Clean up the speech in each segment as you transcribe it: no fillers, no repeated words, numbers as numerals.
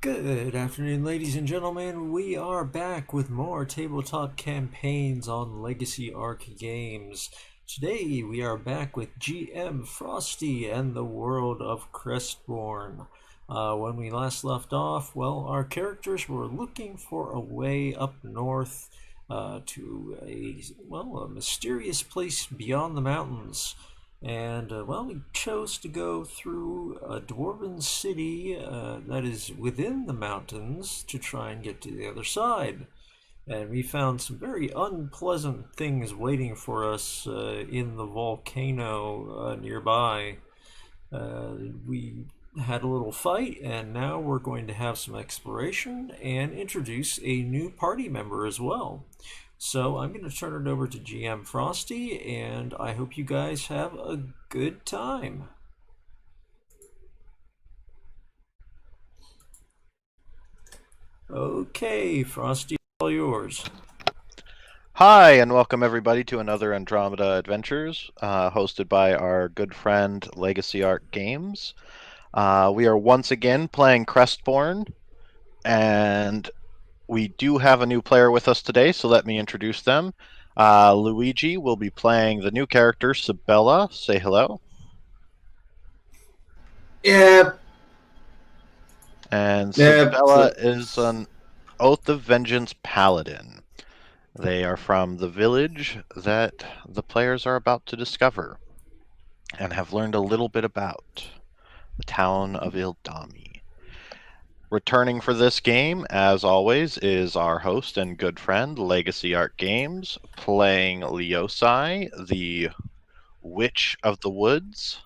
Good afternoon, ladies and gentlemen. We are back with more tabletop campaigns on Legacy Arc Games. Today we are back with GM Frosty and the world of Crestborn. When we last left off, well, our characters were looking for a way up north to a mysterious place beyond the mountains. And, we chose to go through a dwarven city that is within the mountains to try and get to the other side. And we found some very unpleasant things waiting for us in the volcano nearby. We had a little fight, and now we're going to have some exploration and introduce a new party member as well. So I'm going to turn it over to GM Frosty, and I hope you guys have a good time. Okay, Frosty, all yours. Hi, and welcome everybody to another Andromeda Adventures, hosted by our good friend Legacy Arc Games. We are once again playing Crestborn, and we do have a new player with us today, so let me introduce them. Luigi will be playing the new character, Sabella. Say hello. Yeah, And yeah. Sabella is an Oath of Vengeance Paladin. They are from the village that the players are about to discover and have learned a little bit about the town of Ildami. Returning for this game, as always, is our host and good friend, Legacy Art Games, playing Leosai, the Witch of the Woods.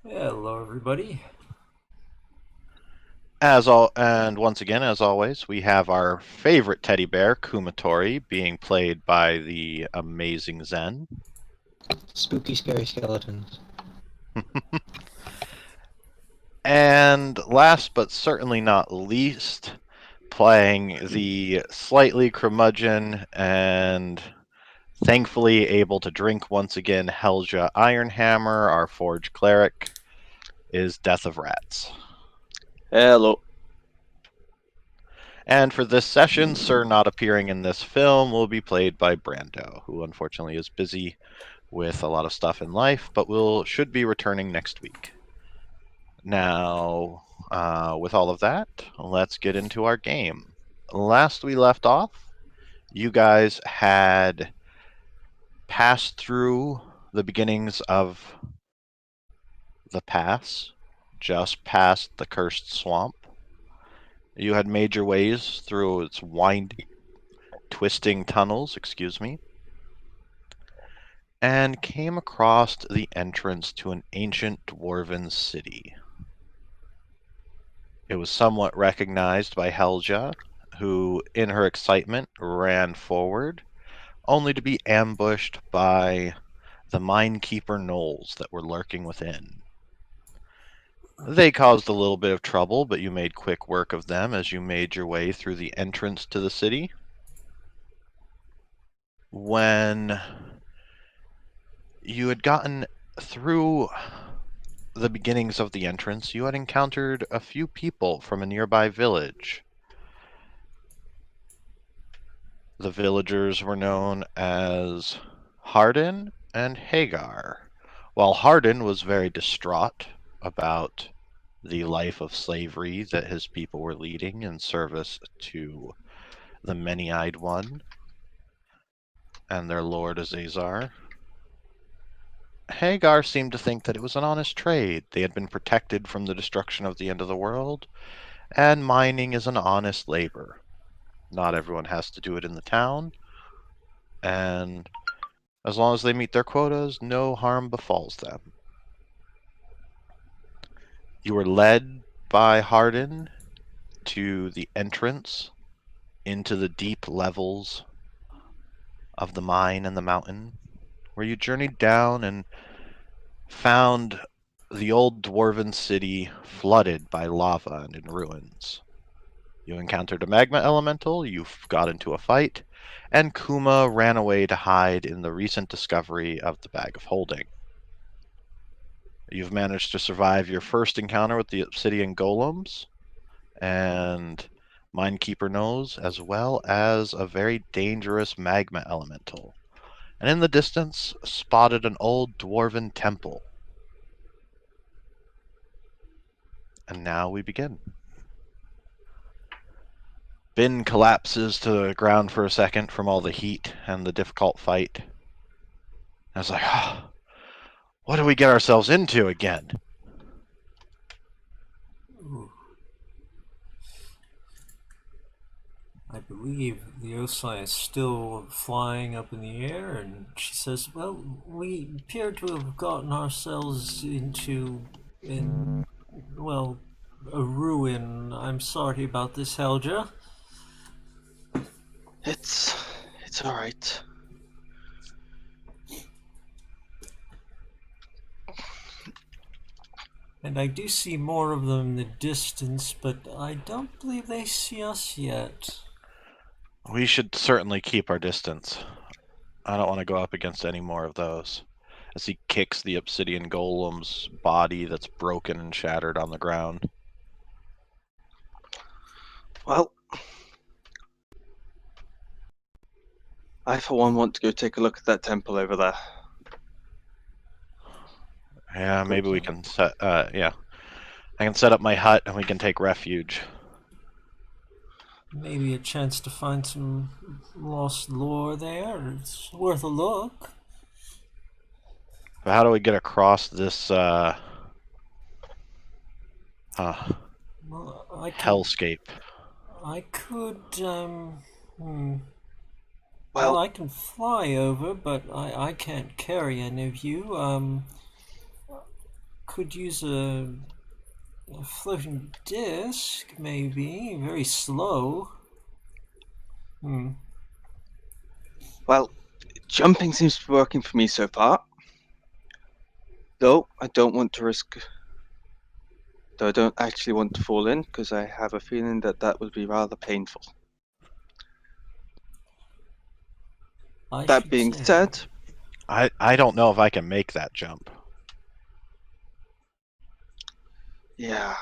Hello, everybody. And once again, as always, we have our favorite teddy bear, Kumatori, being played by the amazing Zen. Spooky, scary skeletons. And last but certainly not least, playing the slightly curmudgeon and thankfully able to drink once again, Helja Ironhammer, our Forge Cleric, is Death of Rats. Hello. And for this session, Sir not appearing in this film will be played by Brando, who unfortunately is busy with a lot of stuff in life, but should be returning next week. Now, with all of that, let's get into our game. Last we left off, you guys had passed through the beginnings of the pass, just past the cursed swamp. You had made your ways through its winding, twisting tunnels, and came across the entrance to an ancient dwarven city. It was somewhat recognized by Helja, who, in her excitement, ran forward, only to be ambushed by the minekeeper gnolls that were lurking within. They caused a little bit of trouble, but you made quick work of them as you made your way through the entrance to the city. When you had gotten through the beginnings of the entrance, you had encountered a few people from a nearby village. The villagers were known as Hardin and Hagar. While Hardin was very distraught about the life of slavery that his people were leading in service to the Many-Eyed One and their lord Azazar, Hagar seemed to think that it was an honest trade. They had been protected from the destruction of the end of the world, and mining is an honest labor. Not everyone has to do it in the town, and as long as they meet their quotas, no harm befalls them. You were led by Hardin to the entrance into the deep levels of the mine and the mountain, where you journeyed down and found the old dwarven city flooded by lava and in ruins. You encountered a magma elemental, you got into a fight, and Kuma ran away to hide in the recent discovery of the Bag of Holding. You've managed to survive your first encounter with the obsidian golems, and Minekeeper knows, as well as a very dangerous magma elemental. And in the distance, spotted an old dwarven temple. And now we begin. Bin collapses to the ground for a second from all the heat and the difficult fight. I was like, oh, what do we get ourselves into again? Ooh. I believe the Osai is still flying up in the air, and she says, well, we appear to have gotten ourselves into, well, a ruin. I'm sorry about this, Helga. It's alright. And I do see more of them in the distance, but I don't believe they see us yet. We should certainly keep our distance. I don't want to go up against any more of those. As he kicks the obsidian golem's body that's broken and shattered on the ground. Well, I for one want to go take a look at that temple over there. Yeah, maybe we can set, yeah. I can set up my hut and we can take refuge. Maybe a chance to find some lost lore there. It's worth a look. But how do we get across this, Well, I can, hellscape? I could, Well, Well, I can fly over, but I can't carry any of you. Could use a floating disc, maybe. Very slow. well, jumping seems to be working for me so far. Though I don't want to risk. Though I don't actually want to fall in, because I have a feeling that that would be rather painful. That should being say. said, I don't know if I can make that jump. yeah.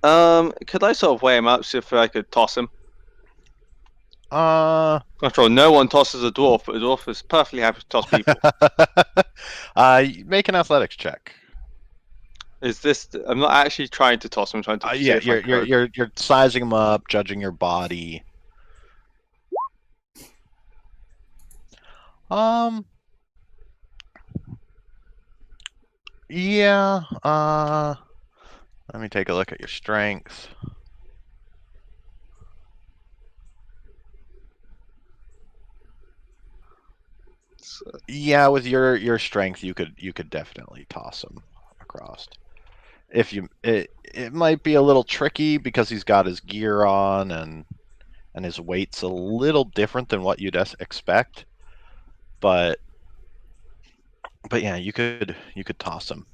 Could I sort of weigh him out, see if I could toss him? After all, no one tosses a dwarf, but a dwarf is perfectly happy to toss people. Make an athletics check. Is this? I'm not actually trying to toss him. I'm trying to see Yeah, if I could. you're sizing him up, judging your body. Yeah, let me take a look at your strength. Yeah, with your strength, you could definitely toss him across. If you, it might be a little tricky because he's got his gear on and his weight's a little different than what you'd expect. But yeah, you could toss him.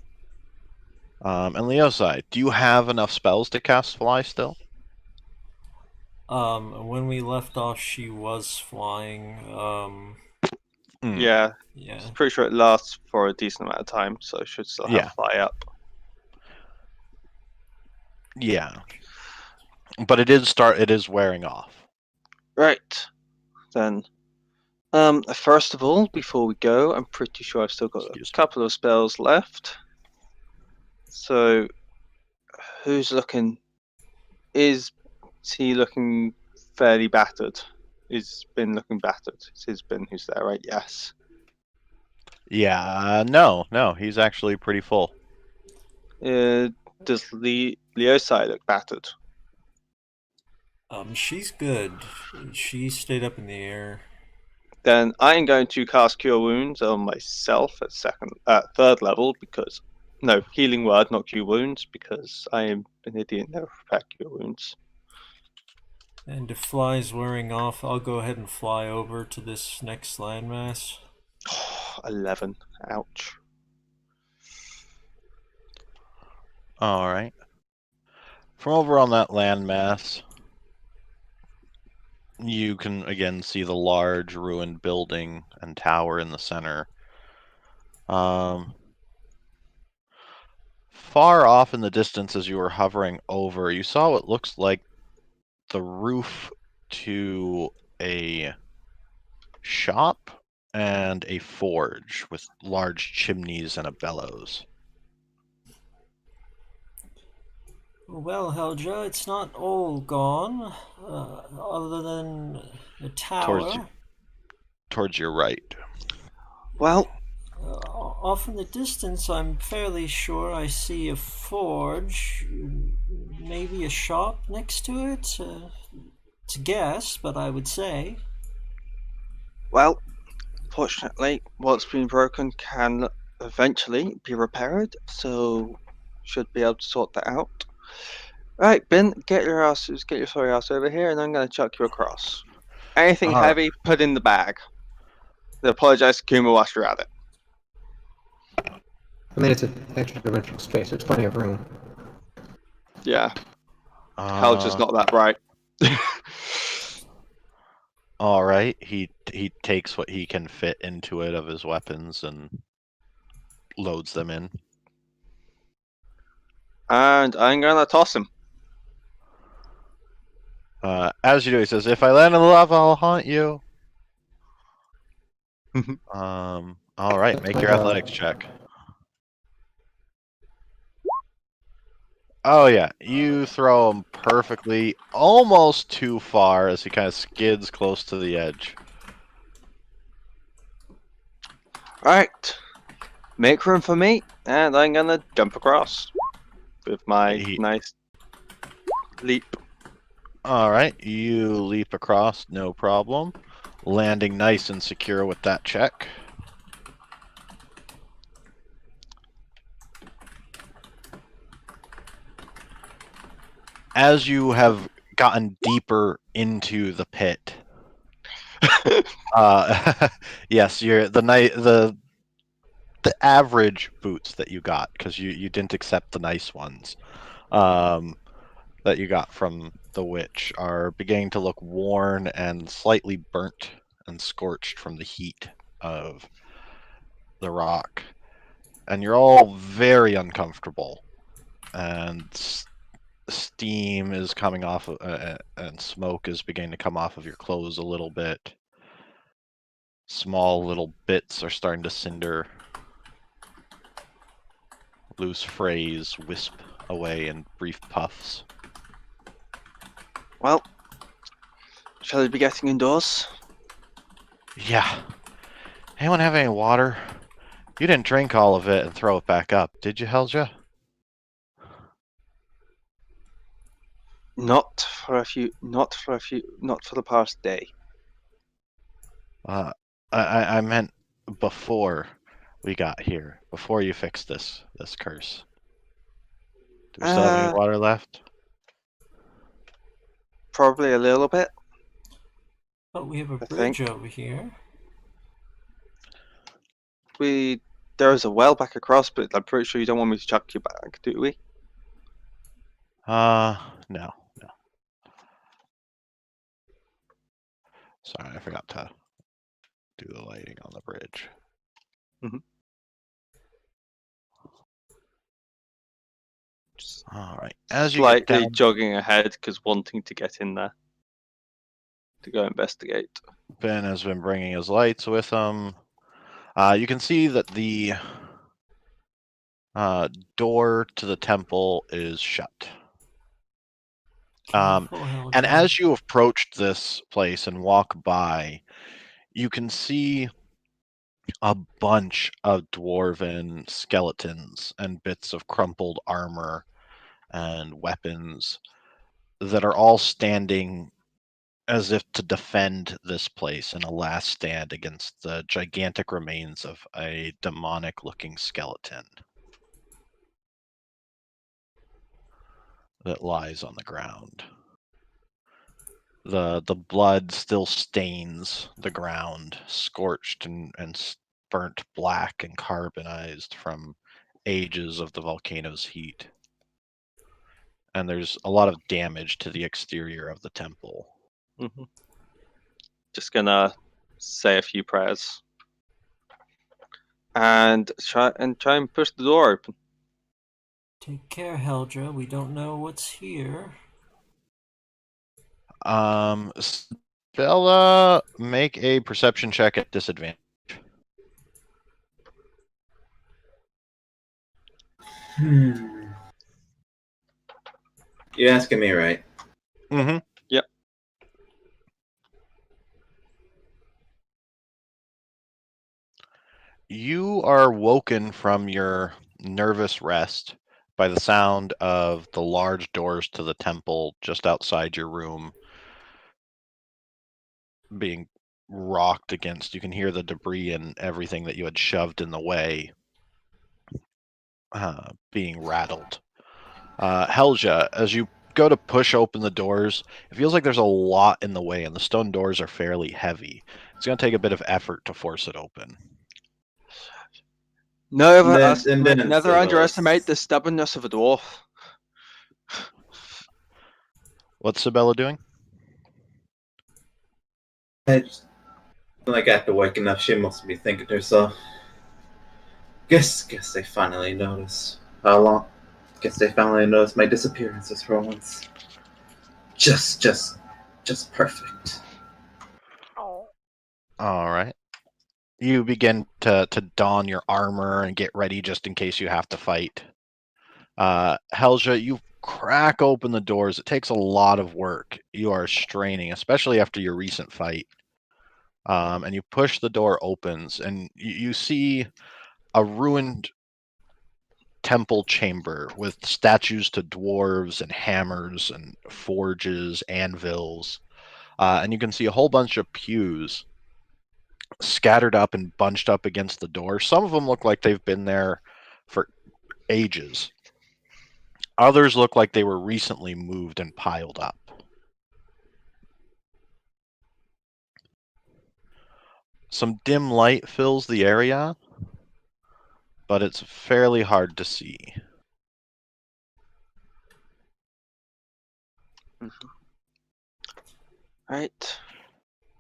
And Leosai, do you have enough spells to cast fly still? When we left off, she was flying. Yeah, Yeah. I'm pretty sure it lasts for a decent amount of time, so I should still have fly up. Yeah. But it is wearing off. Right. Then, first of all, before we go, I'm pretty sure I've still got a couple of spells left. So, who's looking? Is he looking fairly battered? He's been looking battered. It's his bin who's there, right? Yes. Yeah, no, he's actually pretty full. Does Leosai look battered? She's good. She stayed up in the air. Then I am going to cast Cure Wounds on myself at third level because healing word, not Cure Wounds, because I am an idiot. Never prepare Cure Wounds. And if fly's wearing off, I'll go ahead and fly over to this next landmass. 11. Ouch. All right. From over on that landmass, you can again see the large ruined building and tower in the center. far off in the distance as you were hovering over, you saw what looks like the roof to a shop and a forge with large chimneys and a bellows. Well, Helja, it's not all gone, other than the tower. Towards your right. Well, Off in the distance, I'm fairly sure I see a forge, maybe a shop next to it. It's a guess, but I would say. well, fortunately, what's been broken can eventually be repaired, so should be able to sort that out. Right, Ben, get your sorry ass over here, and I'm gonna chuck you across. Anything Alright. heavy, put in the bag. I apologize to Kuma whilst you're at it. I mean, it's an extra dimensional space. There's plenty of room. Yeah, hell's just not that bright. All right. He takes what he can fit into it of his weapons and loads them in. And I'm gonna toss him. As you do, he says, "If I land in the lava, I'll haunt you." All right. Make your athletics check. Oh yeah, you throw him perfectly, almost too far as he kind of skids close to the edge. Alright, make room for me, and I'm gonna jump across with my nice leap. All right, you leap across, no problem. Landing nice and secure with that check. As you have gotten deeper into the pit, yes, you're the average boots that you got, because you didn't accept the nice ones that you got from the witch, are beginning to look worn and slightly burnt and scorched from the heat of the rock, and you're all very uncomfortable, and steam is coming off and smoke is beginning to come off of your clothes a little bit. Small little bits are starting to cinder. Loose frays wisp away in brief puffs. Well, shall we be getting indoors? Yeah. Anyone have any water? You didn't drink all of it and throw it back up, did you, Helja? Not for the past day. I meant before we got here, before you fixed this curse. Do we still have any water left? Probably a little bit. But we have a bridge over here. There's a well back across, but I'm pretty sure you don't want me to chuck you back, do we? No. Sorry, I forgot to do the lighting on the bridge. Mm-hmm. All right. As you slightly get down, jogging ahead because wanting to get in there to go investigate. Ben has been bringing his lights with him. You can see that the door to the temple is shut. And as you approach this place and walk by, you can see a bunch of dwarven skeletons and bits of crumpled armor and weapons that are all standing as if to defend this place in a last stand against the gigantic remains of a demonic-looking skeleton that lies on the ground. The blood still stains the ground, scorched and burnt black and carbonized from ages of the volcano's heat. And there's a lot of damage to the exterior of the temple. Mm-hmm. Just gonna say a few prayers and try and push the door open. Take care, Heldra. We don't know what's here. Stella, make a perception check at disadvantage. You're asking me, right? Mm-hmm. Yep. You are woken from your nervous rest by the sound of the large doors to the temple just outside your room being rocked against. You can hear the debris and everything that you had shoved in the way being rattled. Helja, as you go to push open the doors, it feels like there's a lot in the way, and the stone doors are fairly heavy. It's going to take a bit of effort to force it open. Never Sibella, underestimate the stubbornness of a dwarf. What's Sibella doing? Like after waking up, she must be thinking to herself. Guess they finally noticed. How long? Guess they finally noticed my disappearances for once. Just perfect. All right. You begin to don your armor and get ready just in case you have to fight. Helja, you crack open the doors. It takes a lot of work. You are straining, especially after your recent fight. And you push the door opens, and you see a ruined temple chamber with statues to dwarves and hammers and forges, anvils. And you can see a whole bunch of pews scattered up and bunched up against the door. Some of them look like they've been there for ages. Others look like they were recently moved and piled up. Some dim light fills the area, but it's fairly hard to see. Right.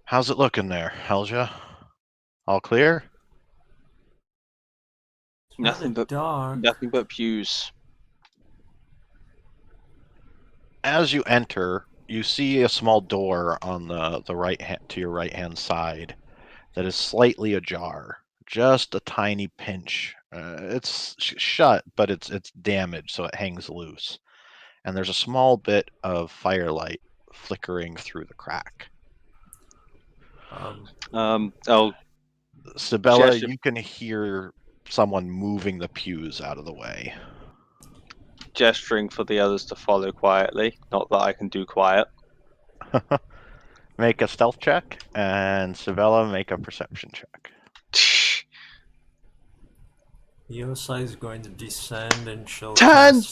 How's it looking there, Helja? All clear? It's Nothing rather but dark. nothing but pews. As you enter, you see a small door on the right hand, to your right hand side that is slightly ajar, just a tiny pinch. It's shut, but it's damaged, so it hangs loose. And there's a small bit of firelight flickering through the crack. I'll Sibella, gesture, you can hear someone moving the pews out of the way. gesturing for the others to follow quietly. Not that I can do quiet. Make a stealth check, and Sibella, make a perception check. Yosai is going to descend and she'll 10!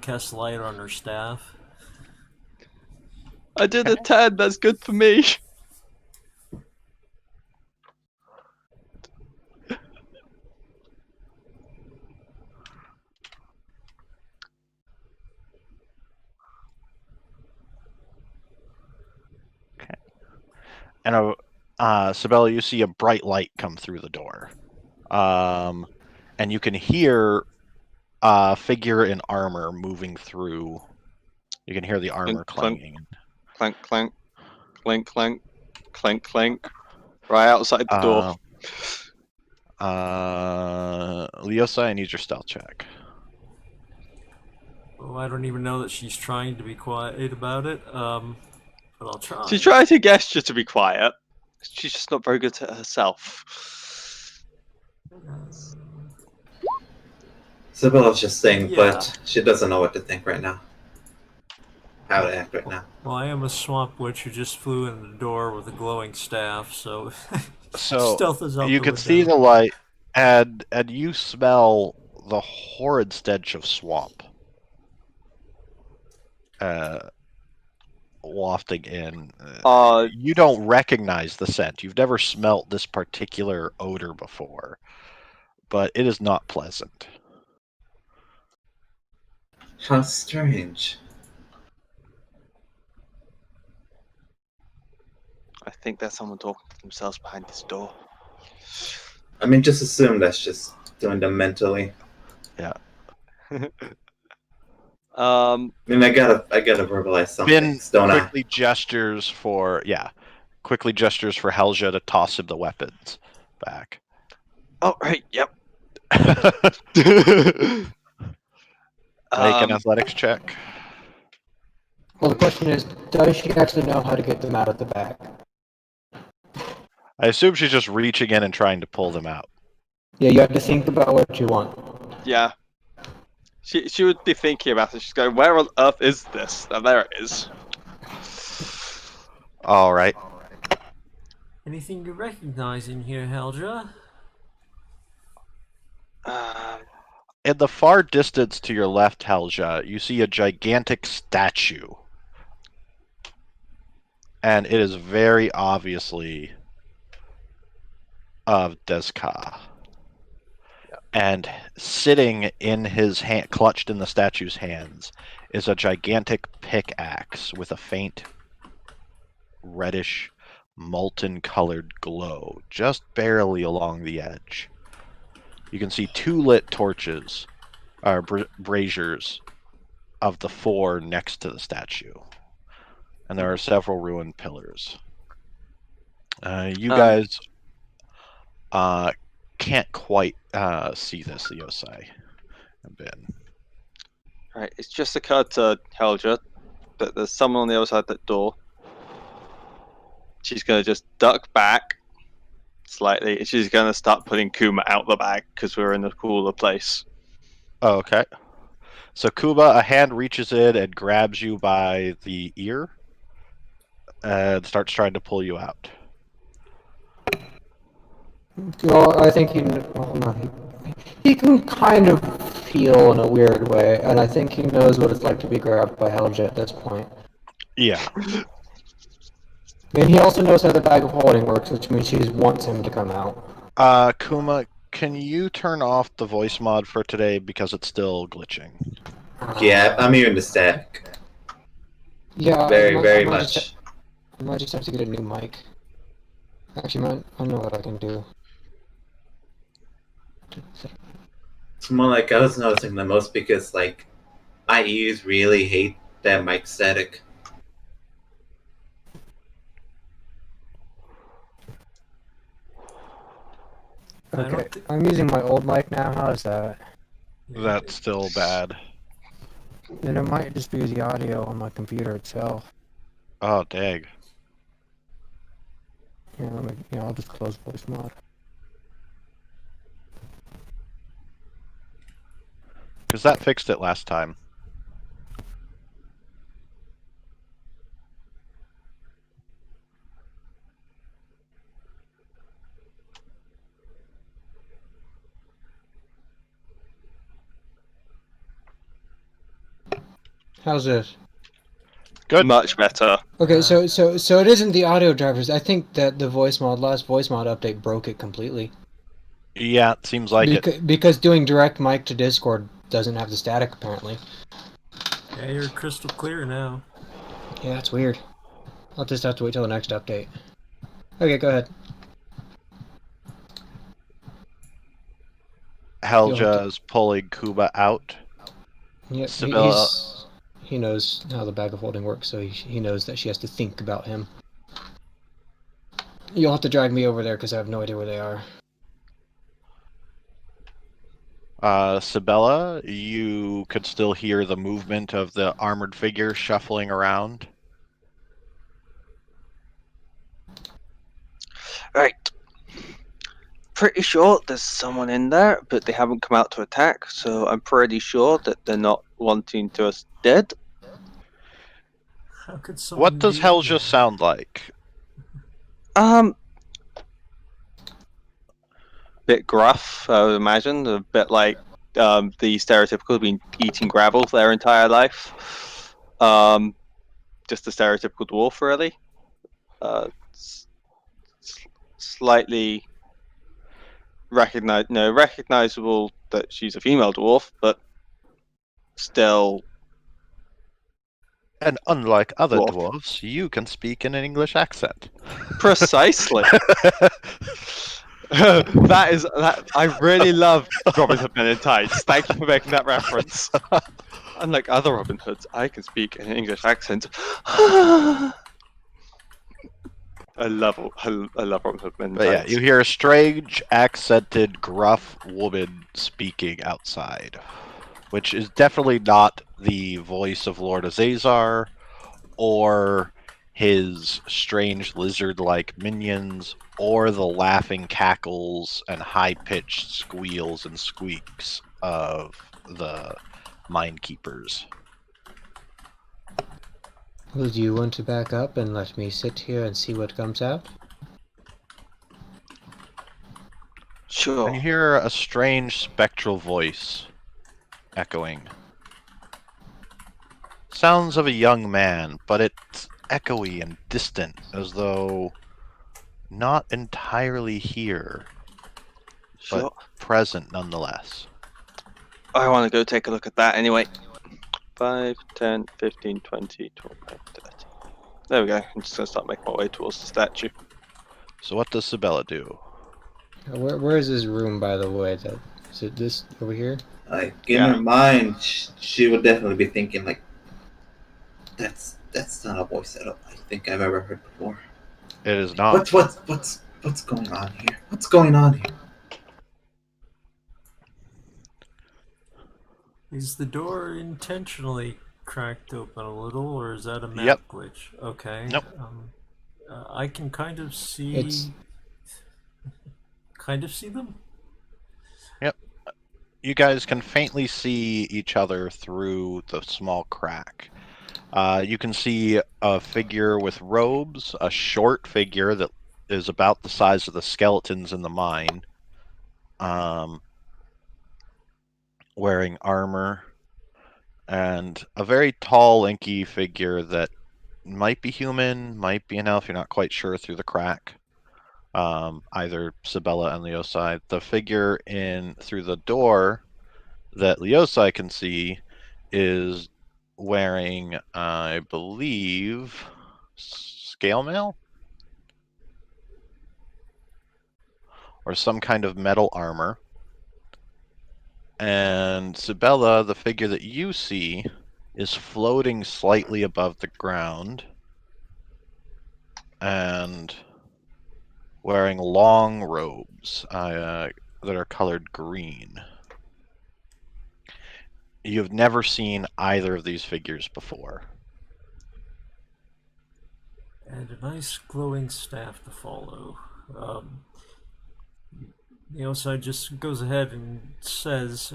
cast light on her staff. I did a 10. That's good for me. And Sibella, you see a bright light come through the door. And you can hear a figure in armor moving through. You can hear the armor clanging. Clank, clank, clink, clank, clink, clink. Right outside the door. Leosa, I need your stealth check. Oh, I don't even know that she's trying to be quiet about it. But I'll try. She's trying to gesture to be quiet. She's just not very good at herself. Sibylla's just saying, Yeah. but she doesn't know what to think right now. How to act right now. Well, I am a swamp witch who just flew in the door with a glowing staff, so So stealth is out you the can window. see the light, and you smell the horrid stench of swamp wafting in. You don't recognize the scent. You've never smelt this particular odor before, but it is not pleasant. How strange. I think there's someone talking to themselves behind this door. I mean, just assume that's just doing them mentally. Yeah. Um, I gotta verbalize some Finn things, don't I? quickly gestures for Helja to toss him the weapons back. oh, right, yep. Make an athletics check. Well, the question is, does she actually know how to get them out of the bag? I assume she's just reaching in and trying to pull them out. Yeah, you have to think about what you want. Yeah. She would be thinking about it. She's going, where on earth is this? And there it is. All right. Anything you recognize in here, Helja? In the far distance to your left, Helja, you see a gigantic statue. And it is very obviously of Deska. And sitting in his hand, clutched in the statue's hands, is a gigantic pickaxe with a faint reddish, molten-colored glow, just barely along the edge. You can see 2 lit torches, or braziers, of the 4 next to the statue. And there are several ruined pillars. You guys can't quite see this, Yosai and Ben. Right, it's just occurred to Helja that there's someone on the other side of that door. She's going to just duck back slightly, and she's going to start putting Kuma out the bag because we're in a cooler place. Oh, okay. So Kuba, a hand reaches in and grabs you by the ear and starts trying to pull you out. Well, I think he can kind of feel in a weird way, and I think he knows what it's like to be grabbed by Helja at this point. Yeah. And he also knows how the bag of holding works, which means she wants him to come out. Kuma, can you turn off the voice mod for today because it's still glitching? Yeah, I'm hearing the static. Yeah, Very much. I might just have to get a new mic. Actually, I know what I can do. It's more like I was noticing the most because, like, IEs really hate that mic static. Okay, I'm using my old mic now. How's that? That's still bad. Then it might just be the audio on my computer itself. Oh, dang. Yeah, I'll just close voice mod. Because that fixed it last time. How's this? Good. Much better. Okay, so it isn't the audio drivers. I think that the last voice mod update broke it completely. Yeah, it seems like it. Because doing direct mic to Discord doesn't have the static, apparently. Yeah, you're crystal clear now. Yeah, that's weird. I'll just have to wait till the next update. Okay, go ahead. Helja is pulling Kuba out. Yep, Sibilla. he knows how the bag of holding works, so he knows that she has to think about him. You'll have to drag me over there because I have no idea where they are. Sibilla, you could still hear the movement of the armored figure shuffling around. Right. Pretty sure there's someone in there, but they haven't come out to attack, so I'm pretty sure that they're not wanting to us dead. How could someone What does be Helja there? sound like? Bit gruff, I would imagine. A bit like the stereotypical been eating gravel their entire life. Just a stereotypical dwarf, really. Slightly recognizable that she's a female dwarf, but still. And unlike other Dwarf. dwarves, you can speak in an English accent. Precisely. That is that. I really love Robin Hood Men in Tights. Thank you for making that reference. Unlike other Robin Hoods, I can speak in an English accent. I love Robin Hood Men in But yeah, Tights. you hear a strange, accented, gruff woman speaking outside, which is definitely not the voice of Lord Azazar or his strange lizard-like minions or the laughing cackles and high-pitched squeals and squeaks of the mine keepers. Well, do you want to back up and let me sit here and see what comes out? Sure. And you hear a strange spectral voice echoing. Sounds of a young man, but it's echoey and distant, as though not entirely here, Sure. but present nonetheless. I want to go take a look at that anyway. 5, 10, 15, 20, 25, 30. There we go. I'm just going to start making my way towards the statue. So what does Sibella do? Where is this room, by the way? Is it this over here? Like in her mind, she would definitely be thinking like, "That's not a voice that I think I've ever heard before." It is not. What's going on here? What's going on here? Is the door intentionally cracked open a little, or is that a map glitch? Okay. Nope. I can kind of see. Them. Yep. You guys can faintly see each other through the small crack. You can see a figure with robes, a short figure that is about the size of the skeletons in the mine, wearing armor, and a very tall, lanky figure that might be human, might be an elf, you're not quite sure through the crack. Either Sibella and Leosai. The figure through the door that Leosai can see is wearing, I believe, scale mail? Or some kind of metal armor. And Sibella, the figure that you see, is floating slightly above the ground and wearing long robes that are colored green. You've never seen either of these figures before. And a nice glowing staff to follow. The outside just goes ahead and says,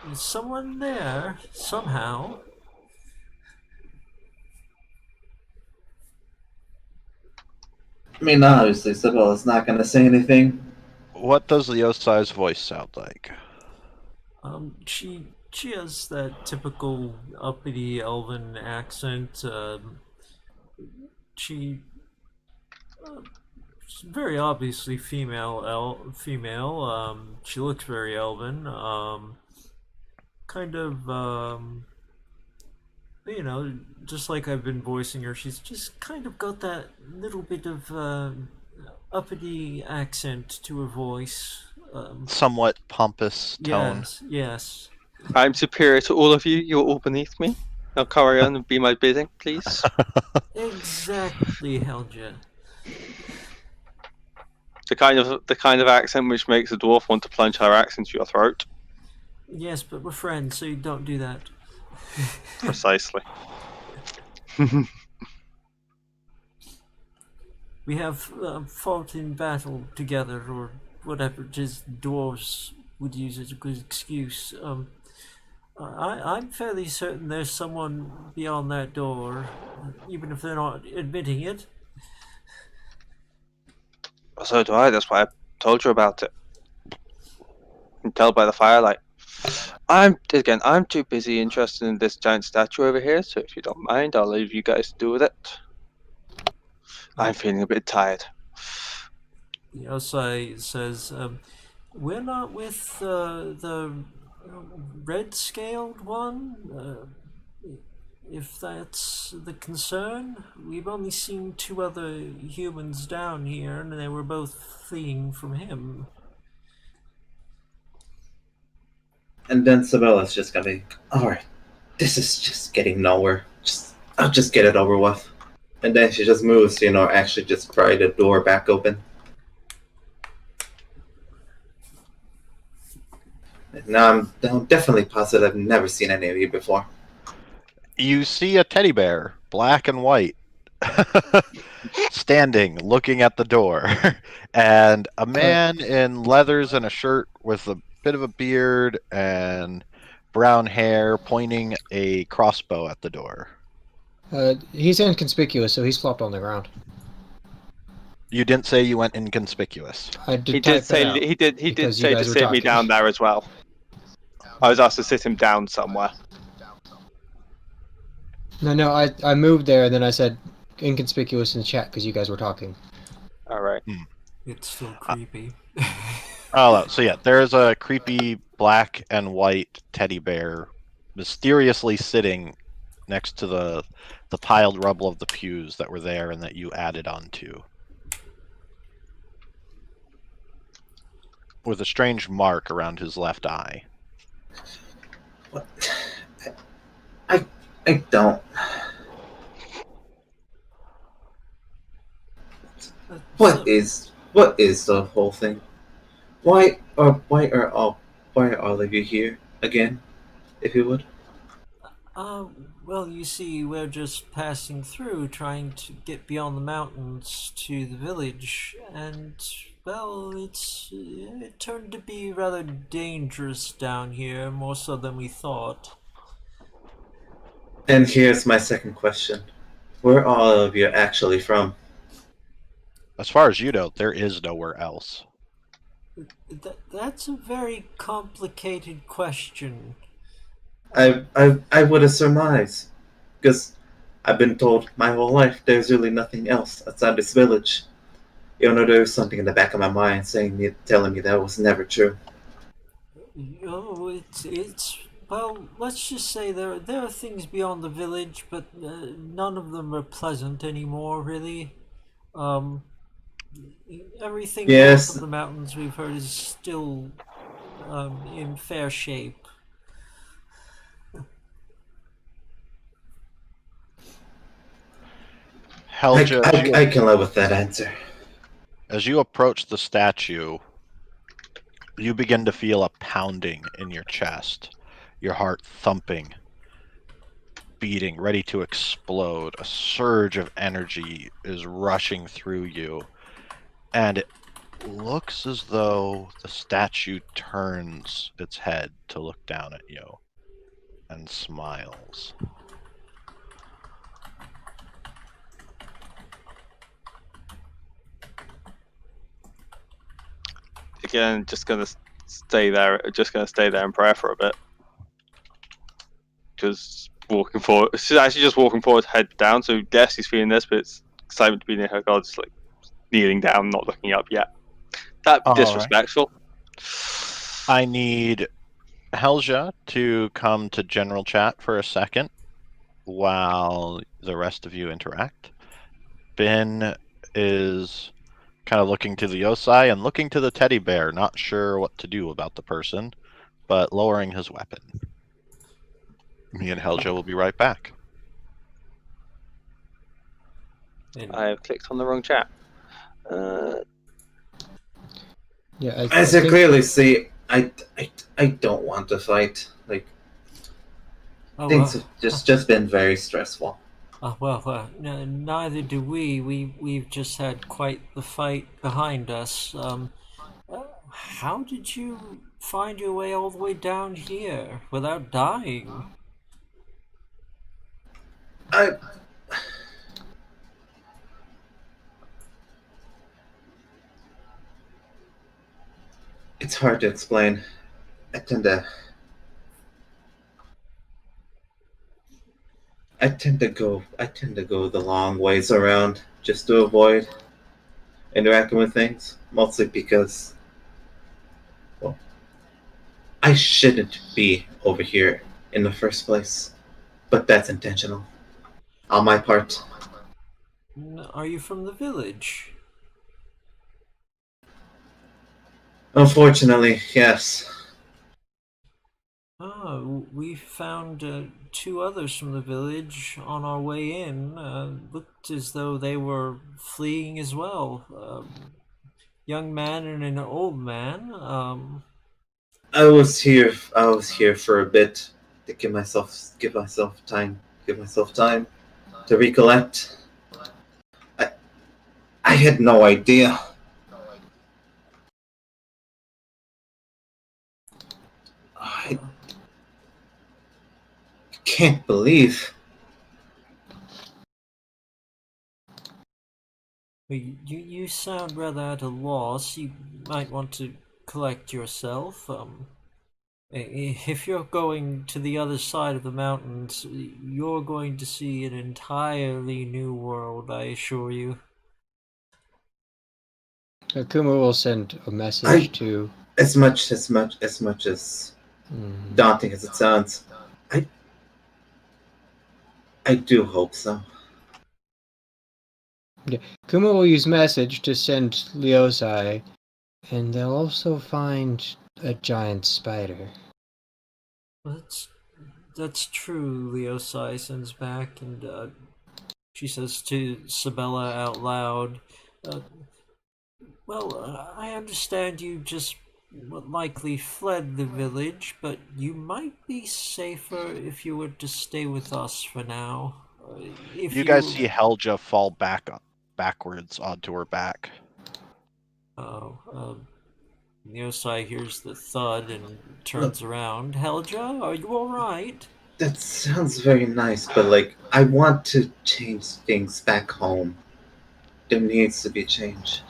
"Is someone there somehow?" I mean, obviously, Sibylla's not going to say anything. What does Leosai's voice sound like? She has that typical uppity elven accent. She's very obviously female. She looks very elven. Kind of, just like I've been voicing her, she's just kind of got that little bit of uppity accent to her voice. Somewhat pompous tone. Yes. I'm superior to all of you. You're all beneath me. Now carry on and be my bidding, please. Exactly, Helga. The kind of accent which makes a dwarf want to plunge her axe into your throat. Yes, but we're friends, so you don't do that. Precisely. We have fought in battle together, or whatever just dwarves would use as a good excuse. I'm fairly certain there's someone beyond that door, even if they're not admitting it. So do I. That's why I told you about it. You can tell by the firelight. I'm too busy interested in this giant statue over here, so if you don't mind, I'll leave you guys to do with it. I'm feeling a bit tired. Yosai says, "We're not with the red-scaled one. If that's the concern, we've only seen 2 other humans down here, and they were both fleeing from him. And then Sabella's just gonna be, alright, this is just getting nowhere. I'll just get it over with. And then she just moves, actually just pry the door back open. Now I'm definitely positive I've never seen any of you before. You see a teddy bear, black and white, standing, looking at the door, and a man in leathers and a shirt with a bit of a beard and brown hair pointing a crossbow at the door. He's inconspicuous, so he's flopped on the ground. You didn't say you went inconspicuous. I did He type did say it out he did because you say to guys were sit me talking. down there as well. I was asked to sit him down somewhere. No, I moved there, and then I said inconspicuous in the chat because you guys were talking. All right. It's still creepy. Oh, so yeah, there's a creepy black and white teddy bear mysteriously sitting next to the piled rubble of the pews that were there and that you added onto. With a strange mark around his left eye. What? I don't. What is the whole thing? Why are all of you here again? If you would. Well, you see, we're just passing through, trying to get beyond the mountains to the village, and, well, it turned to be rather dangerous down here, more so than we thought. And here's my second question. Where are all of you actually from? As far as you know, there is nowhere else. That's a very complicated question. I would have surmised, because I've been told my whole life there's really nothing else outside this village. Even though there was something in the back of my mind telling me that was never true. Oh, it's well, let's just say there are things beyond the village, but none of them are pleasant anymore, really. Everything Yes. north of the mountains we've heard is still in fair shape. Helga, I can live with that answer. as you approach the statue, you begin to feel a pounding in your chest, your heart thumping, beating, ready to explode. A surge of energy is rushing through you, and it looks as though the statue turns its head to look down at you and smiles. Again, just gonna stay there. Just gonna stay there in prayer for a bit. Just walking forward. She's actually just walking forward, head down. So yes, he's feeling this, but it's excitement to be near her god. Just like kneeling down, not looking up yet. That All disrespectful. I need Helga to come to general chat for a second while the rest of you interact. Ben is kind of looking to the Yosai and looking to the teddy bear, not sure what to do about the person, but lowering his weapon. Me and Helga will be right back. And I have clicked on the wrong chat. Yeah, As you clearly see, I don't want to fight. Like, things have just been very stressful. No, neither do we. We've just had quite the fight behind us. How did you find your way all the way down here without dying? It's hard to explain. I tend to go the long ways around just to avoid interacting with things, mostly because, I shouldn't be over here in the first place. but that's intentional. On my part. Are you from the village? Unfortunately, yes. We found two others from the village on our way in. Looked as though they were fleeing as well. Young man and an old man. I was here for a bit to give myself time to recollect. I, I had no idea. I can't believe. You sound rather at a loss. You might want to collect yourself. If you're going to the other side of the mountains, you're going to see an entirely new world, I assure you. Kuma will send a message I- to. As much as daunting as it sounds, I do hope so. Yeah. Kuma will use message to send Liosai, and they'll also find a giant spider. That's true, Leosai sends back, and she says to Sabella out loud, I understand you just likely fled the village, but you might be safer if you were to stay with us for now. If You guys see Helja fall backwards onto her back. Leosai hears the thud and turns around. Helja, are you alright? That sounds very nice, but I want to change things back home. There needs to be change.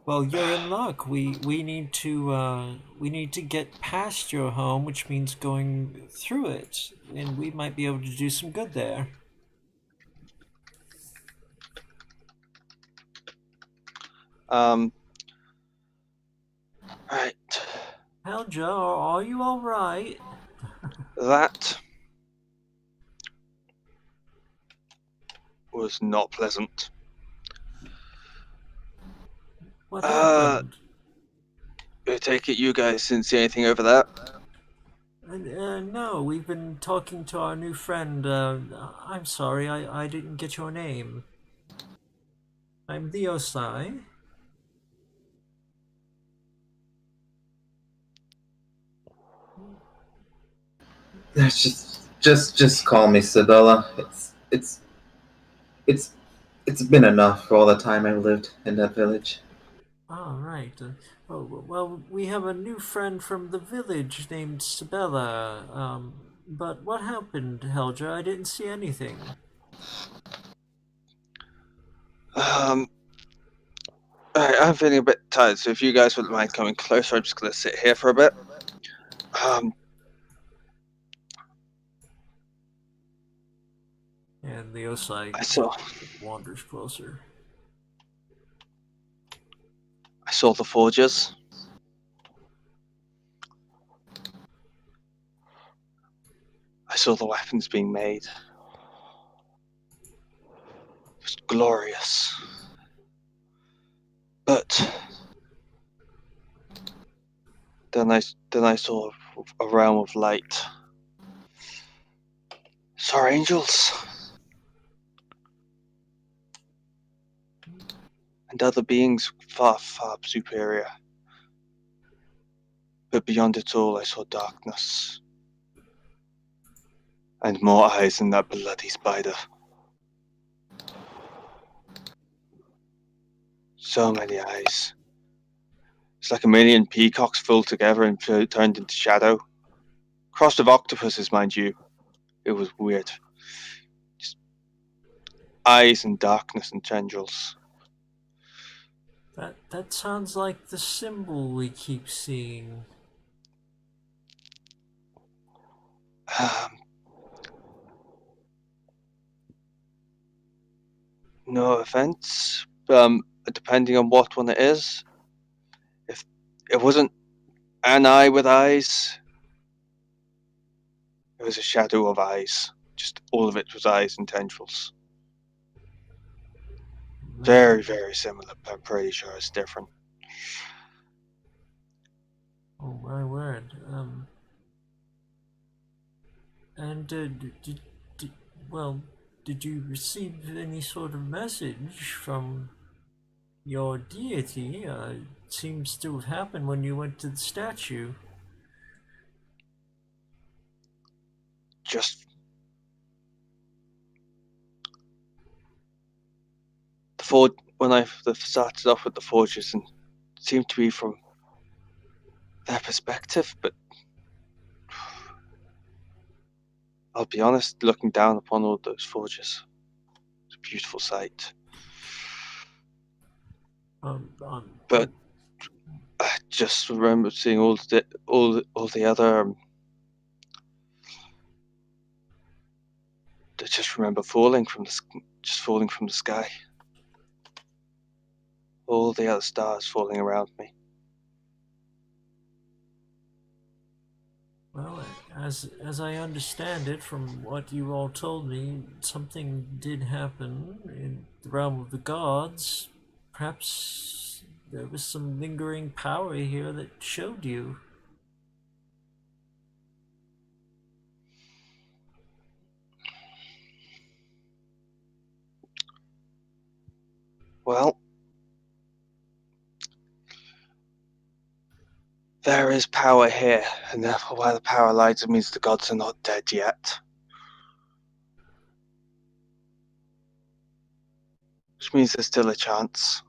Well, you're in luck. We need to get past your home, which means going through it, and we might be able to do some good there. Right. Helja, are you all right? That was not pleasant. What happened? I take it you guys didn't see anything over there? No, we've been talking to our new friend. I'm sorry, I didn't get your name. I'm the Osai. That's just call me Sabella. It's been enough for all the time I lived in that village. Oh, right. Well, we have a new friend from the village named Sabella. But what happened, Helja? I didn't see anything. Alright, I'm feeling a bit tired, so if you guys wouldn't mind coming closer, I'm just gonna sit here for a bit. And the Osai wanders closer. I saw the forgers. I saw the weapons being made. It was glorious. But then I saw a realm of light. Saw angels. And other beings far, far superior. But beyond it all, I saw darkness. And more eyes than that bloody spider. So many eyes. It's like a million peacocks pulled together and turned into shadow. Crossed with octopuses, mind you. It was weird. Just eyes and darkness and tendrils. That sounds like the symbol we keep seeing. No offense. Depending on what one it is. If it wasn't an eye with eyes, It was a shadow of eyes. Just all of it was eyes and tendrils. Very, very similar, but I'm pretty sure it's different. Oh my word. And did you receive any sort of message from your deity? It seems to have happened when you went to the statue. Just when I started off with the forges, and it seemed to be from their perspective, but I'll be honest, looking down upon all those forges, it's a beautiful sight. But I just remember seeing all the other. I just remember falling from the sky. All the other stars falling around me. Well, as I understand it, from what you all told me, something did happen in the realm of the gods. Perhaps there was some lingering power here that showed you. Well, there is power here, and therefore where the power lies, it means the gods are not dead yet. Which means there's still a chance.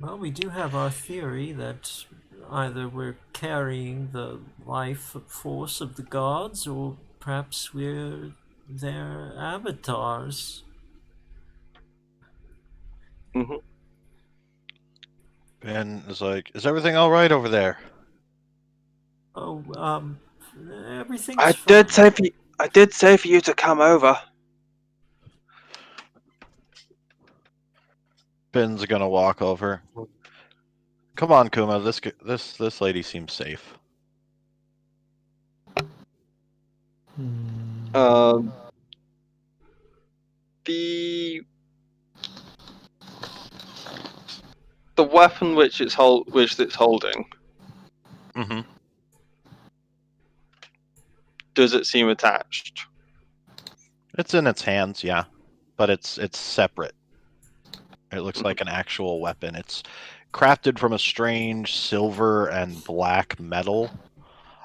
Well, we do have our theory that either we're carrying the life force of the gods, or perhaps we're their avatars. Mm-hmm. Ben is like, "Is everything all right over there?" Oh, everything's I fine. did say for you to come over. Ben's gonna walk over. Come on, Kuma. This lady seems safe. The weapon which it's holding, Mm-hmm. does it seem attached? It's in its hands, yeah, but it's separate. It looks like an actual weapon. It's crafted from a strange silver and black metal,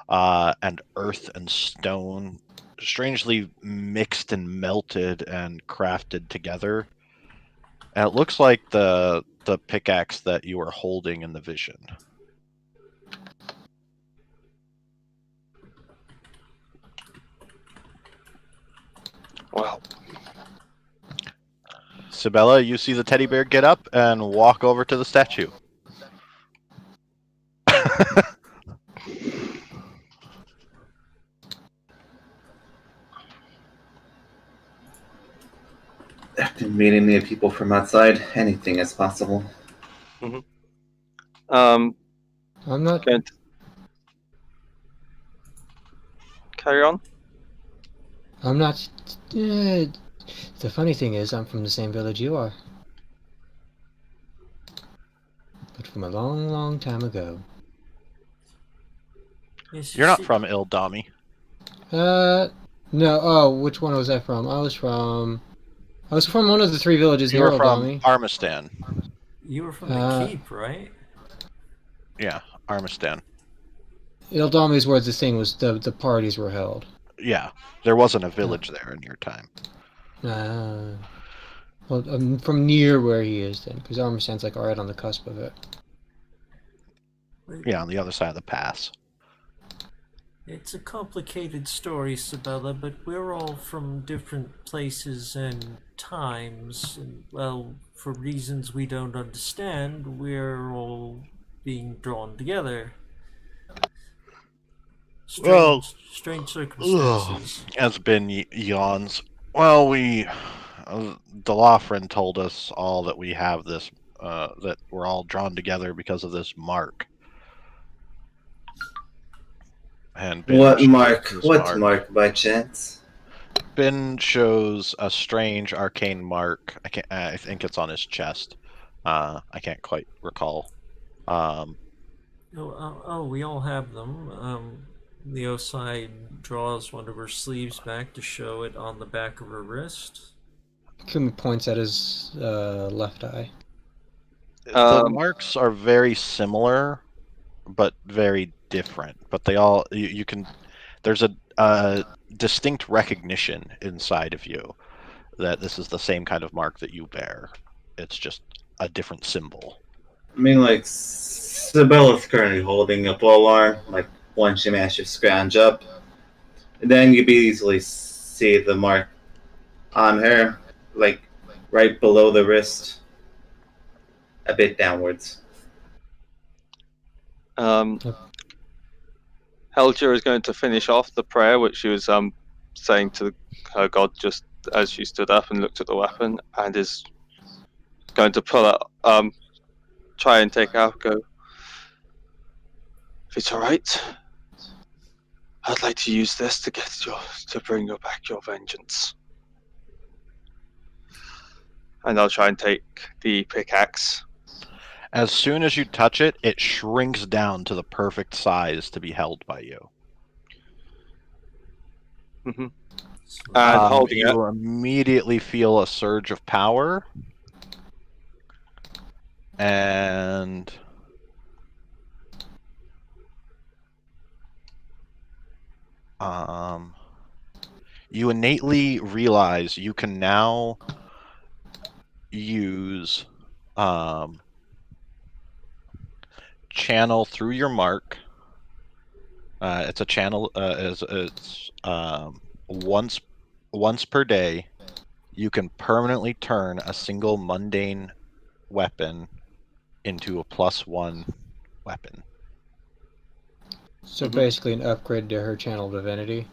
and earth and stone, strangely mixed and melted and crafted together. And it looks like the pickaxe that you were holding in the vision. Well, Sibella, you see the teddy bear get up and walk over to the statue. After meeting the people from outside, anything is possible. I'm not. going to carry on. I'm not. The funny thing is, I'm from the same village you are, but from a long, long time ago. Yes, You're not from Ildami. No. Oh, which one was I from? I was from one of the three villages You near were from Eldami. Armistan. You were from the keep, right? Yeah, Armistan. Eldami is where the thing was. The parties were held. Yeah, there wasn't a village there in your time. Well, I'm from near where he is then, because Armistan's like right on the cusp of it. Yeah, on the other side of the pass. It's a complicated story, Sabella, but we're all from different places and times, and, well, for reasons we don't understand, we're all being drawn together. Strange circumstances. As Ben yawns. Well, Delafrin told us all that we have this, that we're all drawn together because of this mark. And Ben What shows mark? his What mark by chance? Ben shows a strange arcane mark. I think it's on his chest. I can't quite recall. We all have them. The Osai draws one of her sleeves back to show it on the back of her wrist. Kumi points at his left eye. The marks are very similar, but very different. But they all you can. There's a distinct recognition inside of you that this is the same kind of mark that you bear. It's just a different symbol. I mean, like, Sibylla's currently holding a polearm. Like, once she manages to scrounge up, and then you can easily see the mark on her, like, right below the wrist, a bit downwards. Helger is going to finish off the prayer, which she was saying to her god just as she stood up and looked at the weapon, and is going to pull it, try and take it out. Go. If it's all right, I'd like to use this to bring you back your vengeance. And I'll try and take the pickaxe. As soon as you touch it, it shrinks down to the perfect size to be held by you. Mm-hmm. And holding you immediately feel a surge of power, and you innately realize you can now use channel through your mark. It's a channel. It's once per day. You can permanently turn a single mundane weapon into a +1 weapon. So basically, an upgrade to her channel divinity.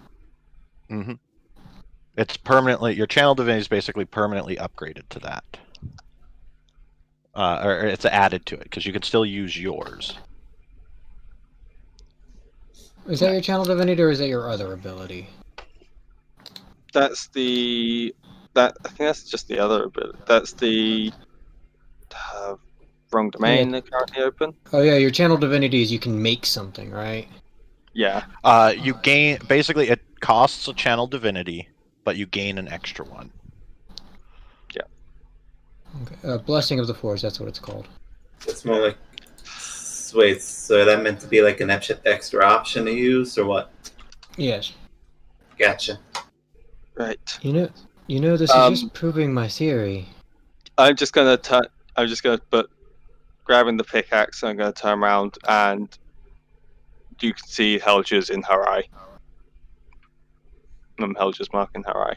Mm-hmm. It's permanently. Your channel divinity is basically permanently upgraded to that. Or it's added to it, because you can still use yours. Is that your channel divinity, or is that your other ability? That's I think that's just the other ability. That's the wrong domain currently open. Oh yeah, your channel divinity is you can make something, right? Yeah. You gain, basically it costs a channel divinity, but you gain an extra one. Yeah. Okay. Blessing of the Force, that's what it's called. It's more like... Wait, so that meant to be like an extra option to use, or what? Yes. Gotcha. Right. You know, this is just proving my theory. I'm just gonna put grabbing the pickaxe. I'm gonna turn around, and you can see Helger's in her eye. Helger's mark in her eye.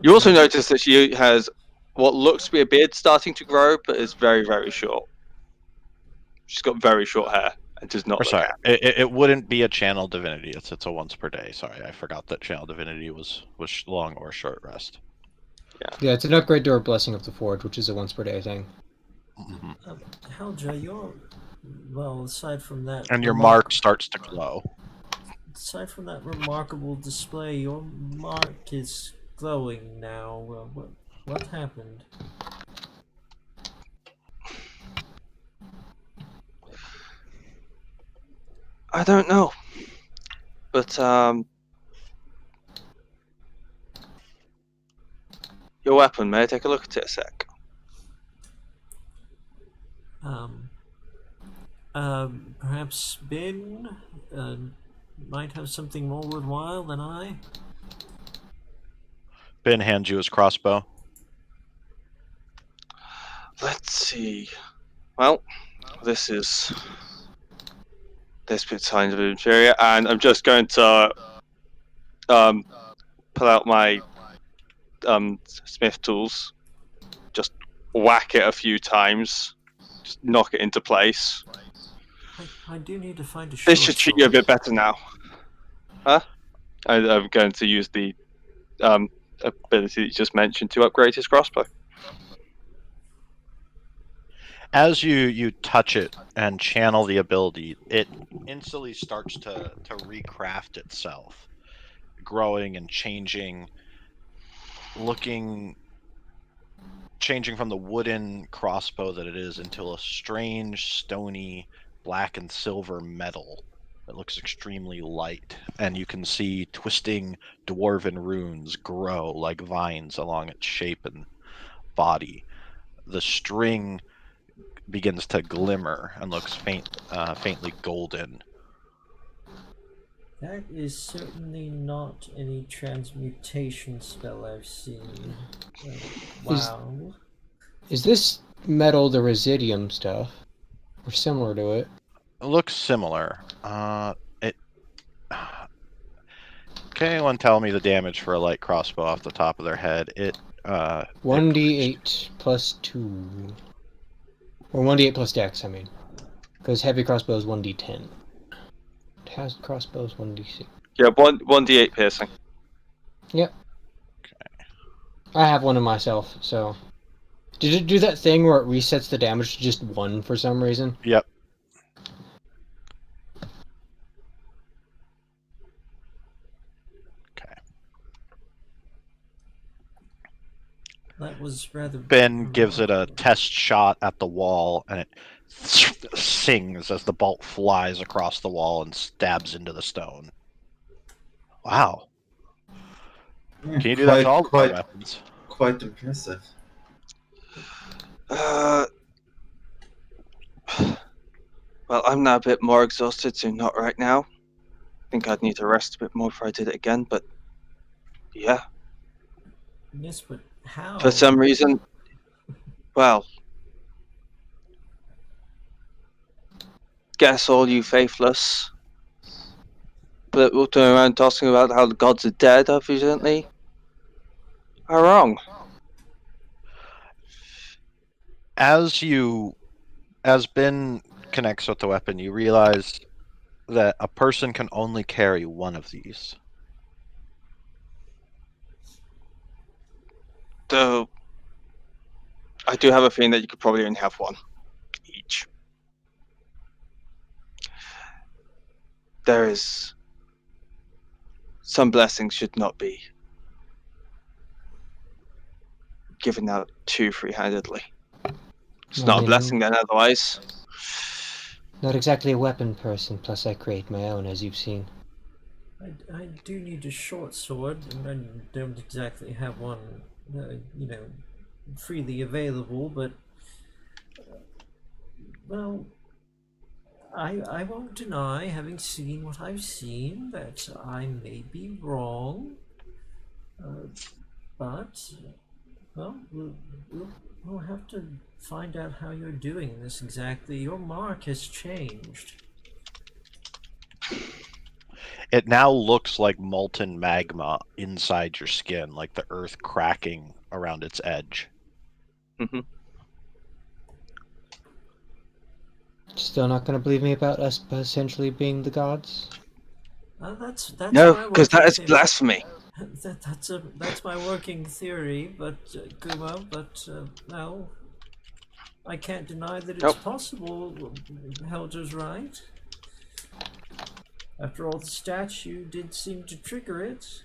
You also notice that she has what looks to be a beard starting to grow, but is very, very short. She's got very short hair and does not. Sorry, it wouldn't be a channel divinity. It's a once per day. Sorry, I forgot that channel divinity was long or short rest. Yeah, it's an upgrade to our Blessing of the Forge, which is a once per day thing. Mm-hmm. Helga, aside from that, and your mark starts to glow. Aside from that remarkable display, your mark is glowing now. What happened? I don't know, but your weapon. May I take a look at it a sec? Perhaps Ben might have something more worthwhile than I. Ben hands you his crossbow. Let's see. Well, this bit's kind of inferior, and I'm just going to pull out my smith tools, just whack it a few times, just knock it into place. I do need to find a short This should treat you a bit better now. Huh? I'm going to use the ability that you just mentioned to upgrade his crossbow. As you touch it and channel the ability, it instantly starts to recraft itself, growing and changing, changing from the wooden crossbow that it is into a strange, stony, black and silver metal that looks extremely light, and you can see twisting dwarven runes grow like vines along its shape and body. The string begins to glimmer and looks faintly golden. That is certainly not any transmutation spell I've seen. Wow. Is this metal the residium stuff? Or similar to it? It looks similar. Can anyone tell me the damage for a light crossbow off the top of their head? 1d8 plus 2. Or 1d8 plus dex, I mean. Because heavy crossbow is 1d10. Crossbow is 1d6. Yeah, 1d8 piercing. Yep. Okay. I have one in myself, so... Did it do that thing where it resets the damage to just 1 for some reason? Yep. Okay. That was rather... Ben gives it a test shot at the wall, and it sings as the bolt flies across the wall and stabs into the stone. Wow. Can you do that to all the weapons? Quite impressive. Well, I'm now a bit more exhausted, so not right now. I think I'd need to rest a bit more before I did it again, but yeah. Yes, but how? For some reason, well, guess all you faithless that will turn around tossing about how the gods are dead, evidently, are wrong. As Ben connects with the weapon, you realize that a person can only carry one of these. Though, I do have a feeling that you could probably only have one each. There is... Some blessings should not be given out too free-handedly. It's not a blessing then, otherwise. Not exactly a weapon person, plus I create my own, as you've seen. I do need a short sword, and I don't exactly have one, freely available, but... well, I won't deny, having seen what I've seen, that I may be wrong. But, well, we'll have to find out how you're doing this exactly. Your mark has changed. It now looks like molten magma inside your skin, like the earth cracking around its edge. Mm-hmm. Still not going to believe me about us essentially being the gods? That's no, because that is blasphemy. That's my working theory, but Kuma, well, I can't deny that it's possible. Helder's right. After all, the statue did seem to trigger it.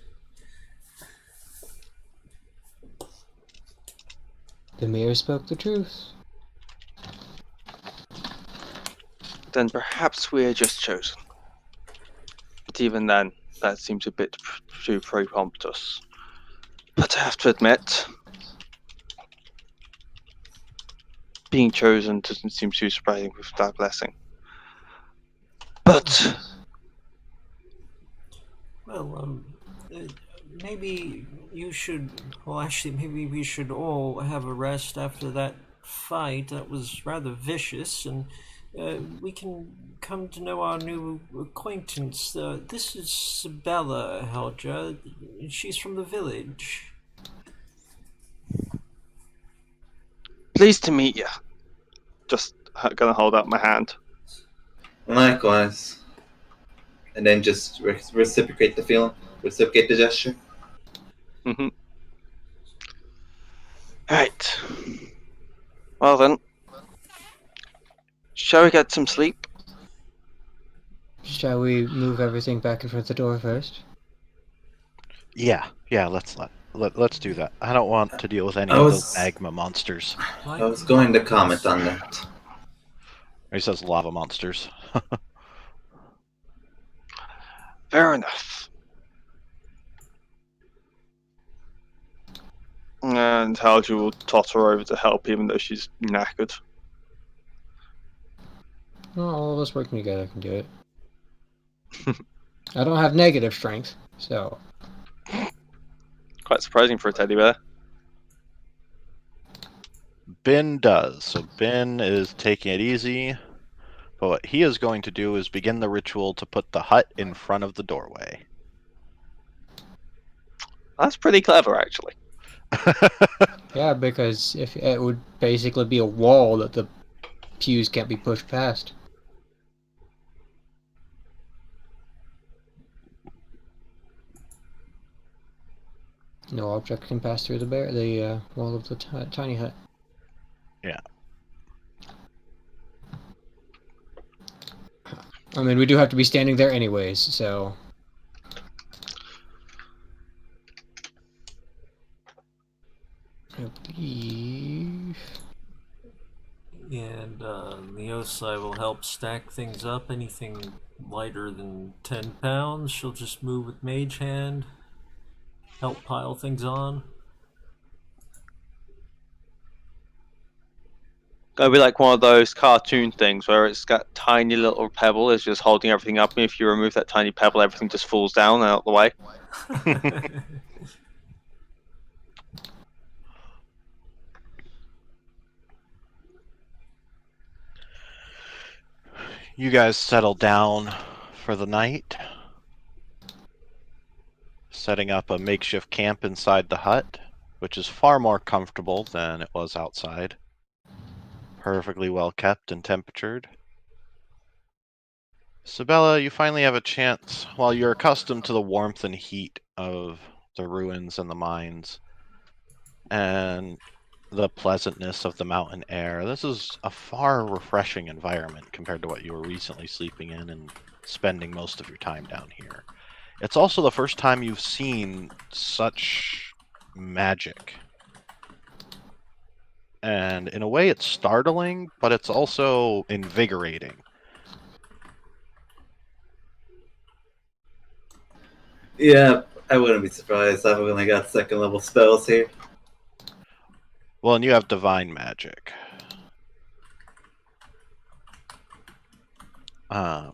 The mirror spoke the truth. Then perhaps we're just chosen. But even then, that seems a bit too prepompous. But I have to admit, being chosen doesn't seem too surprising with that blessing. But... well, maybe you should... well, actually, maybe we should all have a rest after that fight. That was rather vicious, and we can come to know our new acquaintance. This is Sabella, Helja. She's from the village. Pleased to meet you. Just gonna hold out my hand. Likewise. And then just reciprocate the feeling. Reciprocate the gesture. Mm-hmm. Right. Well then, Shall we get some sleep? Shall we move everything back in front of the door first? Yeah, let's do that. I don't want to deal with any I of those was magma monsters. I was going to comment on that. He says lava monsters. Fair enough. And Halja will totter over to help, even though she's knackered. Well, all of us working together can do it. I don't have negative strength, so... Quite surprising for a teddy bear. Ben does. So Ben is taking it easy. But what he is going to do is begin the ritual to put the hut in front of the doorway. That's pretty clever, actually. Yeah, because if it would basically be a wall that the pews can't be pushed past. No object can pass through the wall of the tiny hut. Yeah. I mean, we do have to be standing there anyways, so... I believe... And Leosai will help stack things up. Anything lighter than 10 pounds, she'll just move with Mage Hand, help pile things on. It'll be like one of those cartoon things where it's got tiny little pebble is just holding everything up, and if you remove that tiny pebble, everything just falls down and out the way. You guys settle down for the night, setting up a makeshift camp inside the hut, which is far more comfortable than it was outside. Perfectly well kept and temperatured. Sabella, you finally have a chance. While you're accustomed to the warmth and heat of the ruins and the mines, and the pleasantness of the mountain air, this is a far refreshing environment compared to what you were recently sleeping in and spending most of your time down here. It's also the first time you've seen such magic. And in a way it's startling, but it's also invigorating. Yeah, I wouldn't be surprised. I've only got second level spells here. Well, and you have divine magic. And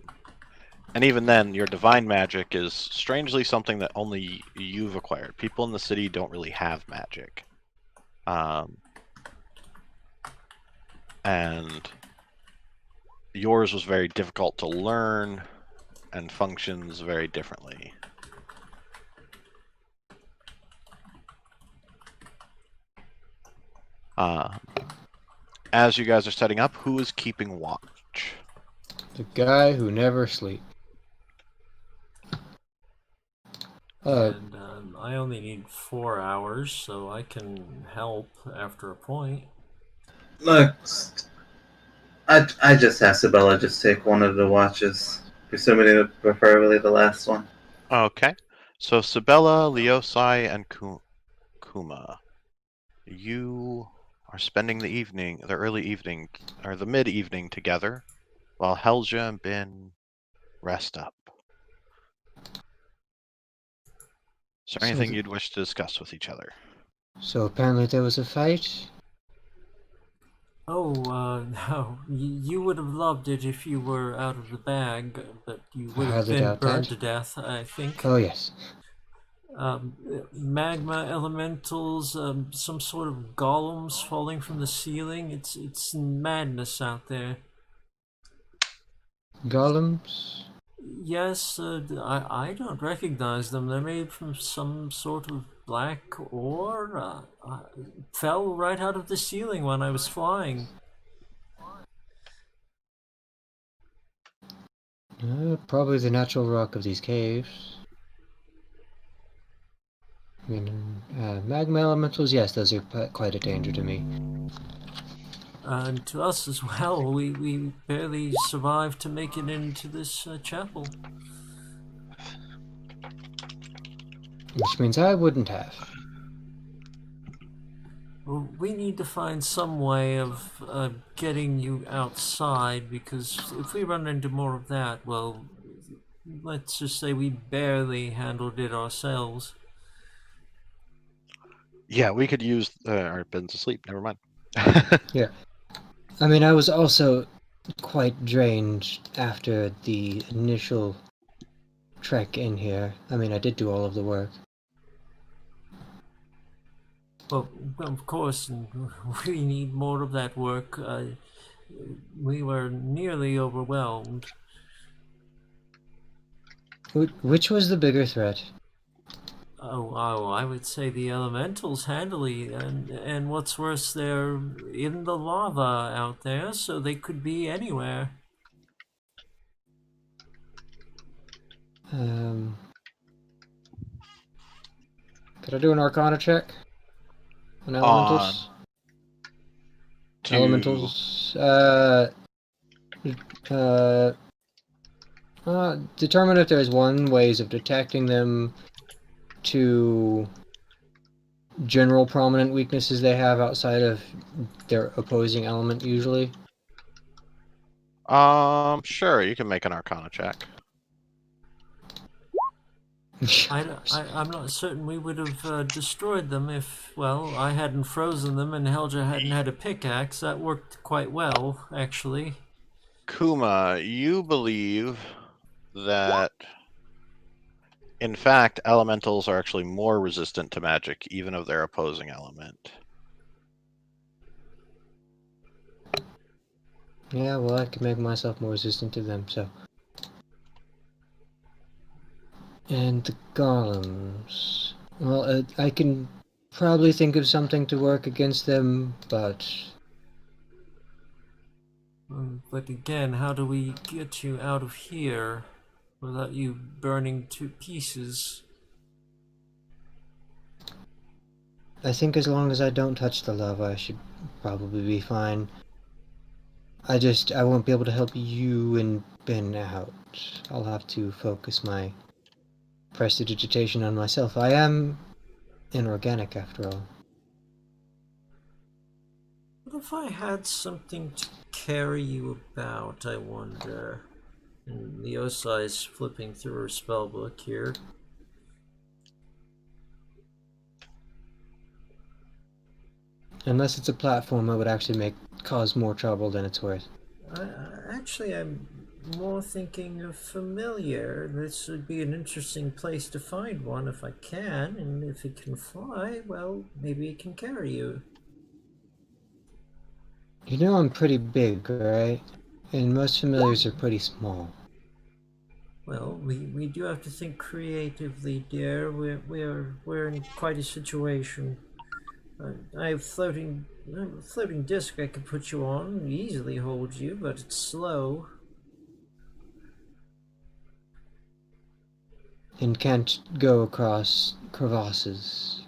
even then, your divine magic is strangely something that only you've acquired. People in the city don't really have magic. And yours was very difficult to learn and functions very differently. As you guys are setting up, who is keeping watch? The guy who never sleeps. And I only need 4 hours, so I can help after a point. Look, I just have Sabella just take one of the watches. Presumably, preferably the last one. Okay. So Sabella, Leosai, and Kuma, you are spending the early evening, or the mid-evening together, while Helja and Ben rest up. Is there anything you'd wish to discuss with each other? So apparently there was a fight? Oh, no. You would have loved it if you were out of the bag, but you would have highly been doubt burned that. to death, I think. Oh yes. Magma elementals, some sort of golems falling from the ceiling. It's madness out there. Golems? Yes, I don't recognize them. They're made from some sort of black ore. Fell right out of the ceiling when I was flying. Probably the natural rock of these caves. I mean, magma elementals, yes, those are quite a danger to me. And to us as well, we barely survived to make it into this chapel. Which means I wouldn't have. Well, we need to find some way of getting you outside, because if we run into more of that, well, let's just say we barely handled it ourselves. Yeah, we could use our Ben's asleep. Never mind. Yeah. I mean, I was also quite drained after the initial trek in here. I mean, I did do all of the work. Well, of course, and we need more of that work. We were nearly overwhelmed. Which was the bigger threat? Oh, I would say the elementals handily, and what's worse, they're in the lava out there, so they could be anywhere. Could I do an Arcana check on elementals? To... Elementals. Determine if there's ways of detecting them, to general prominent weaknesses they have outside of their opposing element usually. Sure, you can make an Arcana check. I'm not certain we would have destroyed them if, well, I hadn't frozen them and Helga hadn't had a pickaxe. That worked quite well, actually. Kuma, you believe that, in fact, elementals are actually more resistant to magic, even of their opposing element. Yeah, well, I can make myself more resistant to them, so. And the golems. Well, I can probably think of something to work against them, but... But again, how do we get you out of here without you burning to pieces? I think as long as I don't touch the lava, I should probably be fine. I won't be able to help you and Ben out. I'll have to focus my prestidigitation on myself. I am inorganic, after all. What if I had something to carry you about, I wonder? And the Osai is flipping through her spellbook here. Unless it's a platform, it would actually cause more trouble than it's worth. Actually, I'm more thinking of familiar. This would be an interesting place to find one if I can, and if it can fly, well, maybe it can carry you. You know I'm pretty big, right? And most familiars are pretty small. Well, we do have to think creatively, dear. We're in quite a situation. I have floating disc I could put you on, easily hold you, but it's slow. And can't go across crevasses.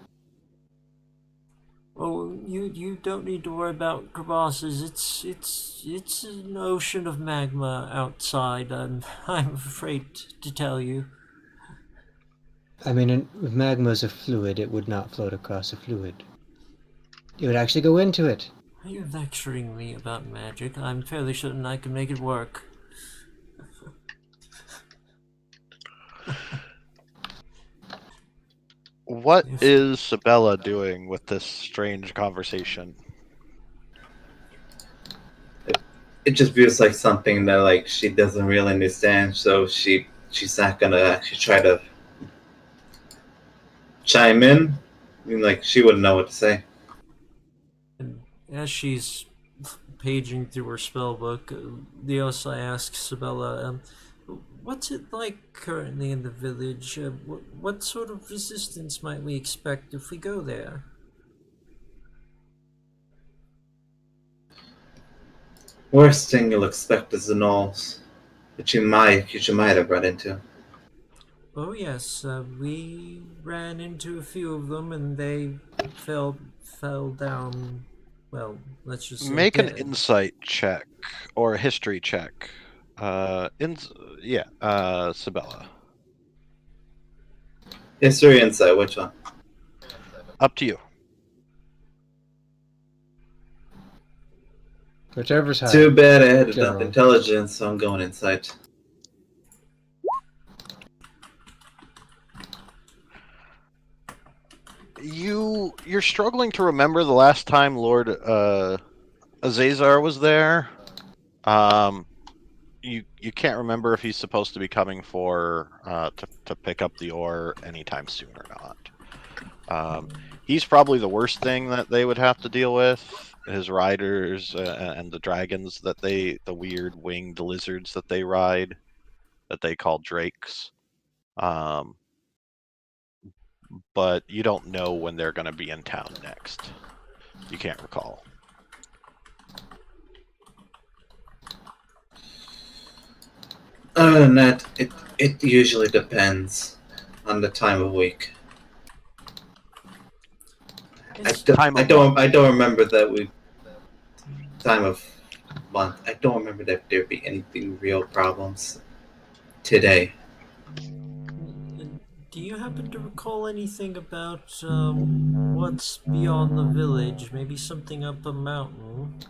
Oh, you don't need to worry about crevasses. It's an ocean of magma outside. I'm afraid to tell you. I mean, if magma's a fluid, it would not float across a fluid. It would actually go into it. Are you lecturing me about magic? I'm fairly certain I can make it work. What is Sabella doing with this strange conversation? It just feels like something that like she doesn't really understand, so she's not gonna actually try to chime in. I mean, like she wouldn't know what to say. And as she's paging through her spellbook, Leosa asks Sabella, what's it like currently in the village? What sort of resistance might we expect if we go there? Worst thing you'll expect is the gnolls that you might have run into. Oh yes, we ran into a few of them, and they fell down. well, let's just say Make an dead. insight check or a history check. Sabella. History, insight, which one? Up to you. Whichever's higher. Too bad I had enough General. intelligence, so I'm going insight. You're struggling to remember the last time Lord Azazar was there. You can't remember if he's supposed to be coming for to pick up the ore anytime soon or not. He's probably the worst thing that they would have to deal with. His riders and the dragons the weird winged lizards that they ride, that they call drakes. But you don't know when they're going to be in town next. You can't recall. Other than that, it usually depends on the time of week. I don't remember that we time of month. I don't remember that there'd be anything real problems today. Do you happen to recall anything about what's beyond the village? Maybe something up a mountain?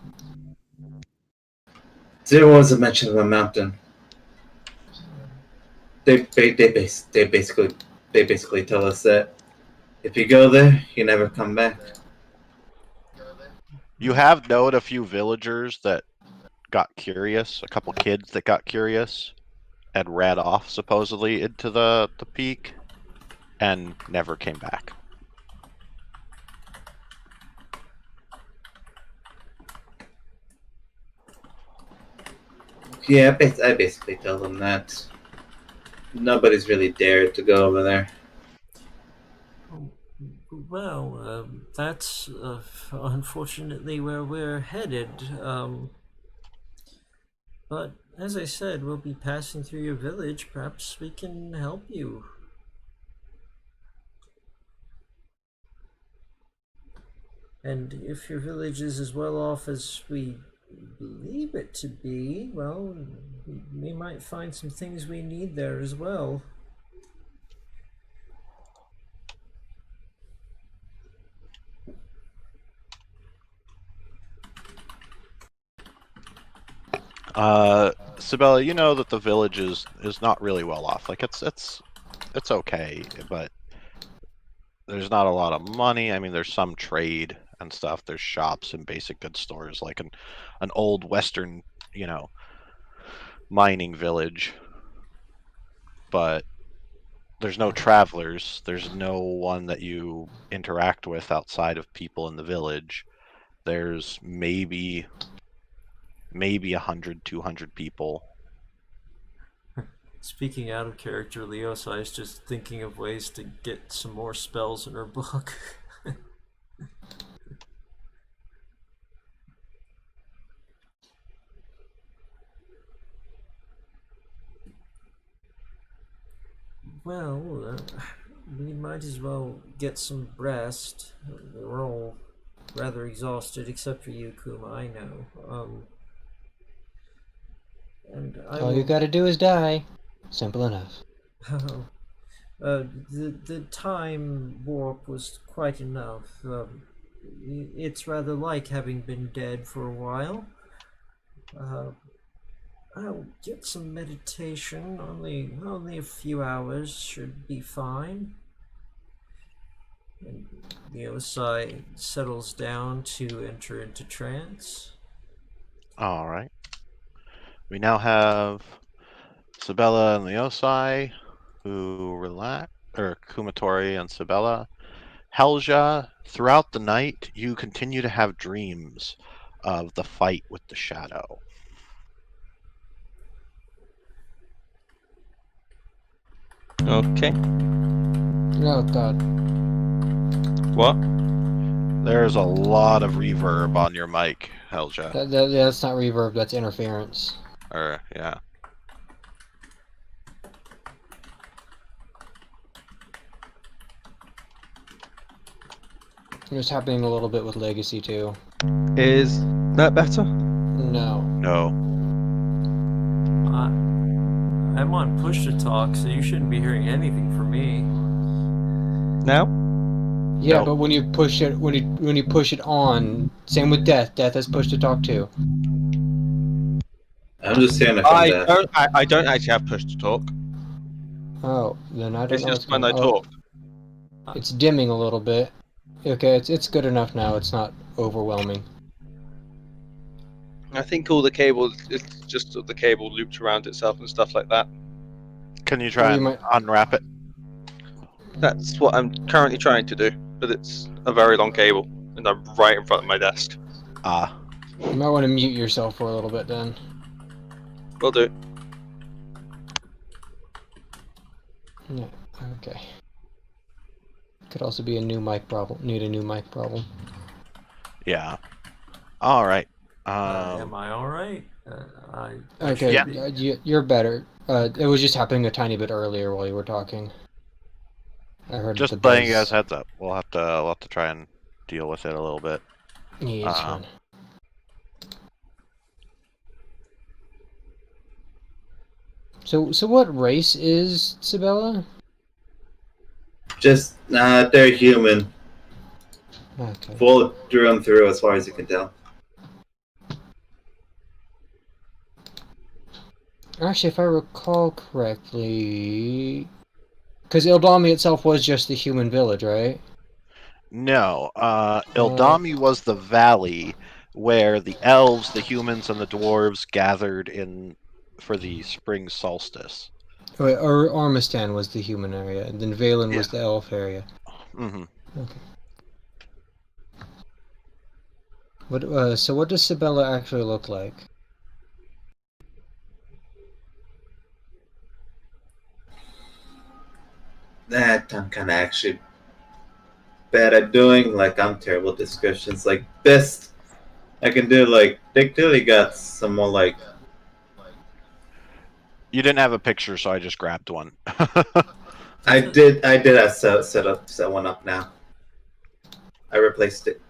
There was a mention of a mountain. They basically tell us that if you go there, you never come back. You have known a few villagers that got curious, a couple kids that got curious and ran off supposedly into the peak and never came back. Yeah, I basically tell them that nobody's really dared to go over there. Well, that's unfortunately where we're headed. But as I said, we'll be passing through your village. Perhaps we can help you. And if your village is as well off as we believe it to be, well, we might find some things we need there as well. Sabella, you know that the village is not really well off. Like it's okay, but there's not a lot of money. I mean, there's some trade and stuff. There's shops and basic goods stores, like an old western, mining village. But there's no travelers. There's no one that you interact with outside of people in the village. There's maybe 100, 200 people. Speaking out of character, Leosa is just thinking of ways to get some more spells in her book. Well, we might as well get some rest. We're all rather exhausted, except for you, Kuma, I know. And All you gotta do is die. Simple enough. The time warp was quite enough. It's rather like having been dead for a while. I'll get some meditation. Only a few hours should be fine. And the Osai settles down to enter into trance. All right. We now have Sabella and Leosai, who relax, or Kumatori and Sabella. Helja, throughout the night, you continue to have dreams of the fight with the shadow. Okay. Oh god. What? There's a lot of reverb on your mic, Helja. That's not reverb, that's interference. Yeah. It's happening a little bit with Legacy too. Is that better? No. No. I'm on push to talk, so you shouldn't be hearing anything from me. Now? Yeah, No. but when you push it, when you push it on, same with Death. Death has push to talk too. I'm just hearing it from Death. I don't actually have push to talk. Oh, then I don't It's know what's just when going I on. talk. It's dimming a little bit. Okay, it's good enough now. It's not overwhelming. I think all the cable, it's just the cable looped around itself and stuff like that. Can you Or try you and might- unwrap it? That's what I'm currently trying to do, but it's a very long cable, and I'm right in front of my desk. Ah. You might want to mute yourself for a little bit then. Will do. Yeah. Okay. Could also be a new mic problem. Need a new mic problem. Yeah. All right. Am I all right? I Okay. should be. You're better. It was just happening a tiny bit earlier while you were talking. I heard Just the letting you guys buzz. heads up. We'll have to try and deal with it a little bit. Yeah, it's fine. So what race is Sibella? Just, they're human. Okay. Full through and through, as far as you can tell. Actually, if I recall correctly, because Ildami itself was just the human village, right? No. Ildami was the valley where the elves, the humans, and the dwarves gathered in for the spring solstice. Or Ormistan was the human area, and then Valen was the elf area. Mm-hmm. Okay. So what does Sibella actually look like? That I'm kind of actually bad at doing. Like, I'm terrible at descriptions. Like, best I can do, like, they clearly got some more, like... You didn't have a picture, so I just grabbed one. I did have set one up now. I replaced it.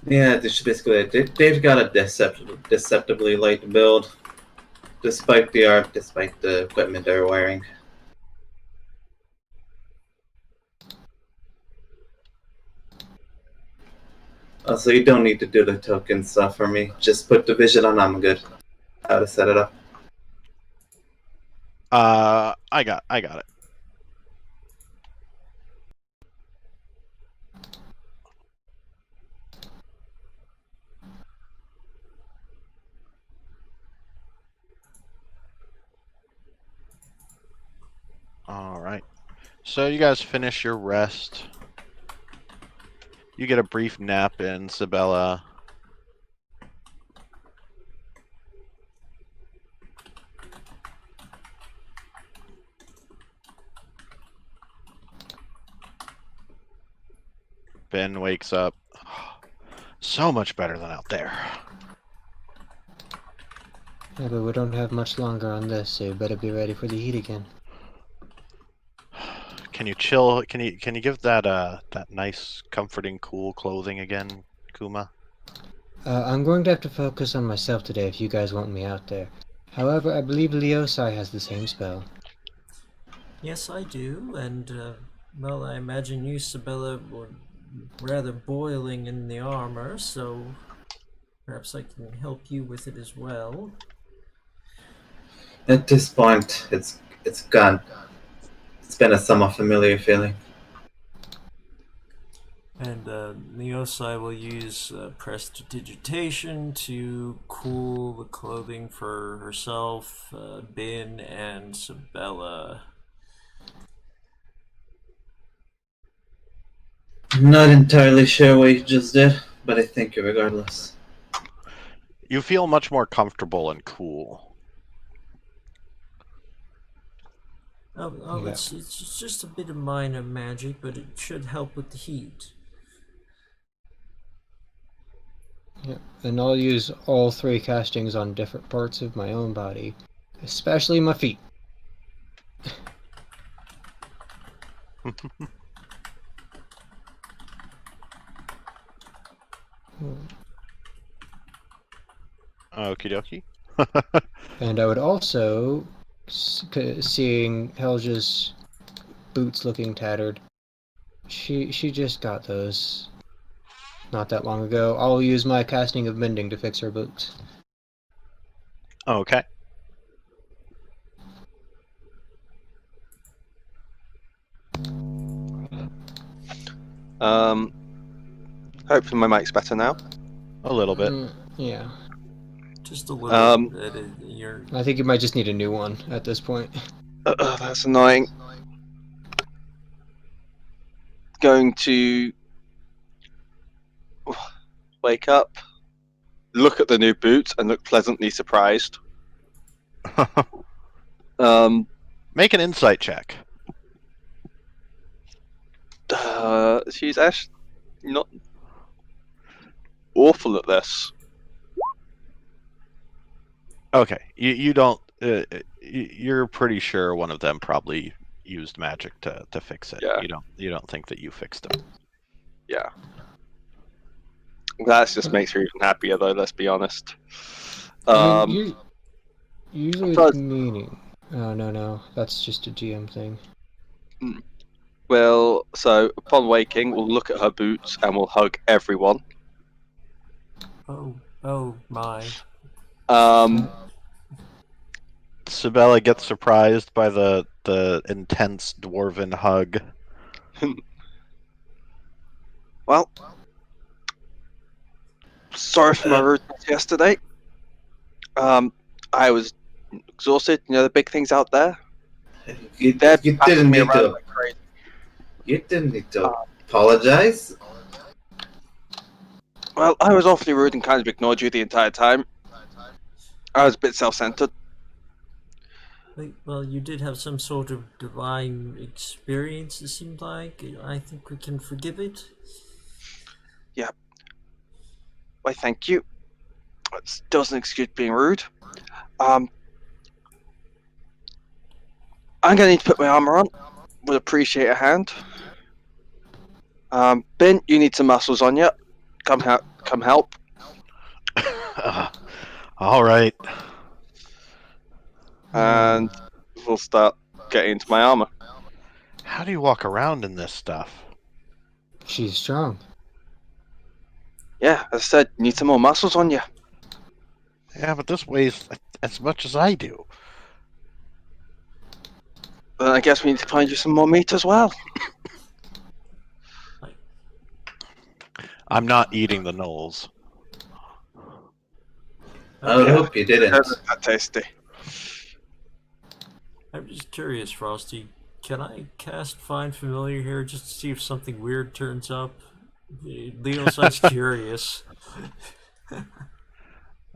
Yeah, this is basically it. They've got a deceptively light build, despite the art, despite the equipment they're wearing. Also, you don't need to do the token stuff for me. Just put the vision on. I'm good. How to set it up. I got it. All right. So you guys finish your rest. You get a brief nap in Sibella. Ben wakes up. So much better than out there. Yeah, but we don't have much longer on this, so you better be ready for the heat again. Can you chill? Can you give that that nice, comforting, cool clothing again, Kuma? I'm going to have to focus on myself today if you guys want me out there. However, I believe Leosai has the same spell. Yes, I do, and well, I imagine you, Sibella, were rather boiling in the armor, so perhaps I can help you with it as well. At this point, it's gone. It's been a somewhat familiar feeling. And Neosai will use prestidigitation to cool the clothing for herself, Bin, and Sibella. I'm not entirely sure what you just did, but I thank you regardless. You feel much more comfortable and cool. Yeah. It's just a bit of minor magic, but it should help with the heat. Yeah. And I'll use all 3 castings on different parts of my own body, especially my feet. Okie dokie. And I would also, seeing Helge's boots looking tattered, she just got those not that long ago. I'll use my casting of mending to fix her boots. Okay. Hopefully my mic's better now. A little bit. Yeah. Just a little. I think you might just need a new one at this point. That's annoying. Going to wake up, look at the new boots, and look pleasantly surprised. Make an insight check. She's actually not awful at this. Okay, you don't. You're pretty sure one of them probably used magic to fix it. Yeah. You don't think that you fixed it. Yeah. That just makes her even happier, though. Let's be honest. Usually Plus- it's meaning. Oh no, that's just a GM thing. Well, so upon waking, we'll look at her boots and we'll hug everyone. Oh my. Sibella gets surprised by the intense dwarven hug. Well, sorry for my rudeness yesterday. I was exhausted. You know the big things out there. You didn't need to. You didn't need to apologize. Well, I was awfully rude and kind of ignored you the entire time. I was a bit self-centered. Well, you did have some sort of divine experience, it seemed like. I think we can forgive it. Yeah. Why, thank you. It doesn't excuse being rude. I'm gonna need to put my armor on. Would appreciate a hand. Ben, you need some muscles on you. Come help. All right. And we'll start getting into my armor. How do you walk around in this stuff? She's strong. Yeah, as I said, you need some more muscles on you. Yeah, but this weighs as much as I do. Then I guess we need to find you some more meat as well. I'm not eating the gnolls. I would hope you didn't. Isn't that tasty? I'm just curious, Frosty. Can I cast Find Familiar here just to see if something weird turns up? Leo sounds curious.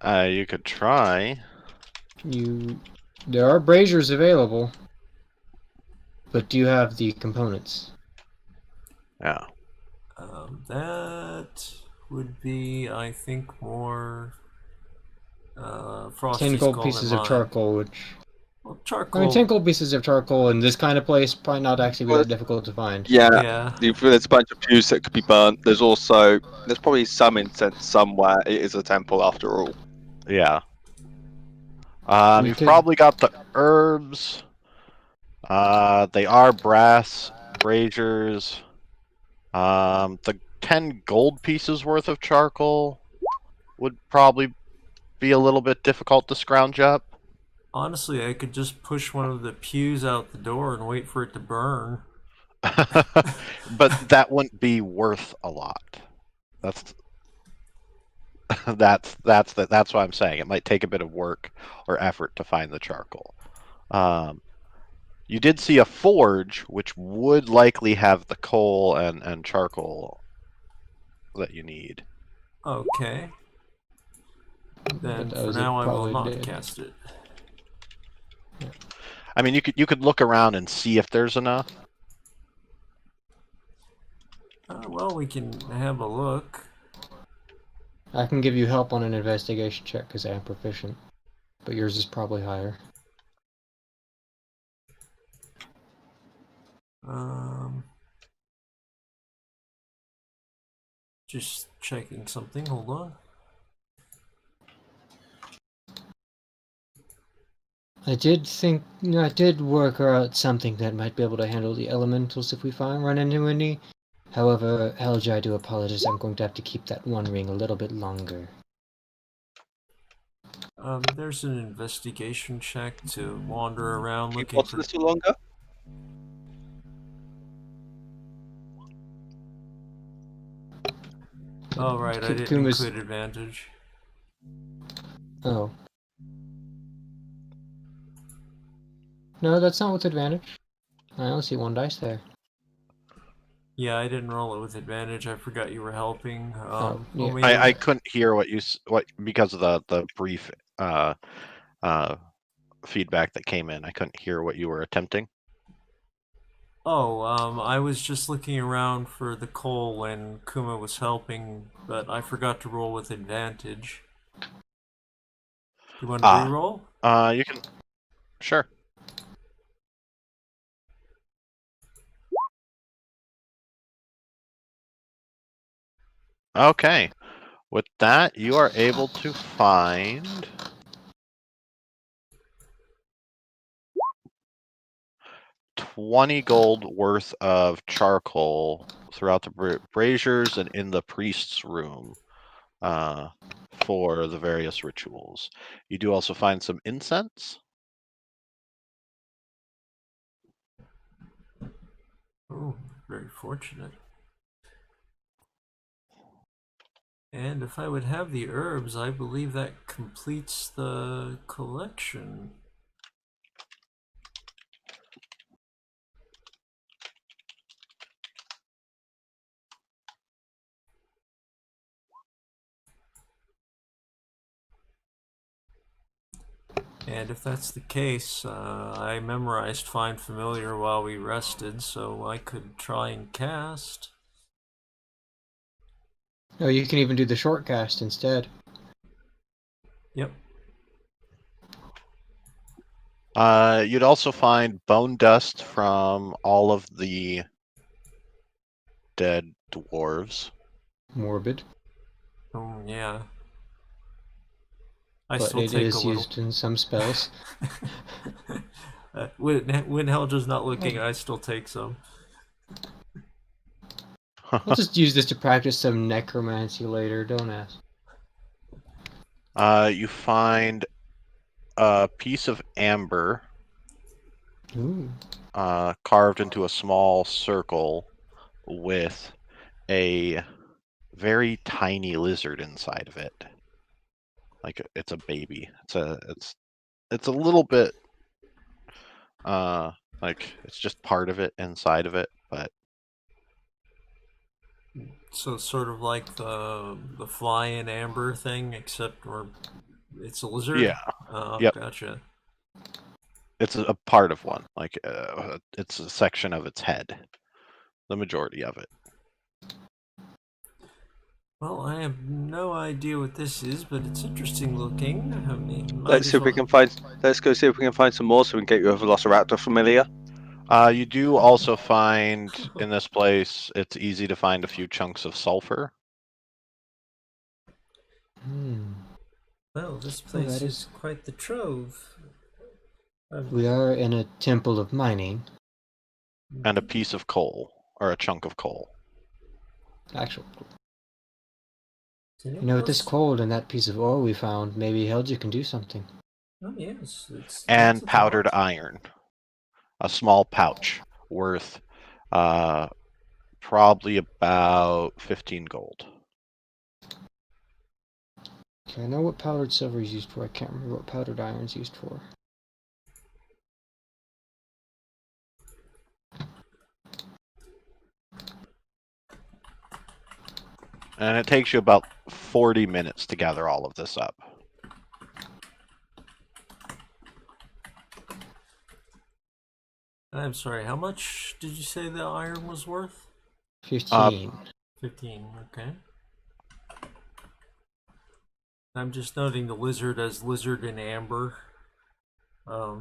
You could try. There are braziers available, but do you have the components? Yeah. That would be, I think, more Frosty's 10 gold call pieces than of mine. charcoal, which... Well, I charcoal. mean, 10 gold pieces of charcoal in this kind of place probably not actually be that difficult to find. Yeah. There's a bunch of pews that could be burnt. There's probably some incense somewhere. It is a temple after all. Yeah. We You've could- probably got the herbs. They are brass braziers. The 10 gold pieces worth of charcoal would probably be a little bit difficult to scrounge up. Honestly, I could just push one of the pews out the door and wait for it to burn. But that wouldn't be worth a lot. That's what I'm saying. It might take a bit of work or effort to find the charcoal. You did see a forge, which would likely have the coal and charcoal that you need. Okay. Then But for those now are I will probably not dead. cast it. I mean, you could look around and see if there's enough. Well, we can have a look. I can give you help on an investigation check because I am proficient, but yours is probably higher. Just checking something. Hold on. I did work out something that might be able to handle the elementals if we run into any. However, LG, I do apologize. I'm going to have to keep that one ring a little bit longer. There's an investigation check to wander around looking What's for. a little longer? Oh right, I didn't Kuma's... include advantage. Oh. No, that's not with advantage. I only see one dice there. Yeah, I didn't roll it with advantage. I forgot you were helping. Yeah. Well, I couldn't hear what because of the brief feedback that came in. I couldn't hear what you were attempting. Oh, I was just looking around for the coal when Kuma was helping, but I forgot to roll with advantage. You want to re-roll? You can. Sure. Okay. With that, you are able to find 20 gold worth of charcoal throughout the braziers and in the priest's room for the various rituals. You do also find some incense. Oh, very fortunate. And if I would have the herbs, I believe that completes the collection. And if that's the case, I memorized Find Familiar while we rested, so I could try and cast. Oh, you can even do the short cast instead. Yep. You'd also find bone dust from all of the dead dwarves. Morbid. Oh, yeah. I But still it take a is little. used in some spells. When Helge not looking, I still take some. I'll just use this to practice some necromancy later, don't ask. You find a piece of amber Ooh. carved into a small circle with a very tiny lizard inside of it. Like it's a baby. It's a little bit like it's just part of it inside of it, but So sort of like the fly in amber thing, except where it's a lizard. yeah. Oh, Yep. Gotcha. It's a part of one. Like it's a section of its head. The majority of it. Well, I have no idea what this is, but it's interesting looking. I mean, Let's see if we can find. Let's go see if we can find some more, so we can get you a Velociraptor familiar. You do also find in this place, it's easy to find a few chunks of sulfur. Well, this place that is quite the trove. We are in a temple of mining. And a piece of coal, or a chunk of coal. Actual. You know, with this coal and that piece of ore we found, maybe Helge can do something. Oh yes, and powdered iron. A small pouch worth probably about 15 gold. Okay, I know what powdered silver is used for. I can't remember what powdered iron is used for. And it takes you about 40 minutes to gather all of this up. I'm sorry, how much did you say the iron was worth? 15. 15, okay. I'm just noting the lizard as lizard in amber. A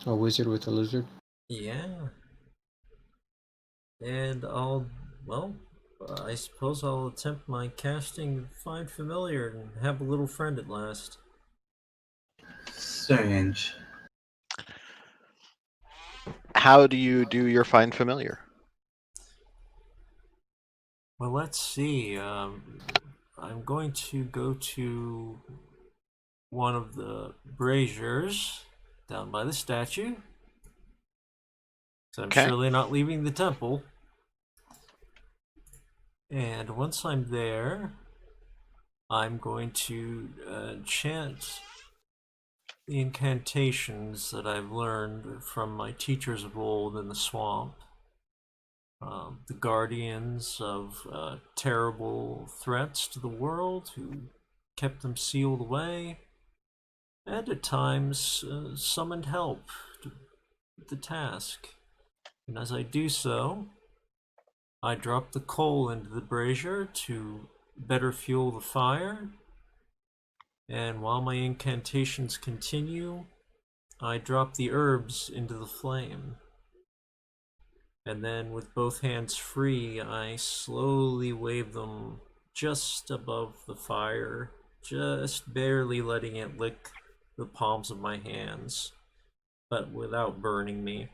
wizard with a lizard? Yeah. And I suppose I'll attempt my casting Find Familiar and have a little friend at last. Strange. How do you do your Find Familiar? Well, let's see. I'm going to go to one of the braziers down by the statue. So I'm Okay. surely not leaving the temple. And once I'm there, I'm going to chant the incantations that I've learned from my teachers of old in the swamp. The guardians of terrible threats to the world who kept them sealed away, and at times summoned help to the task. And as I do so, I drop the coal into the brazier to better fuel the fire. And while my incantations continue, I drop the herbs into the flame. And then with both hands free, I slowly wave them just above the fire, just barely letting it lick the palms of my hands, but without burning me.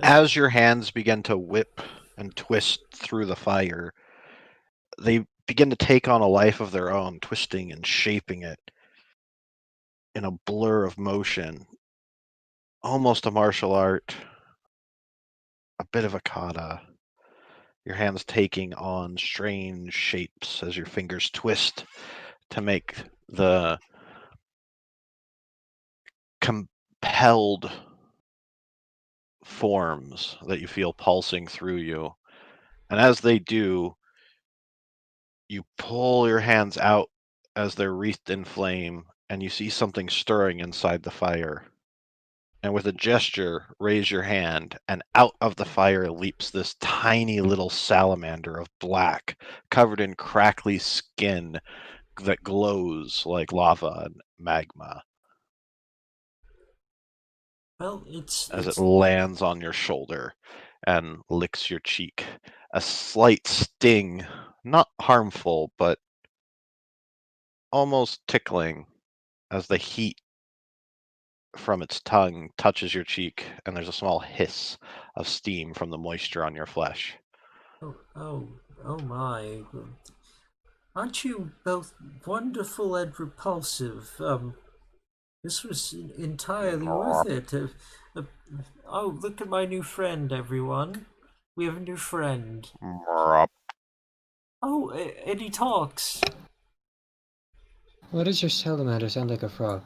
As your hands begin to whip and twist through the fire, they begin to take on a life of their own, twisting and shaping it in a blur of motion. Almost a martial art, a bit of a kata. Your hands taking on strange shapes as your fingers twist to make the compelled forms that you feel pulsing through you. And as they do, you pull your hands out as they're wreathed in flame, and you see something stirring inside the fire. And with a gesture, raise your hand, and out of the fire leaps this tiny little salamander of black, covered in crackly skin that glows like lava and magma. Well, it's As it lands on your shoulder and licks your cheek. A slight sting, not harmful, but almost tickling as the heat from its tongue touches your cheek, and there's a small hiss of steam from the moisture on your flesh. oh my. Aren't you both wonderful and repulsive? This was entirely worth it. Uh, oh, look at my new friend, everyone. We have a new friend. Oh, and he talks. Why does your salamander sound like a frog?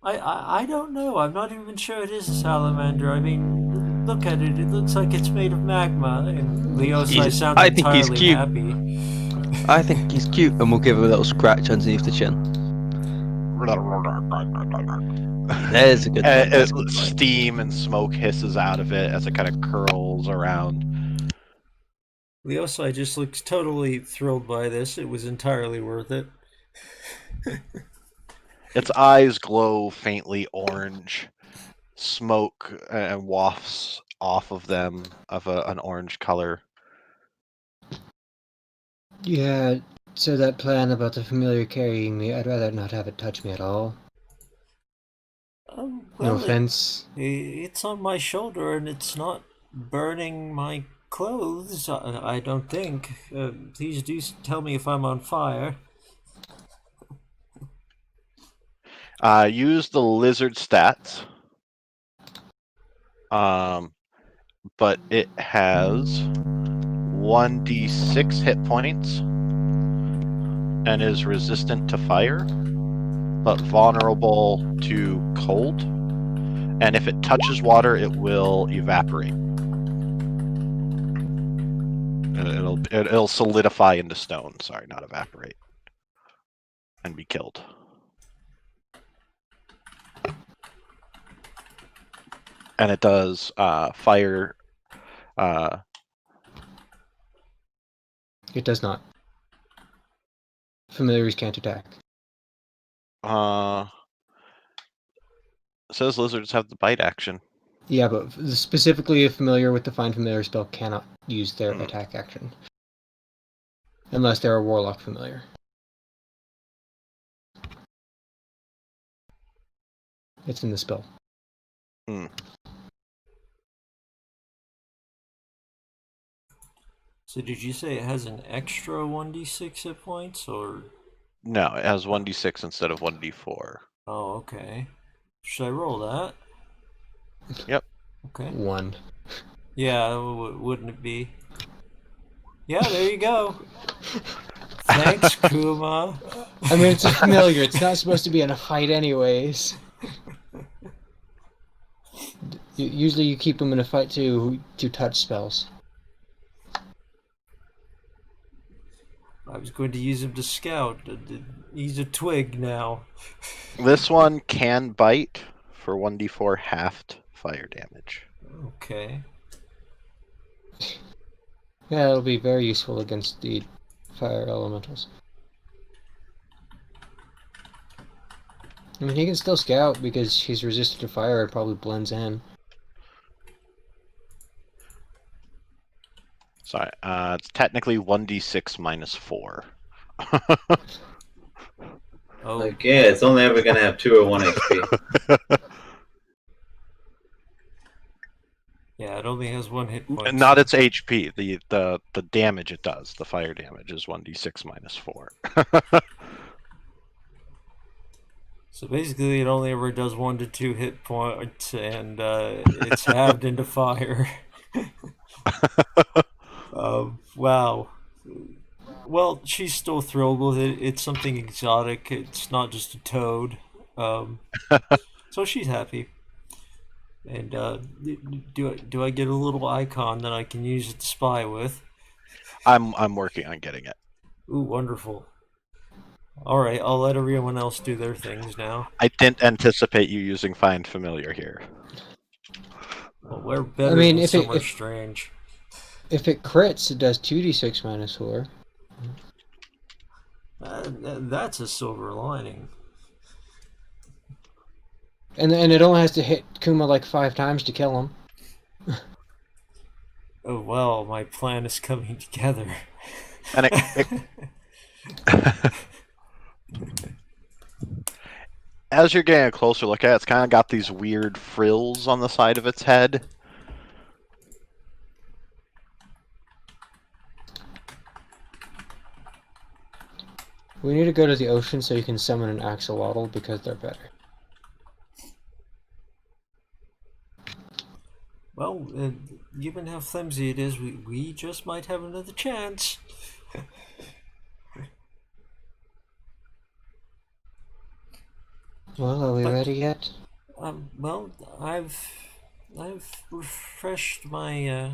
I don't know. I'm not even sure it is a salamander. I mean, look at it. It looks like it's made of magma. And Leosai sounds I think he's entirely cute. happy. I think he's cute, and we'll give him a little scratch underneath the chin. There's a good one. Steam and smoke hisses out of it as it kind of curls around. Leosai just looks totally thrilled by this. It was entirely worth it. Its eyes glow faintly orange. Smoke and wafts off of them of an orange color. Yeah, so that plan about the familiar carrying me, I'd rather not have it touch me at all. Oh, No well, offense. it's on my shoulder and it's not burning my clothes, I don't think. Please do tell me if I'm on fire. Use the lizard stats. But it has 1d6 hit points and is resistant to fire, but vulnerable to cold. And if it touches water, it will evaporate. It'll solidify into stone. Sorry, not evaporate. And be killed. And it does fire. It does not. Familiars can't attack. It says lizards have the bite action. Yeah, but specifically a familiar with the Find Familiar spell cannot use their attack action. Unless they're a Warlock familiar. It's in the spell. So did you say it has an extra 1d6 hit points, or? No, it has 1d6 instead of 1d4. Oh, okay. Should I roll that? Yep. Okay. 1. Yeah, wouldn't it be? Yeah, there you go. Thanks, Kuma. I mean, it's a familiar. It's not supposed to be in a fight anyways. Usually you keep them in a fight to touch spells. I was going to use him to scout. He's a twig now. This one can bite for 1d4 halved fire damage. Okay. Yeah, it'll be very useful against the fire elementals. I mean, he can still scout because he's resistant to fire. It probably blends in. Sorry, it's technically 1d6 minus 4. Oh, Like, yeah, it's only ever gonna have 2 or 1 HP. yeah, it only has 1 hit point. Not its HP. The damage it does. The fire damage is 1d6 minus 4. So basically, it only ever does 1 to 2 hit points, and it's halved into fire. Wow. Well, she's still thrilled with it. It's something exotic. It's not just a toad. So she's happy. And do I get a little icon that I can use it to spy with? I'm working on getting it. Ooh, wonderful. All right, I'll let everyone else do their things now. I didn't anticipate you using Find Familiar here. Well, we're better mean, than if Somewhere Strange. If it crits, it does 2d6 minus 4. That's a silver lining. And it only has to hit Kuma like 5 times to kill him. Oh well, my plan is coming together. And as you're getting a closer look at it, it's kind of got these weird frills on the side of its head. We need to go to the ocean so you can summon an axolotl because they're better. Well, given how flimsy it is, we just might have another chance. Well, are we ready yet? Well, I've refreshed my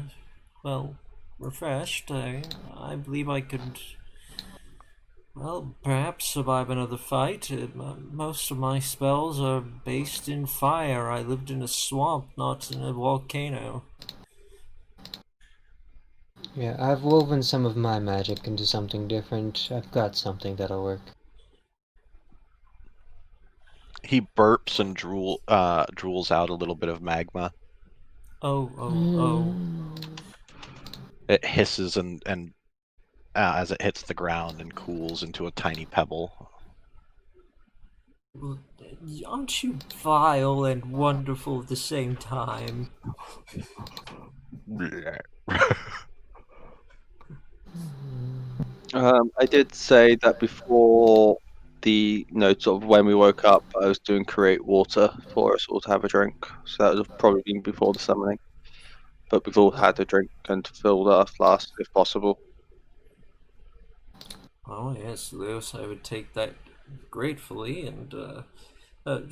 refreshed. I believe I could. Well, perhaps survive another fight. Most of my spells are based in fire. I lived in a swamp, not in a volcano. Yeah, I've woven some of my magic into something different. I've got something that'll work. He burps and drools out a little bit of magma. Oh. It hisses and as it hits the ground and cools into a tiny pebble. Aren't you vile and wonderful at the same time? I did say that before the sort of when we woke up, I was doing create water for us all to have a drink. So that would have probably been before the summoning. But we've all had a drink and filled our flask if possible. Oh yes, Lewis, I would take that gratefully, and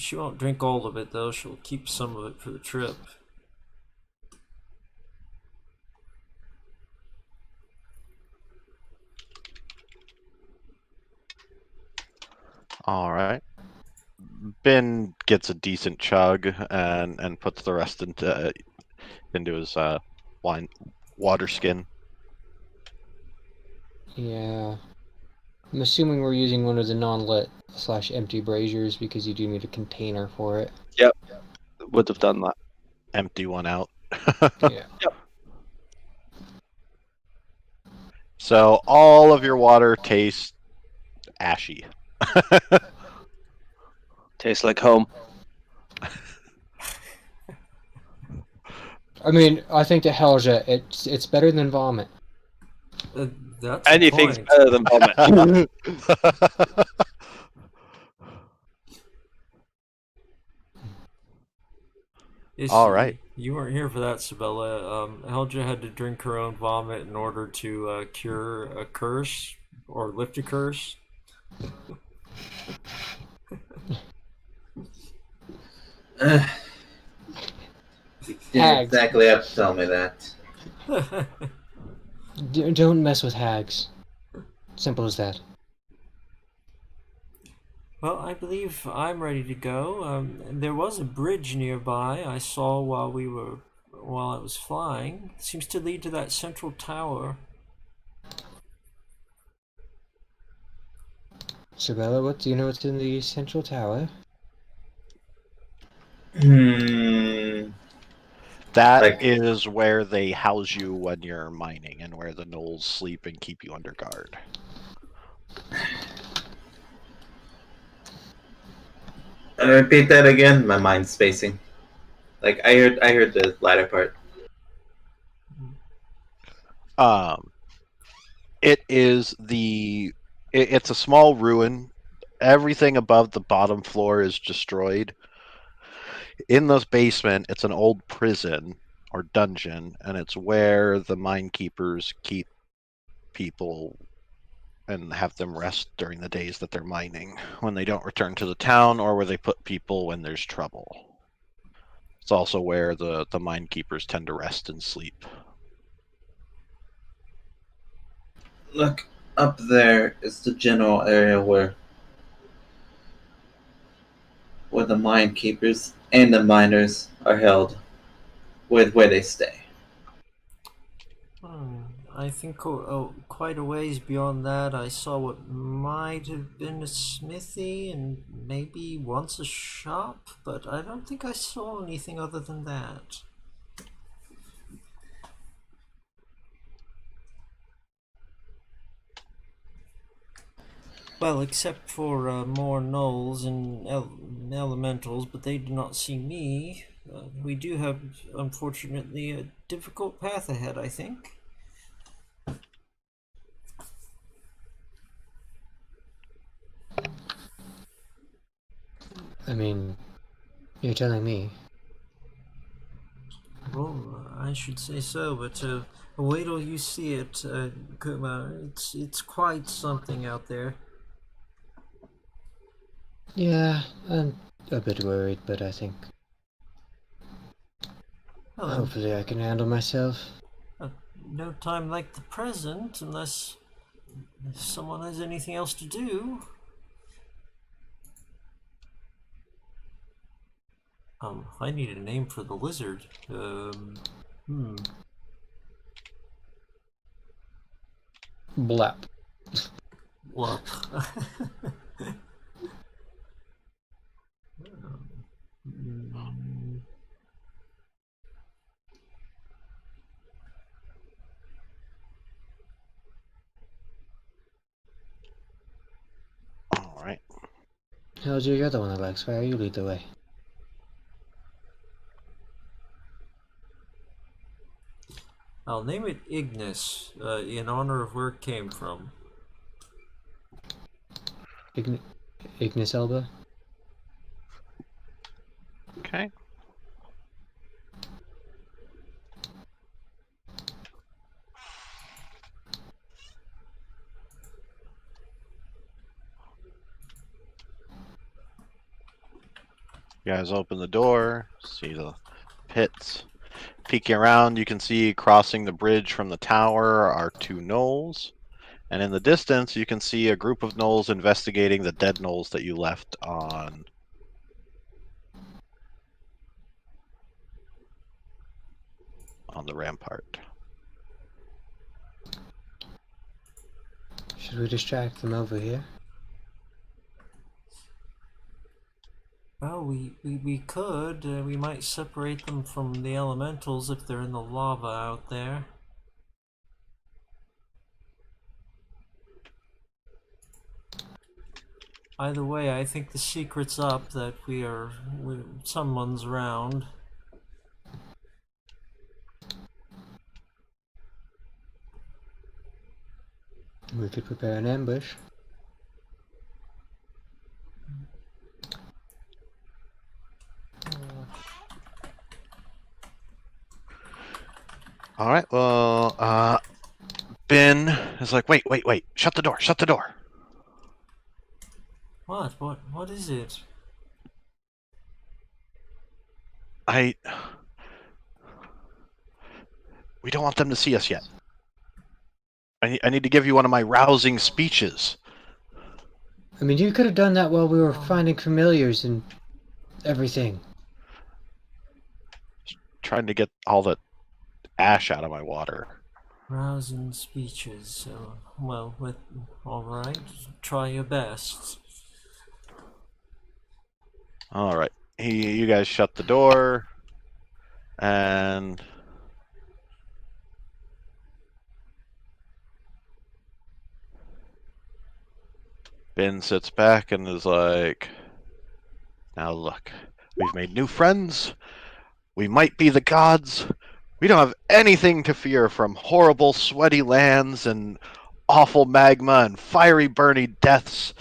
she won't drink all of it though. She'll keep some of it for the trip. All right. Finn gets a decent chug and puts the rest into his water skin. Yeah. I'm assuming we're using one of the non-lit / empty braziers because you do need a container for it. Would have done that. Empty one out. Yeah. So all of your water tastes ashy. Tastes like home. I mean, I think to Helja, it's better than vomit. That's Anything's the point. better than vomit. All right. You weren't here for that, Sabella. Helga had to drink her own vomit in order to cure a curse or lift a curse. You didn't Hags. exactly have to tell me that. Don't mess with hags. Simple as that. Well, I believe I'm ready to go. There was a bridge nearby I saw while I was flying. It seems to lead to that central tower. Sabella, what do you know what's in the central tower? That is where they house you when you're mining and where the gnolls sleep and keep you under guard. Repeat that again. My mind's spacing. Like I heard the latter part. It's a small ruin. Everything above the bottom floor is destroyed. In this basement, it's an old prison or dungeon, and it's where the mine keepers keep people and have them rest during the days that they're mining when they don't return to the town, or where they put people when there's trouble. It's also where the mine keepers tend to rest and sleep. Look, up there is the general area where the mine keepers and the miners are held, where they stay. I think quite a ways beyond that, I saw what might have been a smithy and maybe once a shop, but I don't think I saw anything other than that. Well, except for more gnolls and elementals, but they do not see me. We do have, unfortunately, a difficult path ahead, I think. I mean, you're telling me. Well, I should say so, but wait till you see it, Kuma. It's quite something out there. Yeah, I'm a bit worried, but I think hopefully I can handle myself. No time like the present, unless someone has anything else to do. I need a name for the lizard. Blap. Well. All right. How's your other one, Alex? Why are you lead the way? I'll name it Ignis, in honor of where it came from. Ignis Elba? Okay. You guys open the door, see the pits. Peeking around, you can see crossing the bridge from the tower are 2 gnolls. And in the distance, you can see a group of gnolls investigating the dead gnolls that you left on on the rampart. Should we distract them over here? Well, we could. We might separate them from the elementals if they're in the lava out there. Either way, I think the secret's up that someone's around. We could prepare an ambush. All right. Well, Ben is like, wait, shut the door, shut the door. What is it? We don't want them to see us yet. I need to give you one of my rousing speeches. I mean, you could have done that while we were finding familiars and everything. Trying to get all the ash out of my water. Rousing speeches. Well, all right. Try your best. All right. You guys shut the door, and Ben sits back and is like, now look, we've made new friends. We might be the gods. We don't have anything to fear from horrible, sweaty lands and awful magma and fiery, burning deaths.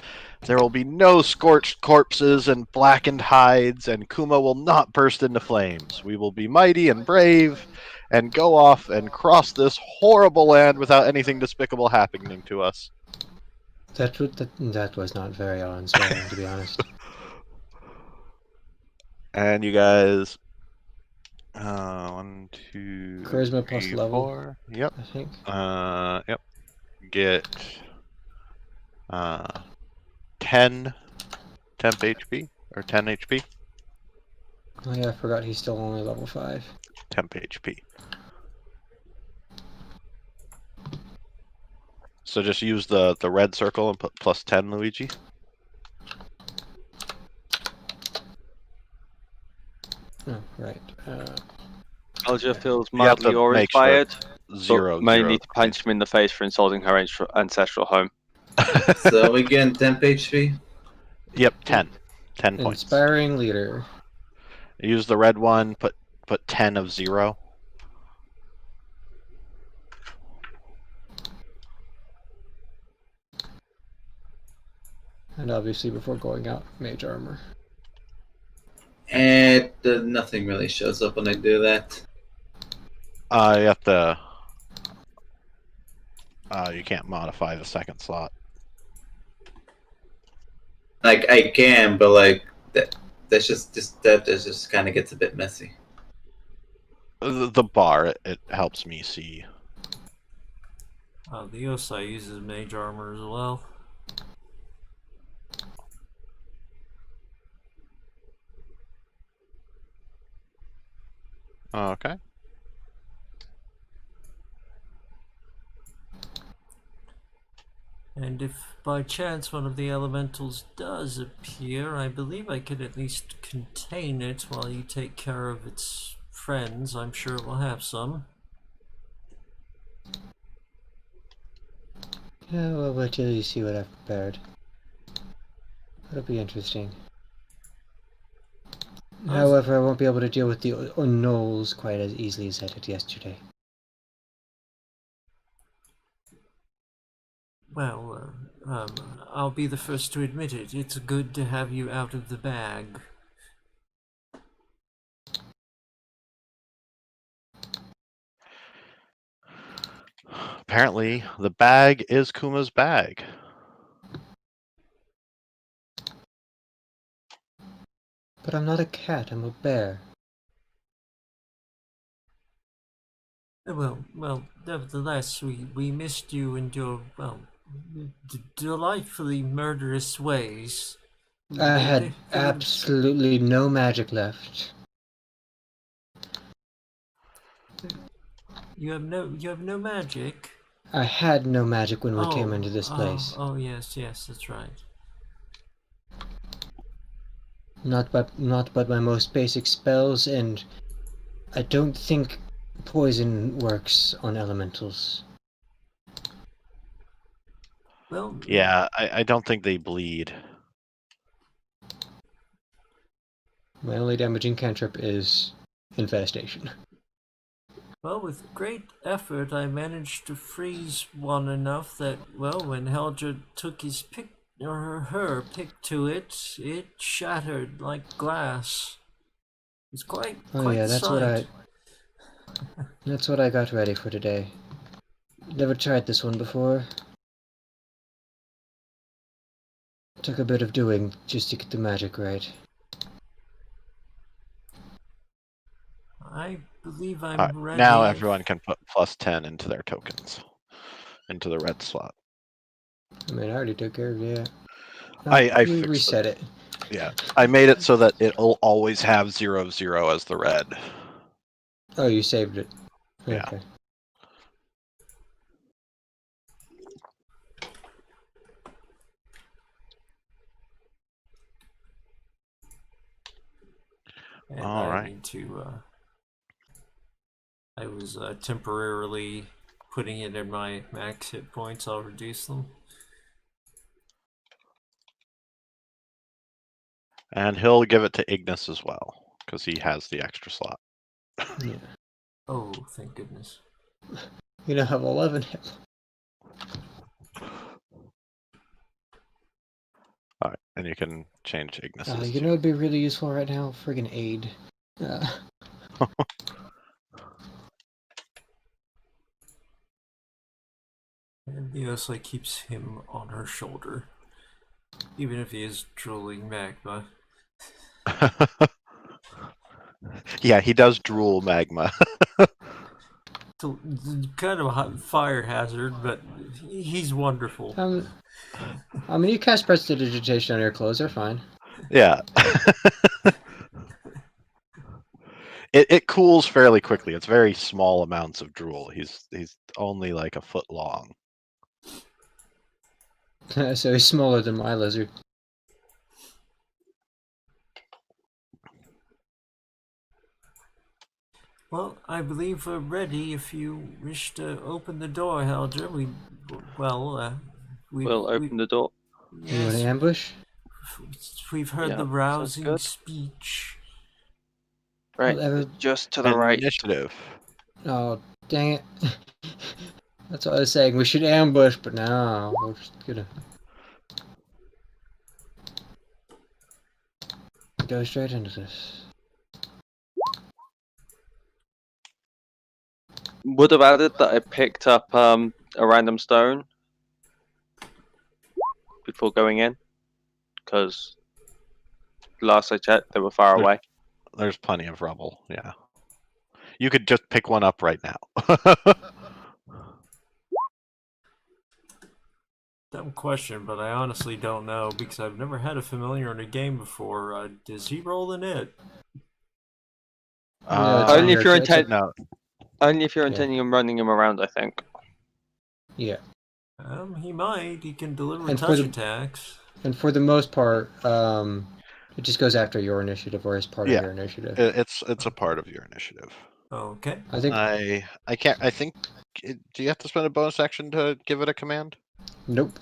There will be no scorched corpses and blackened hides, and Kuma will not burst into flames. We will be mighty and brave and go off and cross this horrible land without anything despicable happening to us. That was not very awe-inspiring, to be honest. And you guys, 1, 2, Charisma 3, plus level. 4. Yep. I think. Yep. Get 10 temp HP or 10 HP. Oh yeah, I forgot he's still only level 5. Temp HP. So just use the red circle and put plus 10, Luigi. Oh, right. Alja feels You have to mildly make sure awe-inspired, Zero. but may zero. need to punch him in the face for insulting her ancestral home. So we get temp HP. Yep, 10. 10 points. Inspiring leader. Use the red one, put 10 of 0. And obviously before going out, mage armor. And nothing really shows up when I do that. You have to... you can't modify the second slot. Like I can, but like that just kind of gets a bit messy. The bar, it helps me see. The Yosai uses mage armor as well. Okay. And if by chance one of the elementals does appear, I believe I could at least contain it while you take care of its friends. I'm sure it will have some. Yeah, well, wait till you see what I've prepared. That'll be interesting. However, I won't be able to deal with the gnolls quite as easily as I did yesterday. Well, I'll be the first to admit it. It's good to have you out of the bag. Apparently, the bag is Kuma's bag. But I'm not a cat, I'm a bear. Well, nevertheless, we missed you and your, delightfully murderous ways. I had absolutely no magic left. You have no magic. I had no magic when we came into this place. Oh, yes, that's right. Not but my most basic spells, and I don't think poison works on elementals. Well, Yeah, I don't think they bleed. My only damaging cantrip is infestation. well, with great effort, I managed to freeze one enough that, well, when Helga took his pick or her pick to it, it shattered like glass. It's quite Oh yeah, the sight. that's what I got ready for today. Never tried this one before. Took a bit of doing just to get the magic right. I believe I'm All right, ready. now everyone can put +10 into their tokens, into the red slot. I mean, I already took care of it. I We fixed reset it. Yeah, I made it so that it'll always have 0, 0 as the red. Oh, you saved it. Yeah. Okay. And All I right. need to. I was temporarily putting it in my max hit points. I'll reduce them. And he'll give it to Ignis as well, because he has the extra slot. Yeah. Oh, thank goodness. You now have 11 hit. All right, and you can change Ignis's. You know what'd be really useful right now? Friggin' aid. And Leosa keeps him on her shoulder, even if he is drooling magma. Yeah, he does drool magma. It's kind of a fire hazard, but he's wonderful. I mean, you cast prestidigitation on your clothes, they're fine. Yeah. It cools fairly quickly. It's very small amounts of drool. He's only like a foot long. So he's smaller than my lizard. Well, I believe we're ready. If you wish to open the door, Helga, we'll open the door. Yes, You want to ambush? We've heard Yeah, the sounds rousing good. speech. Right, Whatever. just to the right. Initiative. Oh, dang it. That's what I was saying. We should ambush, but no, we're just gonna go straight into this. Would have added that I picked up a random stone before going in, because last I checked, they were far away. There's plenty of rubble. Yeah. You could just pick one up right now. Dumb question, but I honestly don't know because I've never had a familiar in a game before. Does he roll in it? No, it's on Only if your- you're it's a- No. Only if you're Yeah. intending on running him around, I think. Yeah. He might. He can deliver And for touch the- attacks. And for the most part, it just goes after your initiative or as part Yeah. of your initiative. It's a part of your initiative. Okay. I think. I can't. I think. Do you have to spend a bonus action to give it a command? Nope.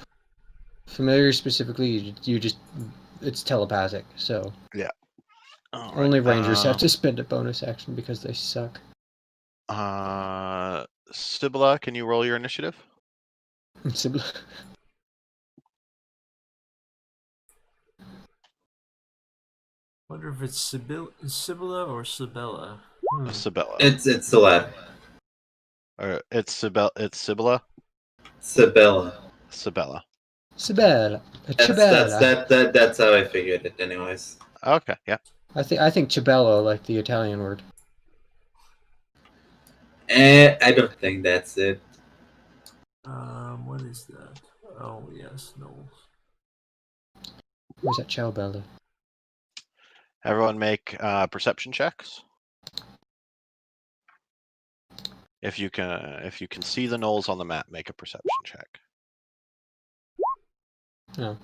Familiar specifically, you just it's telepathic, so All only right, rangers have to spend a bonus action because they suck. Sibylla, can you roll your initiative? Wonder if it's Sibylla or Sibella. Sibylla. It's the latter. It's Sibylla. Sibylla. Sibylla. Sibella. That's how I figured it, anyways. Okay. Yeah. I think Cibello, like the Italian word. I don't think that's it. What is that? Oh yes, no. Where's that Ciao Bella? Everyone make perception checks. If you can see the gnolls on the map, make a perception check. No.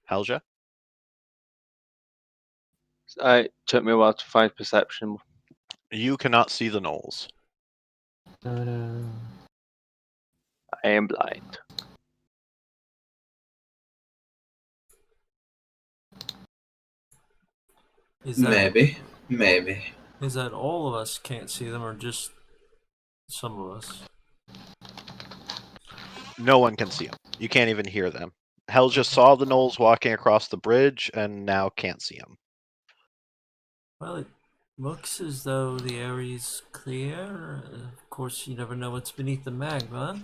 Helja? It took me a while to find perception. You cannot see the gnolls. No. I am blind. Is that Maybe. is that all of us can't see them, or just some of us? No one can see them. You can't even hear them. Helja saw the gnolls walking across the bridge and now can't see them. Well, it looks as though the area's clear. Of course, you never know what's beneath the magma.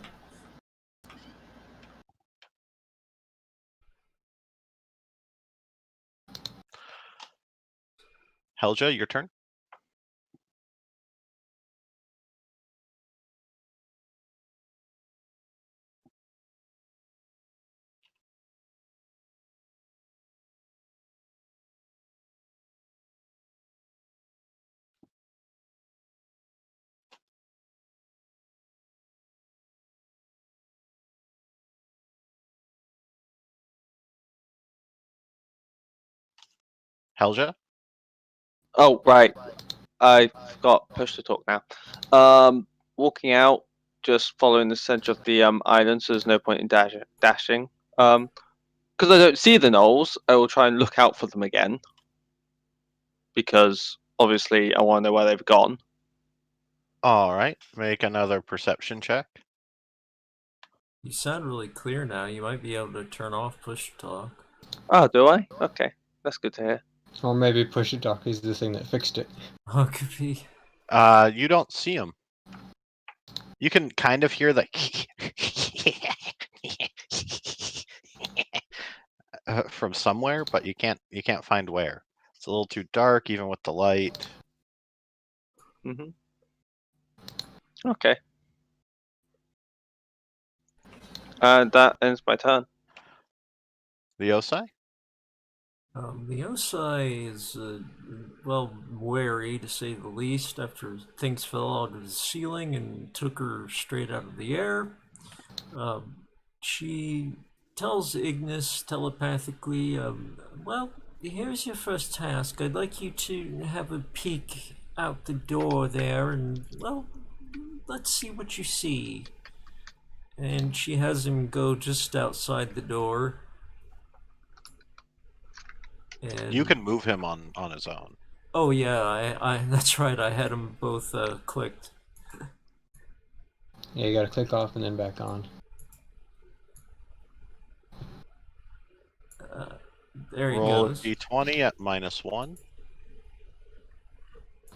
Helja, your turn. Helja? Oh, right. I forgot push to talk now. Walking out, just following the center of the island, so there's no point in dashing. Because I don't see the gnolls, I will try and look out for them again. Because obviously I want to know where they've gone. All right, make another perception check. You sound really clear now. You might be able to turn off push talk. Oh, do I? Okay, that's good to hear. Or maybe push it dock is the thing that fixed it. Oh, it could be. You don't see them. You can kind of hear the from somewhere, but you can't find where. It's a little too dark, even with the light. Mm-hmm. Okay. And that ends my turn. The Osai? The Osai is, well, wary to say the least after things fell out of the ceiling and took her straight out of the air. She tells Ignis telepathically, well, here's your first task. I'd like you to have a peek out the door there and, well, let's see what you see. And she has him go just outside the door. And You can move him on his own. oh yeah, I that's right. I had them both clicked. Yeah, you gotta click off and then back on. There he Roll goes. a d20 at -1.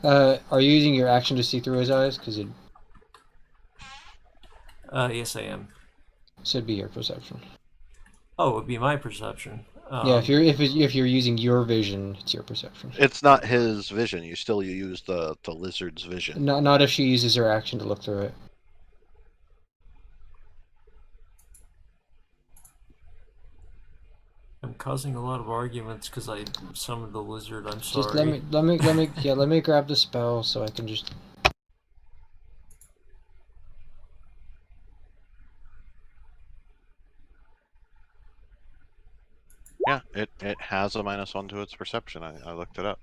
Are you using your action to see through his eyes? Because it Yes, I am. should be your perception. Oh, it would be my perception. Yeah, if you're using your vision, it's your perception. It's not his vision. You still use the lizard's vision. Not if she uses her action to look through it. I'm causing a lot of arguments because I summoned the lizard. I'm sorry. Just let me grab the spell so I can just. Yeah, it has a -1 to its perception. I looked it up.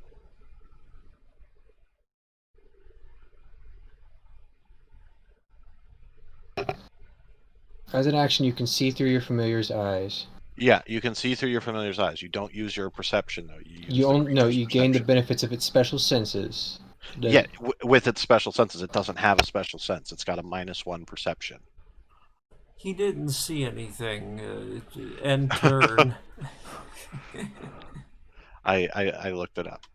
As an action, you can see through your familiar's eyes. Yeah, you can see through your familiar's eyes. You don't use your perception though. You gain the benefits of its special senses. Yeah, with its special senses, it doesn't have a special sense. It's got a -1 perception. He didn't see anything. End turn. I looked it up.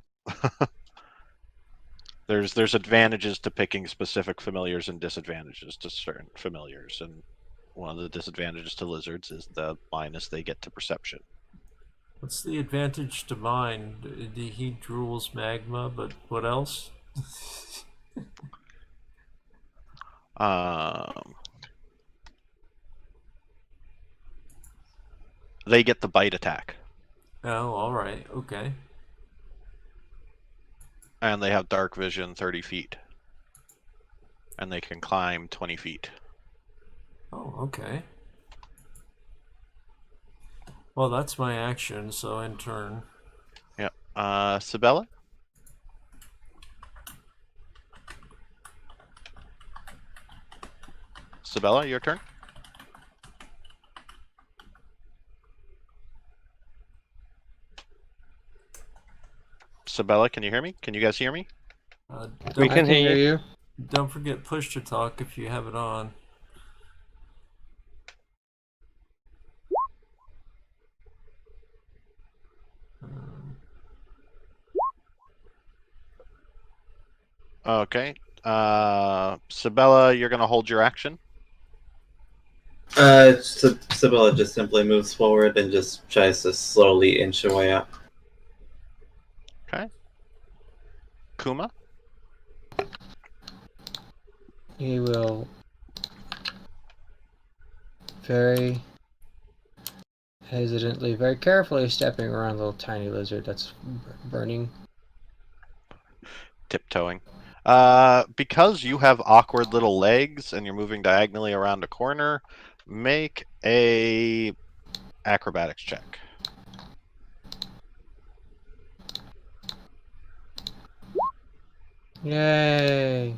There's advantages to picking specific familiars and disadvantages to certain familiars, and one of the disadvantages to lizards is the minus they get to perception. What's the advantage to mine? He drools magma, but what else? They get the bite attack. Oh, all right. Okay. And they have dark vision 30 feet. And they can climb 20 feet. Oh, okay. Well, that's my action, so in turn. Yep. Sabella? Sabella, your turn. Sabella, can you hear me? Can you guys hear me? We Don't, can hear you. don't forget push to talk if you have it on. Okay. Sabella, you're gonna hold your action. Sibylla just simply moves forward and just tries to slowly inch her way up. Okay. Kuma? He will very hesitantly, very carefully stepping around the little tiny lizard that's burning. Tiptoeing. Because you have awkward little legs and you're moving diagonally around a corner, make a acrobatics check. Yay!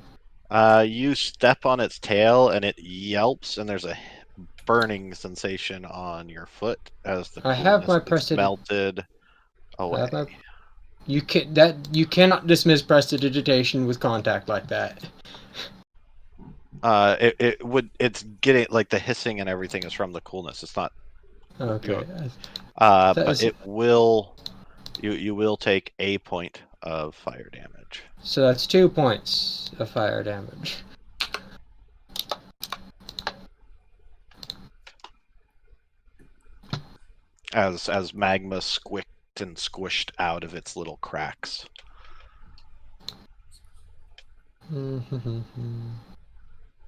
You step on its tail and it yelps, and there's a burning sensation on your foot as the I have my coolness gets melted away. You cannot dismiss prestidigitation with contact like that. It's getting like the hissing and everything is from the coolness. It's not. Okay. But it will. You will take a point of fire damage. So that's 2 points of fire damage. As magma squicked and squished out of its little cracks.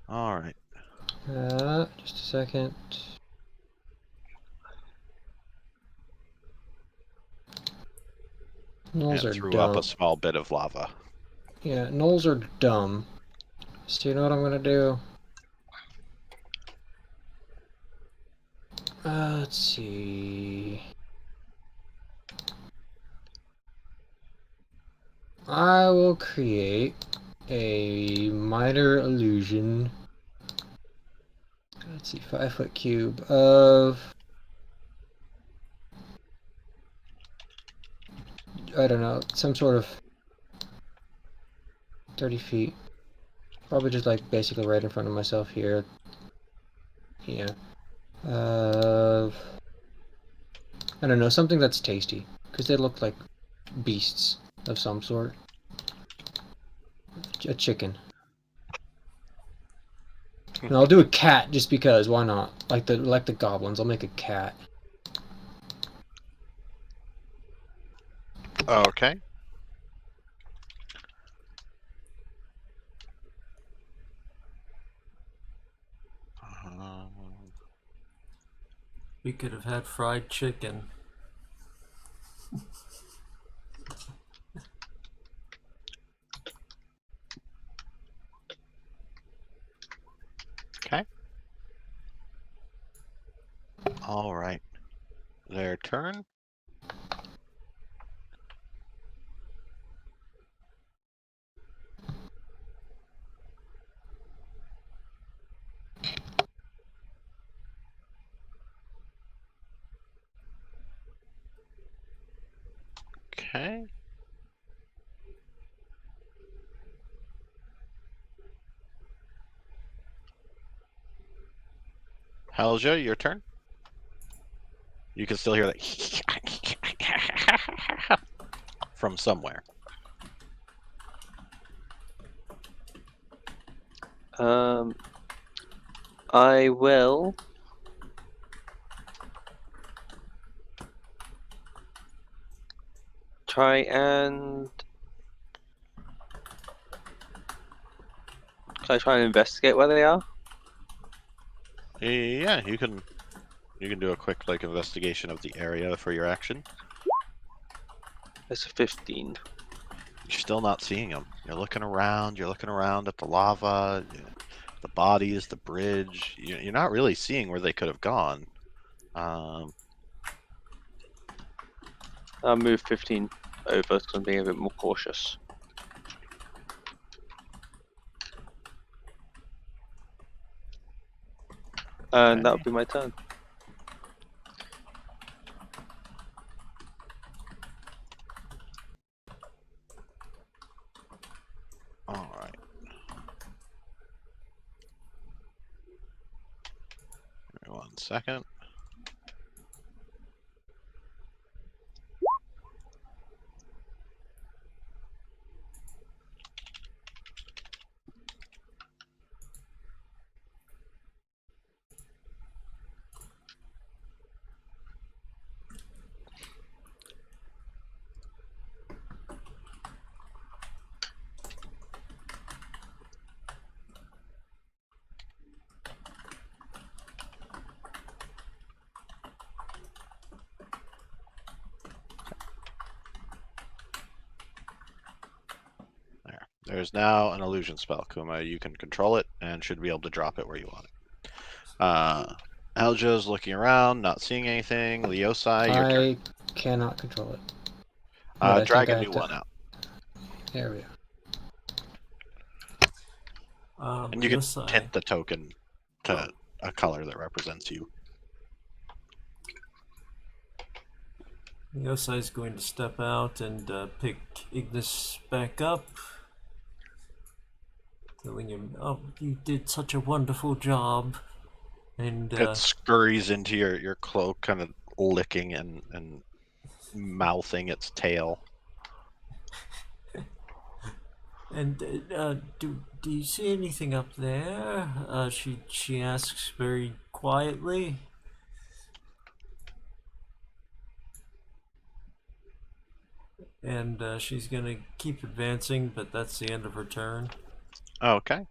All right. Just a second. Gnolls are threw dumb. up a small bit of lava. Yeah, gnolls are dumb. So you know what I'm gonna do? Let's see. I will create a minor illusion. Let's see, 5-foot cube of, I don't know, some sort of 30 feet. Probably just like basically right in front of myself here. Yeah. I don't know, something that's tasty. Because they look like beasts of some sort. A chicken. And I'll do a cat just because, why not? Like the goblins, I'll make a cat. Okay. We could have had fried chicken. Okay. All right. Their turn. Okay. Helja, your turn. You can still hear that from somewhere. I will try and investigate where they are? Yeah, you can do a quick investigation of the area for your action. It's a 15. You're still not seeing them. You're looking around at the lava, the bodies, the bridge. You're not really seeing where they could have gone. I'll move 15 over because I'm being a bit more cautious. And that'll be my turn. Alright. Give me 1 second. There's now an illusion spell, Kuma. You can control it and should be able to drop it where you want it. Helja's looking around, not seeing anything. Leosai, your turn. I cannot control it. But I think Drag I a have new to- one out. There we go. And you can Leosai. tint the token to a color that represents you. Leosai is going to step out and pick Ignis back up, telling him, "Oh, you did such a wonderful job." And It scurries into your cloak, kind of licking and mouthing its tail. And do you see anything up there? She asks very quietly. And she's gonna keep advancing, but that's the end of her turn. Okay.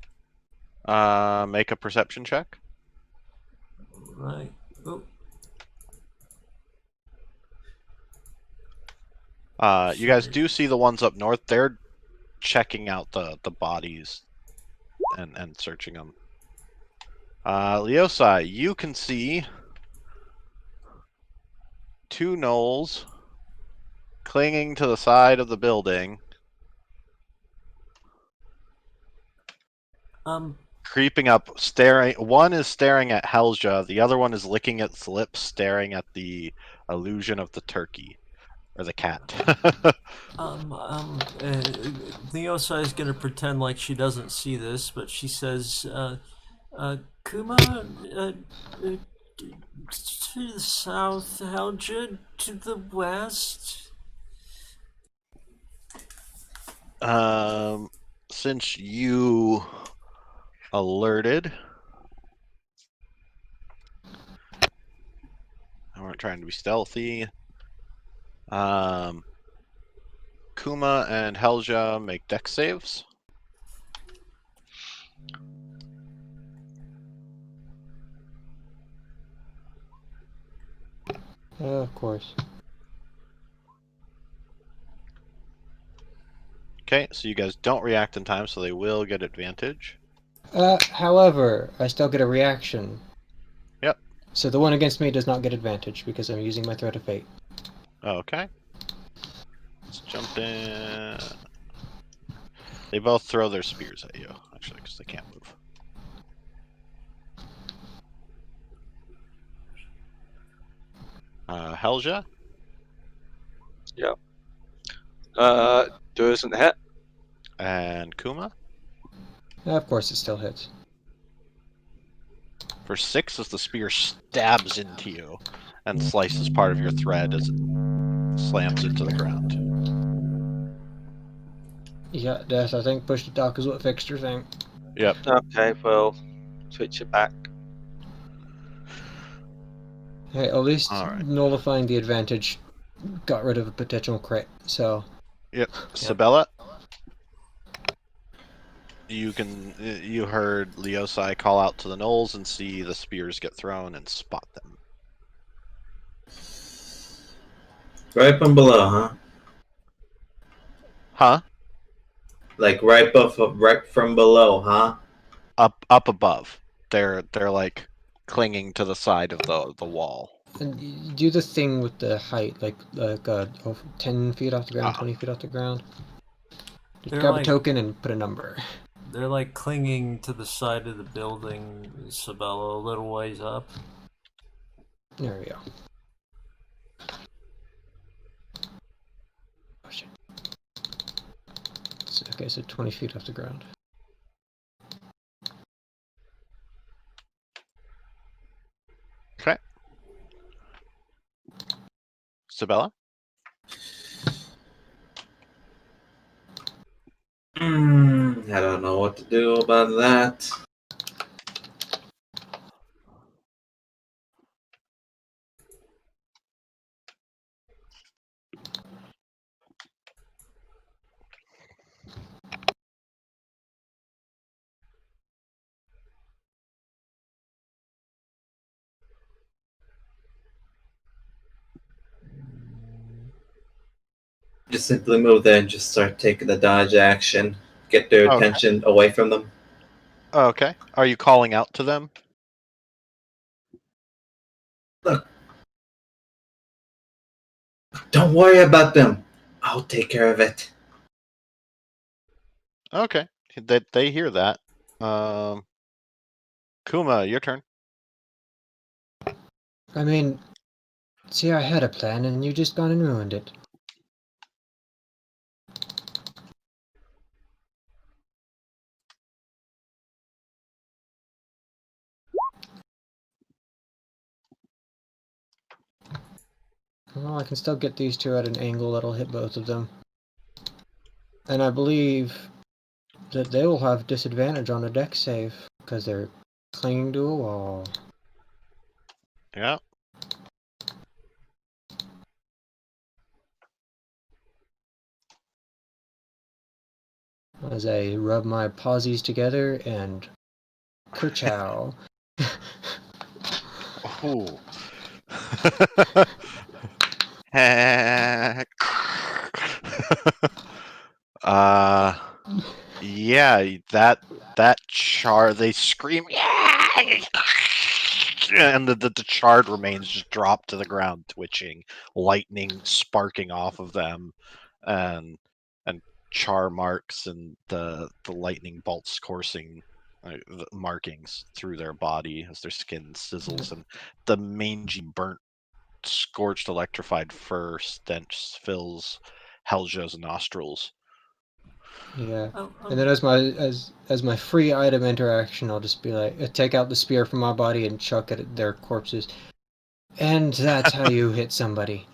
Make a perception check. Right. Oh. You guys do see the ones up north. They're checking out the bodies and searching them. Leosai, you can see 2 gnolls clinging to the side of the building, creeping up, staring. One is staring at Helja, the other one is licking its lips, staring at the illusion of the turkey. Or the cat. Leosai is gonna pretend like she doesn't see this, but she says, Kuma, to the south, Helja, to the west. Since you alerted, I weren't trying to be stealthy. Kuma and Helja make dex saves. Of course. Okay, so you guys don't react in time, so they will get advantage. However, I still get a reaction. Yep. So the one against me does not get advantage because I'm using my Threat of Fate. Okay. Let's jump in. They both throw their spears at you, actually, because they can't move. Helja? Yeah. Doesn't hit. And Kuma? Of course, it still hits. For 6 as the spear stabs into you and slices part of your thread as it slams into the ground. Yeah, Death, I think push to talk is what fixed your thing. Yep. Okay, well, switch it back. Hey, at least Alright. nullifying the advantage got rid of a potential crit, so... Yep. Sabella? You heard Leosai call out to the gnolls and see the spears get thrown and spot them. Right up and below, huh? Huh? Like right from below, huh? Up above. They're like clinging to the side of the wall. And do the thing with the height, like 10 feet off the ground, 20 feet off the ground. Just They're grab a like token and put a number. they're like clinging to the side of the building, Sabella, a little ways up. There we go. Oh, shit. Okay, so 20 feet off the ground. Okay. Sabella? I don't know what to do about that. Just simply move there and just start taking the dodge action. Get their Okay. attention away from them. Okay. Are you calling out to them? Don't worry about them. I'll take care of it. Okay. They hear that. Kuma, your turn. I mean, see, I had a plan and you just gone and ruined it. Well, I can still get these two at an angle that'll hit both of them. And I believe that they will have disadvantage on a deck save because they're clinging to a wall. Yeah. As I rub my pawsies together and kerchow. Ooh. Yeah, that char, they scream, yeah, and the charred remains just drop to the ground, twitching, lightning sparking off of them, and char marks and the lightning bolts coursing the markings through their body as their skin sizzles, and the mangy, burnt, scorched, electrified fur stench fills Helja's nostrils. Yeah. And then as my free item interaction, I'll just be like, take out the spear from my body and chuck it at their corpses. And that's how you hit somebody.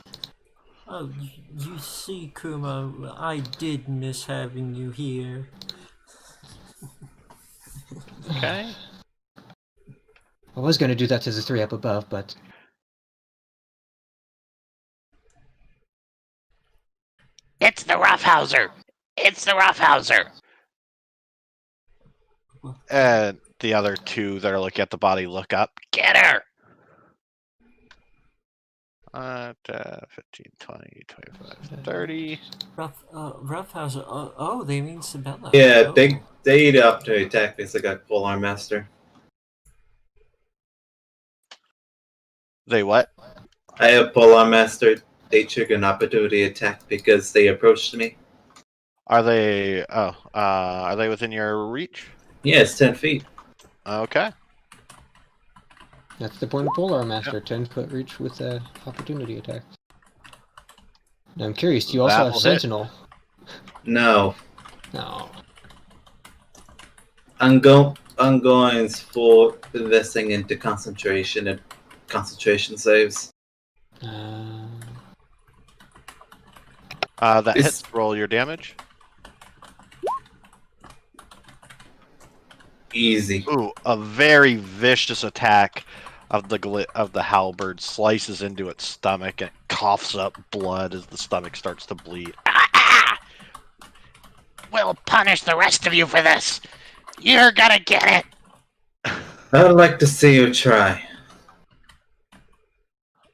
Oh, you see, Kuma, I did miss having you here. Okay. I was going to do that to the three up above, but It's the Roughhouser! It's the Roughhouser! And the other two that are looking at the body look up. Get her! 15, 20, 25, 30. Roughhouser. Oh, they mean Sabella. Yeah, Oh. they eat up to attack because they got Polearm Master. They what? I have Polearm Master. They trigger an opportunity attack because they approached me. Are they? Oh, are they within your reach? Yeah, it's 10 feet. Okay. that's the point of Polar Master, 10-foot reach with opportunity attack. Now I'm curious, do you also That have will hit. Sentinel? No. No. I'm going for investing into concentration and concentration saves. That Is- hits. Roll your damage. Easy. Ooh, a very vicious attack of the halberd slices into its stomach and it coughs up blood as the stomach starts to bleed. Ah! We'll punish the rest of you for this! You're gonna get it! I'd like to see you try.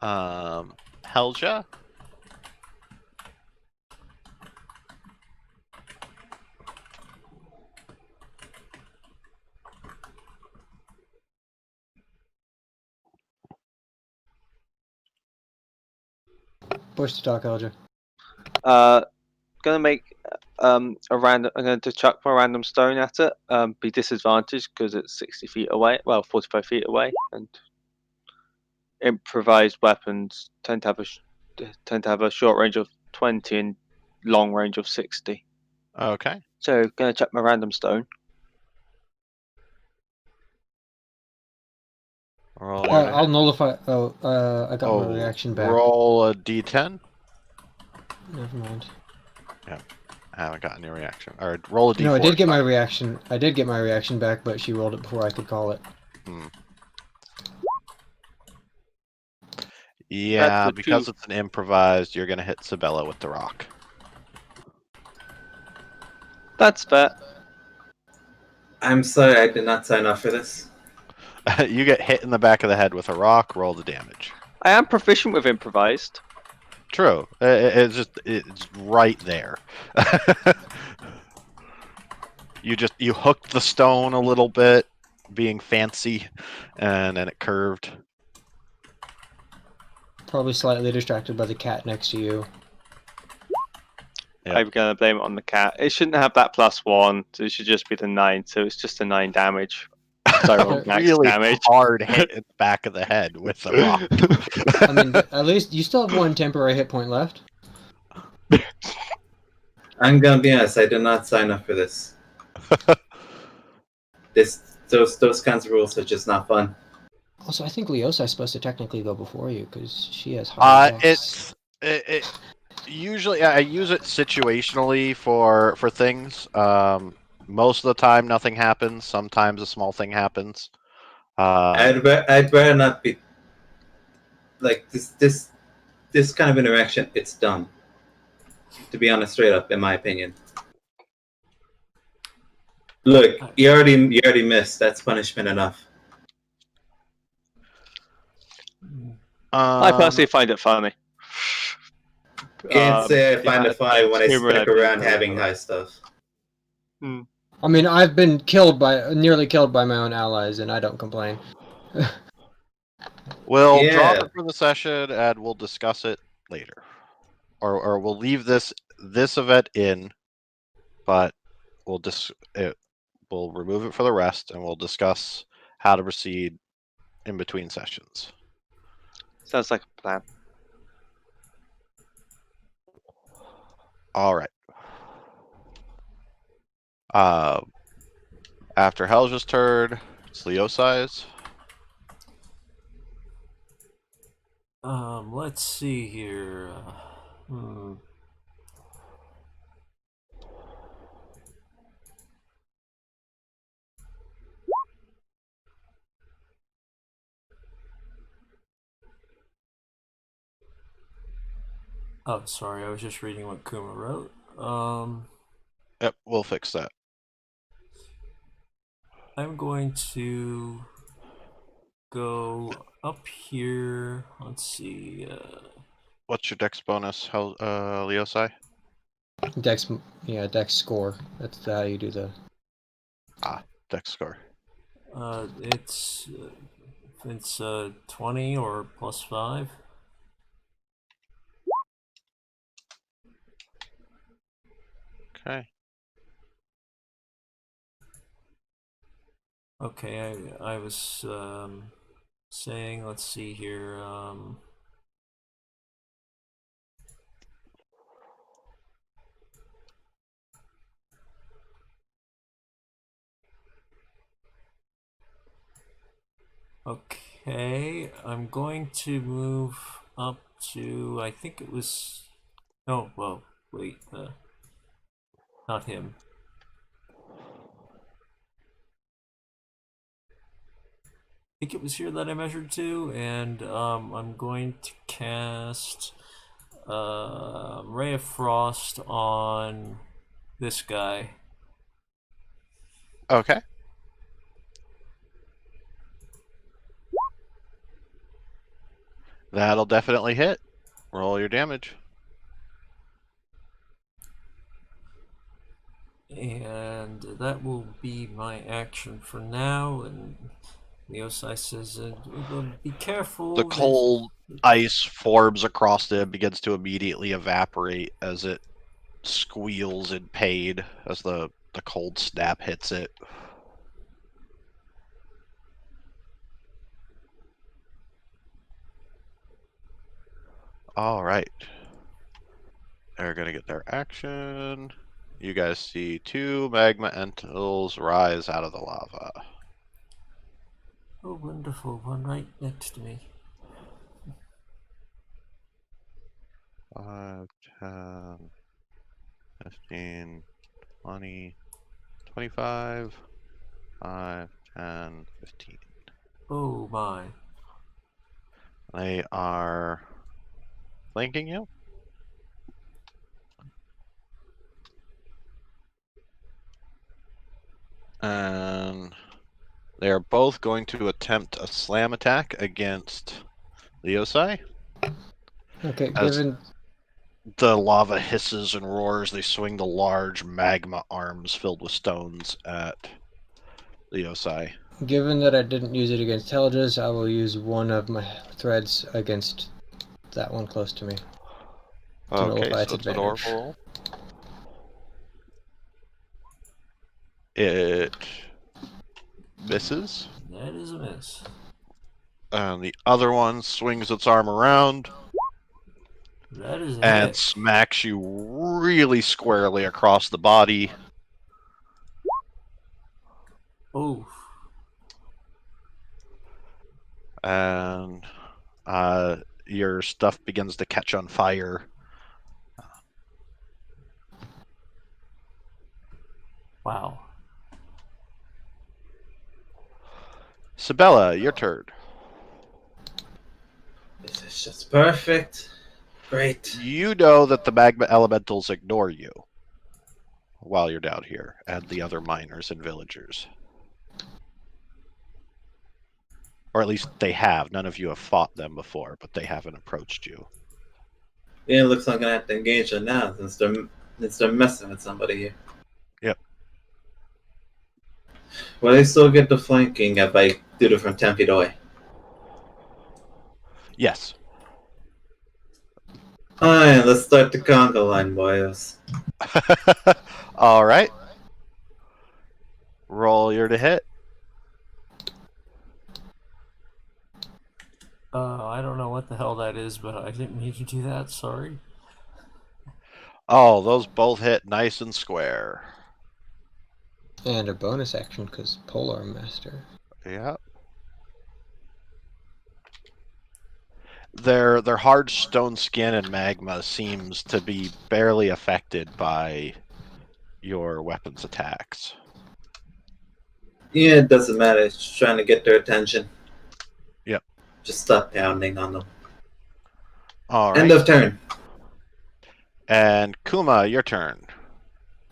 Helja? Push to talk, Elder. Gonna make a random. I'm going to chuck my random stone at it. Be disadvantaged because it's 60 feet away. Well, 45 feet away, and improvised weapons tend to have a short range of 20 and long range of 60. Okay. So gonna chuck my random stone. Roll your I'll nullify. Oh, I got my oh, reaction back. roll a d10. Never mind. I haven't gotten your reaction. Or roll a d4. No, I did get my sorry. reaction. I did get my reaction back, but she rolled it before I could call it. Yeah, That's a because 2. it's an improvised, you're gonna hit Sabella with the rock. That's fair. I'm sorry, I did not sign up for this. You get hit in the back of the head with a rock. Roll the damage. I am proficient with improvised. True. It's right there. You hooked the stone a little bit, being fancy, and then it curved. Probably slightly distracted by the cat next to you. Yep. I'm gonna blame it on the cat. It shouldn't have that +1. So it should just be the 9. So it's just a 9 damage. So I rolled max Really damage. hard hit in the back of the head with the rock. I mean, at least you still have 1 temporary hit point left. I'm gonna be honest, I did not sign up for this. Those kinds of rules are just not fun. Also, I think Leosa is supposed to technically go before you because she has high attacks. Usually I use it situationally for things. Most of the time nothing happens. Sometimes a small thing happens. I'd rather not be like this kind of interaction. It's dumb. To be honest, straight up, in my opinion. Look, you already missed. That's punishment enough. I personally find it funny. Can't say I find yeah, it funny when I humor stick I've been around through, having but- high stuff. I mean, I've been nearly killed by my own allies, and I don't complain. We'll Yeah. drop it for the session and we'll discuss it later. Or we'll leave this event in, but we'll remove it for the rest and we'll discuss how to proceed in between sessions. Sounds like a plan. All right. After Helge's turn, it's Leosai's. Let's see here. Oh, sorry, I was just reading what Kuma wrote. Yep, we'll fix that. I'm going to go up here. Let's see. What's your dex bonus, Leosai? Dex score. That's how you do the. Dex score. It's 20 or +5. Okay. Okay, I was saying, let's see here. Okay, I'm going to move up to, I think it was, no, well, wait, not him. I think it was here that I measured to, and I'm going to cast Ray of Frost on this guy. Okay. That'll definitely hit. Roll your damage. And that will be my action for now, and Leosai says, be careful. The cold ice forms across it, begins to immediately evaporate as it squeals in pain as the cold snap hits it. All right. They're going to get their action. You guys see 2 magma entals rise out of the lava. Oh, wonderful. One right next to me. 5, 10, 15, 20, 25, 5, 10, 15. Oh, my. They are flanking you. And they are both going to attempt a slam attack against Leosai. Okay, As given the lava hisses and roars, they swing the large magma arms filled with stones at Leosai. given that I didn't use it against Telges, I will use one of my threads against that one close to me. To Okay, nullify its so it's an advantage. oracle roll. It misses. That is a miss. And the other one swings its arm around That is a and hit. smacks you really squarely across the body. Oh. And your stuff begins to catch on fire. Wow. Sabella, your turn. This is just perfect. Great. You know that the magma elementals ignore you while you're down here, and the other miners and villagers. Or at least they have. None of you have fought them before, but they haven't approached you. Yeah, it looks like I'm gonna have to engage them now since they're messing with somebody here. Yep. Will they still get the flanking if I do it from 10 feet away? Yes. Alright, let's start the conga line, boys. All right. Roll your to hit. I don't know what the hell that is, but I didn't mean to do that. Sorry. Oh, those both hit nice and square. And a bonus action because Polar Master. Yep. Their hard stone skin and magma seems to be barely affected by your weapons attacks. Yeah, it doesn't matter. It's just trying to get their attention. Yep. Just stop pounding on them. All right. End of turn. And Kuma, your turn.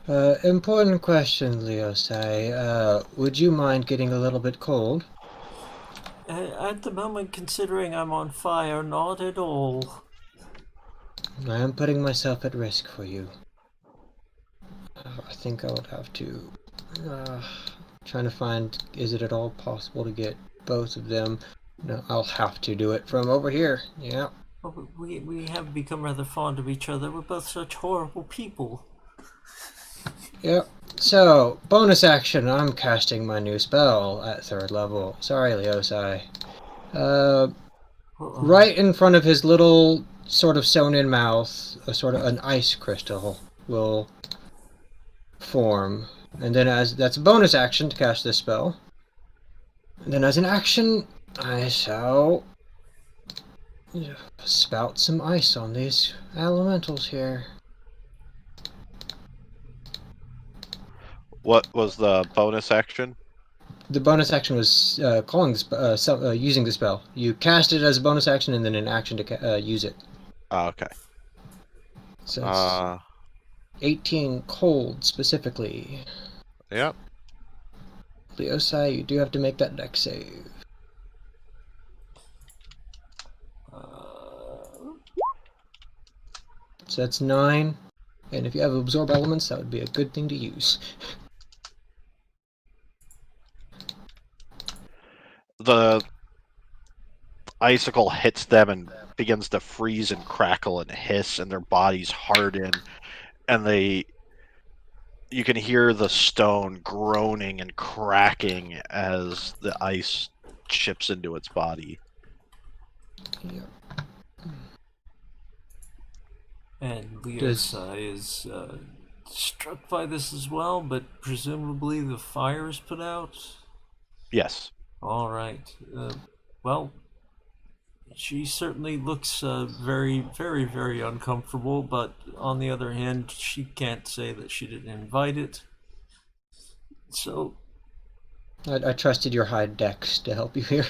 Important question, Leosai. Would you mind getting a little bit cold? At the moment, considering I'm on fire, not at all. I am putting myself at risk for you. I think I would have to... trying to find, is it at all possible to get both of them? No, I'll have to do it from over here. Yeah. Oh, we have become rather fond of each other. We're both such horrible people. Yep. So, bonus action. I'm casting my new spell at 3rd level. Sorry, Leosai. Right in front of his little sort of sewn-in mouth, a sort of an ice crystal will form. And then that's a bonus action to cast this spell. And then as an action, I shall spout some ice on these elementals here. What was the bonus action? The bonus action was using the spell. You cast it as a bonus action and then an action to use it. Oh, okay. So it's 18 cold specifically. Yep. Leosai, you do have to make that dex save. So that's 9. And if you have absorb elements, that would be a good thing to use. the icicle hits them and begins to freeze and crackle and hiss, and their bodies harden, and you can hear the stone groaning and cracking as the ice chips into its body. Yeah. And Leosai is struck by this as well, but presumably the fire is put out? Yes. All right. Well, she certainly looks very, very, very uncomfortable, but on the other hand, she can't say that she didn't invite it. So... I trusted your high dex to help you here.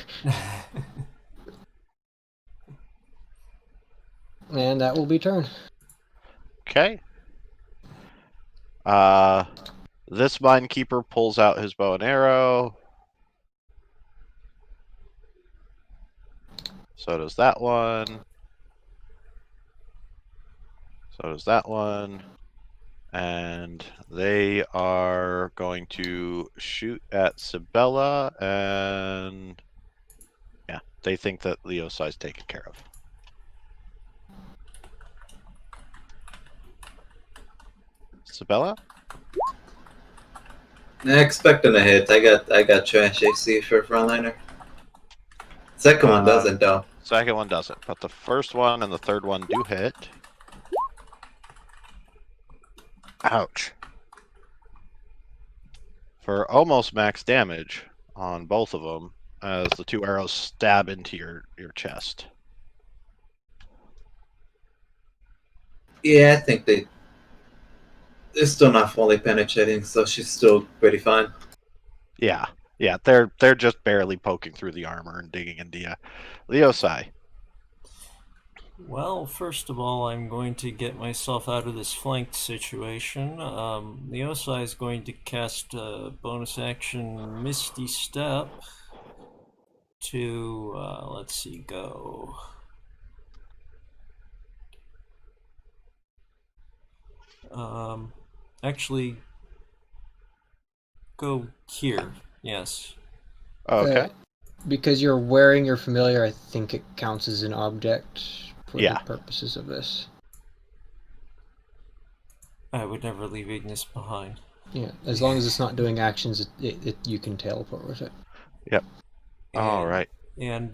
And that will be turn. Okay. This minekeeper pulls out his bow and arrow. So does that one. So does that one. And they are going to shoot at Sibella, and yeah, they think that Leosai's taken care of. Sibella? Expecting a hit. I got trash AC for frontliner. Second one doesn't though. Second one doesn't, but the first one and the third one do hit. Ouch. For almost max damage on both of them, as the two arrows stab into your chest. Yeah, I think they're still not fully penetrating, so she's still pretty fine. Yeah, they're just barely poking through the armor and digging into you. Leosai. Well, first of all, I'm going to get myself out of this flanked situation. Leosai is going to cast a bonus action Misty Step to, let's see, go. Actually, go here, yes. Okay. Because you're wearing your familiar, I think it counts as an object for Yeah. the purposes of this. I would never leave Ignis behind. Yeah, as long as it's not doing actions, you can teleport with it. Yep. And, All right. And,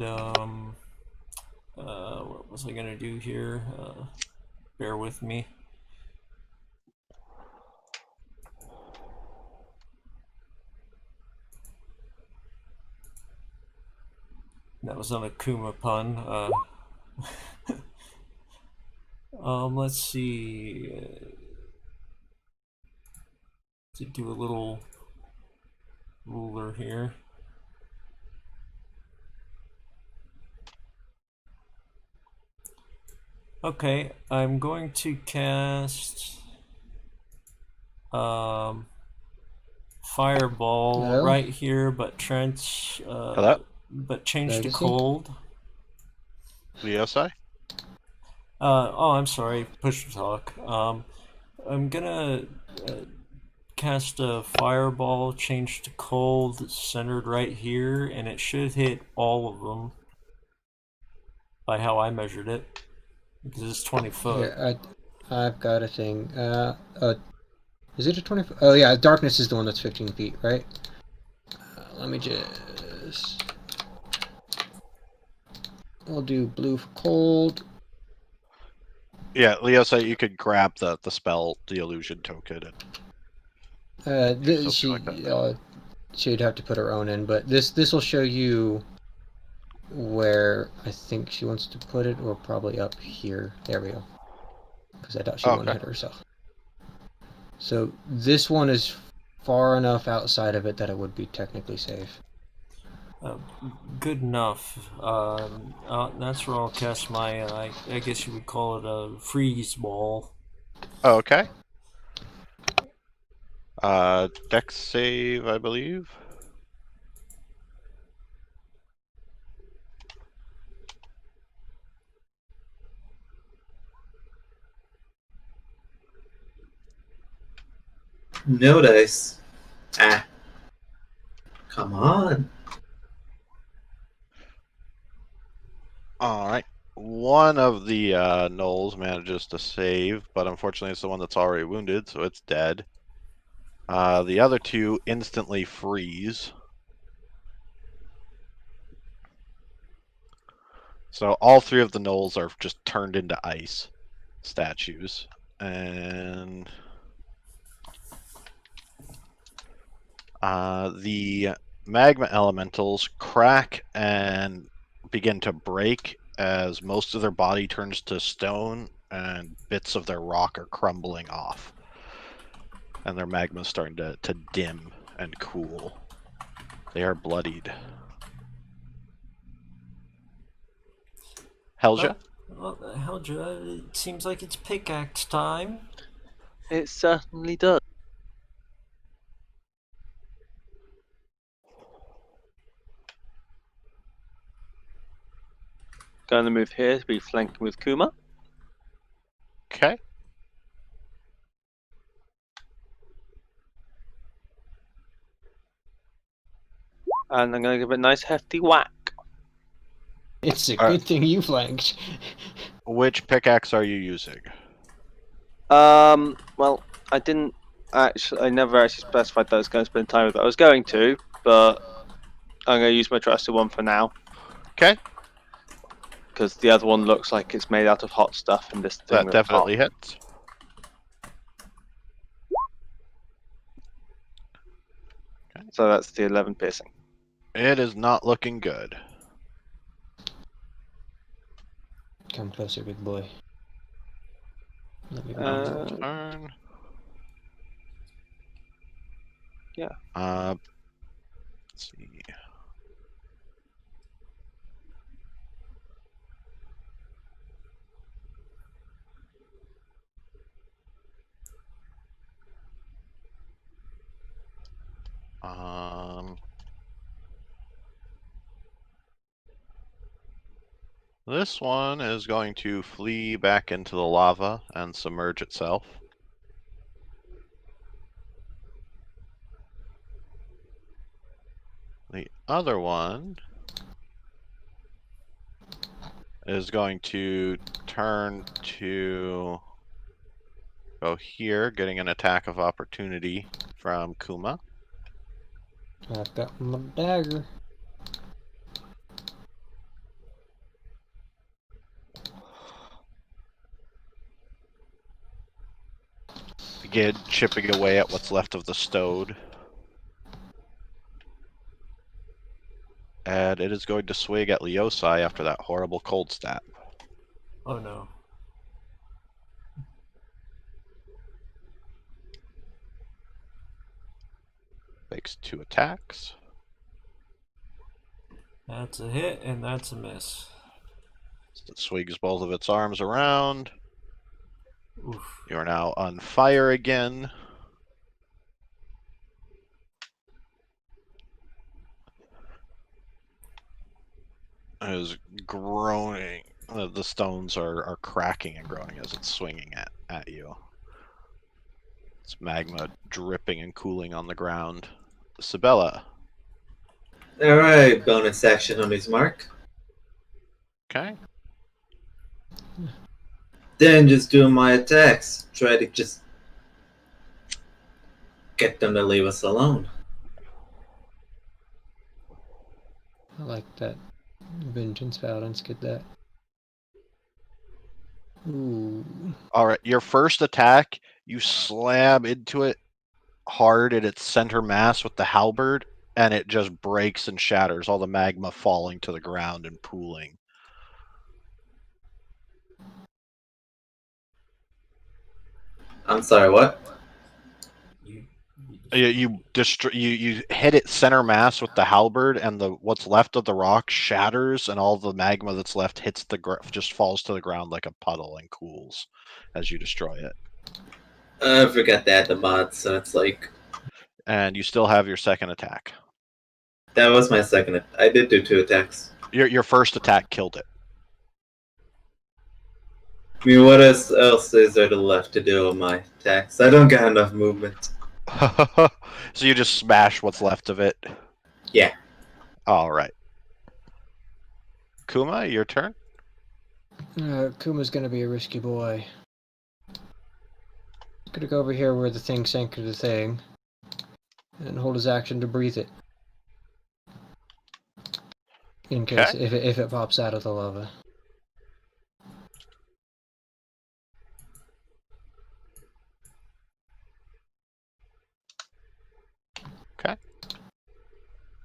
what was I gonna do here? Bear with me. That was an Akuma pun. Let's see. To do a little ruler here. Okay, I'm going to cast Fireball Hello? right here, but Hello? but change to Legacy? cold. Leosai? Oh, I'm sorry, push to talk. I'm gonna cast a Fireball, change to cold, centered right here, and it should hit all of them by how I measured it, because it's 20 foot. Here, I've got a thing. Is it a 20 foot? Oh yeah, darkness is the one that's 15 feet, right? Let me just... We'll do blue for cold. Yeah, Leosai, you could grab the spell, the illusion token. She'd have to put her own in, but this will show you where I think she wants to put it, or probably up here. There we go. Because I thought she wanted to hit herself. So this one is far enough outside of it that it would be technically safe. Good enough. That's where I'll cast my, I guess you would call it a freeze ball. Oh, okay. Dex save, I believe. No dice. Ah. Come on. Alright. One of the gnolls manages to save, but unfortunately it's the one that's already wounded, so it's dead. The other two instantly freeze. So all three of the gnolls are just turned into ice statues. And the magma elementals crack and begin to break as most of their body turns to stone and bits of their rock are crumbling off. And their magma is starting to dim and cool. They are bloodied. Helja? Well, Helja, it seems like it's pickaxe time. It certainly does. Going to move here to be flanking with Kuma. Okay. And I'm going to give it a nice hefty whack. It's a Alright. good thing you flanked. Which pickaxe are you using? Well, I didn't actually, I never actually specified that I was going to spend time with it. I was going to, but I'm going to use my trusted one for now. Okay. Because the other one looks like it's made out of hot stuff, and this thing That looks definitely hot. hits. So that's the 11 piercing. It is not looking good. Come closer, big boy. Let me Turn. Yeah. Let's see. This one is going to flee back into the lava and submerge itself. The other one is going to turn to go here, getting an attack of opportunity from Kuma. I've got my dagger. Again, chipping away at what's left of the stone. And it is going to swing at Leosai after that horrible cold stab. Oh no. Makes 2 attacks. That's a hit and that's a miss. It swings both of its arms around. Oof. You are now on fire again. It is groaning. The stones are cracking and groaning as it's swinging at you. It's magma dripping and cooling on the ground. Sibella. Alright, bonus action on his mark. Okay. Then just do my attacks. Try to just get them to leave us alone. I like that. Vengeance Paladins get that. Ooh. Alright, your first attack, you slam into it hard at its center mass with the halberd, and it just breaks and shatters, all the magma falling to the ground and pooling. I'm sorry, what? You hit it center mass with the halberd, and what's left of the rock shatters, and all the magma that's left hits just falls to the ground like a puddle and cools as you destroy it. I forgot to add the mod, so it's like... And you still have your second attack. That was my second. I did do 2 attacks. Your first attack killed it. I mean, what else is there left to do on my attacks? I don't got enough movement. So you just smash what's left of it? Yeah. Alright. Kuma, your turn? Kuma's gonna be a risky boy. He's gonna go over here where the thing sank to the thing, and hold his action to breathe it. In case, Okay. if it pops out of the lava. Okay.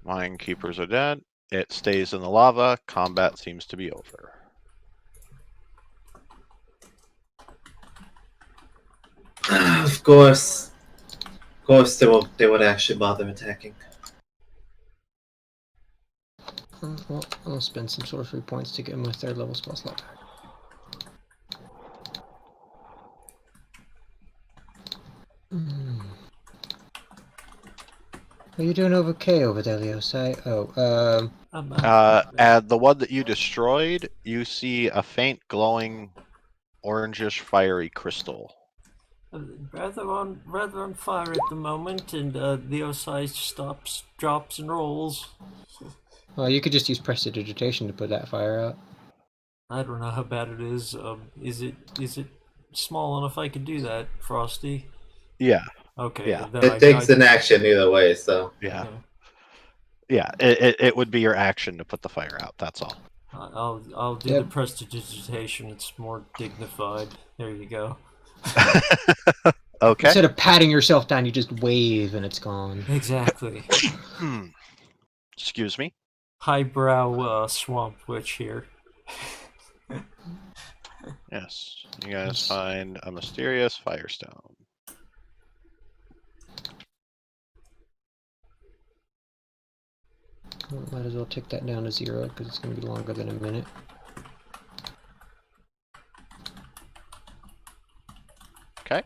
Mine keepers are dead. It stays in the lava. Combat seems to be over. Of course. Of course, they would actually bother attacking. Well, I'll spend some sorcery points to get him a 3rd level spell slot back. Are you doing okay over there, Leosai? Oh, And the one that you destroyed, you see a faint glowing orangish fiery crystal. Rather on fire at the moment, and the Osai stops, drops, and rolls. well, you could just use prestidigitation to put that fire out. I don't know how bad it is. Is it small enough I could do that, Frosty? Yeah. Okay. Yeah. Then It takes an action either way, so. Yeah. Okay. Yeah. It would be your action to put the fire out. That's all. I'll do Yep. the prestidigitation. It's more dignified. There you go. Okay. Instead of patting yourself down, you just wave and it's gone. Exactly. Excuse me. Highbrow swamp witch here. Yes. You guys find a mysterious firestone. Well, might as well take that down to 0 because it's going to be longer than a minute. Okay.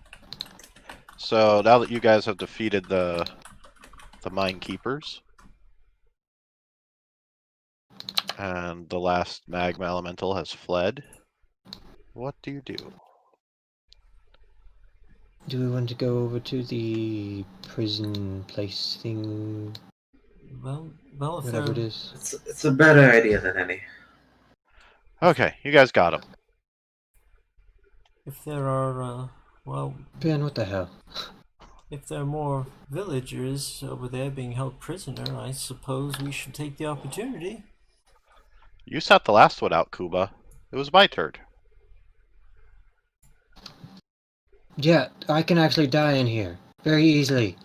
So now that you guys have defeated the mine keepers and the last magma elemental has fled, what do you do? Do we want to go over to the prison place thing? Well, if Whatever it there, is. It's a better idea than any. Okay, you guys got him. if there are, well, Ben, what the hell? if there are more villagers over there being held prisoner, I suppose we should take the opportunity. You sat the last one out, Kuba. It was my turn. Yeah, I can actually die in here. Very easily.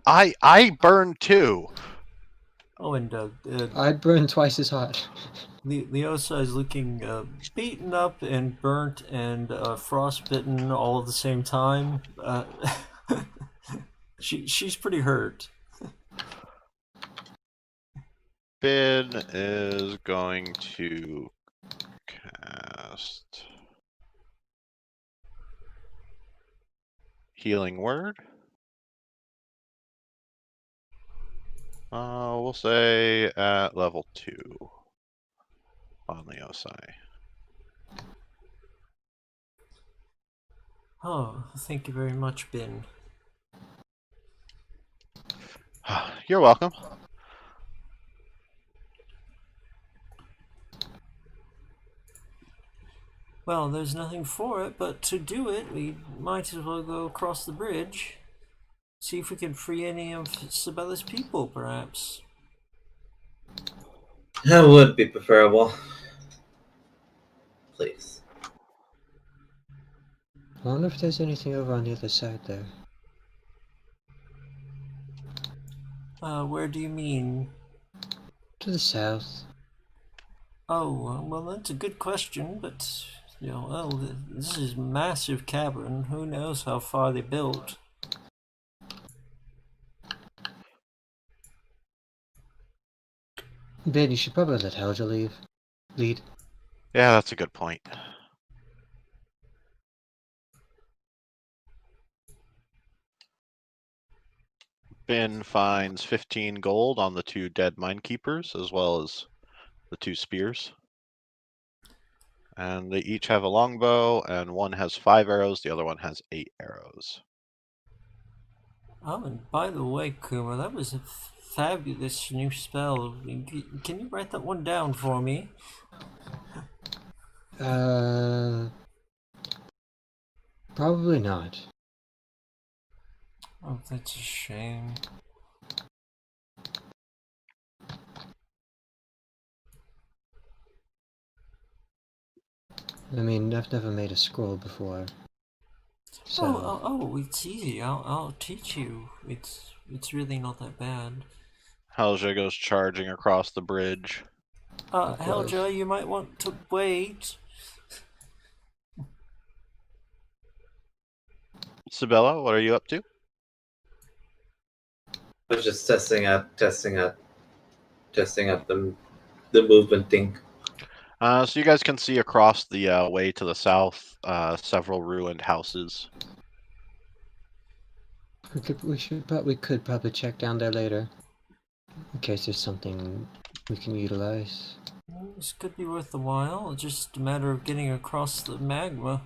I burned too. Oh, and I burn twice as hot. Leosa is looking beaten up and burnt and frostbitten all at the same time. She's pretty hurt. Ben is going to cast Healing Word. We'll say at level 2 on the Osai. Oh, thank you very much, Ben. You're welcome. Well, there's nothing for it but to do it. We might as well go across the bridge. See if we can free any of Sabella's people, perhaps. That would be preferable. Please. I wonder if there's anything over on the other side there. Where do you mean? To the south. Oh, well, that's a good question, but, you know, well, this is a massive cavern. Who knows how far they built? Ben, you should probably let Helga lead. Yeah, that's a good point. Ben finds 15 gold on the 2 dead minekeepers, as well as the 2 spears. And they each have a longbow, and one has 5 arrows, the other one has 8 arrows. Oh, and by the way, Kuma, that was a fabulous new spell. Can you write that one down for me? Probably not. Oh, that's a shame. I mean, I've never made a scroll before. So, It's easy. I'll teach you. It's really not that bad. Helja goes charging across the bridge. of course. Helga, you might want to wait. Sibella, what are you up to? I was just testing out the movement thing. So you guys can see across the way to the south several ruined houses. We could probably check down there later, in case there's something we can utilize. This could be worth a while. It's just a matter of getting across the magma.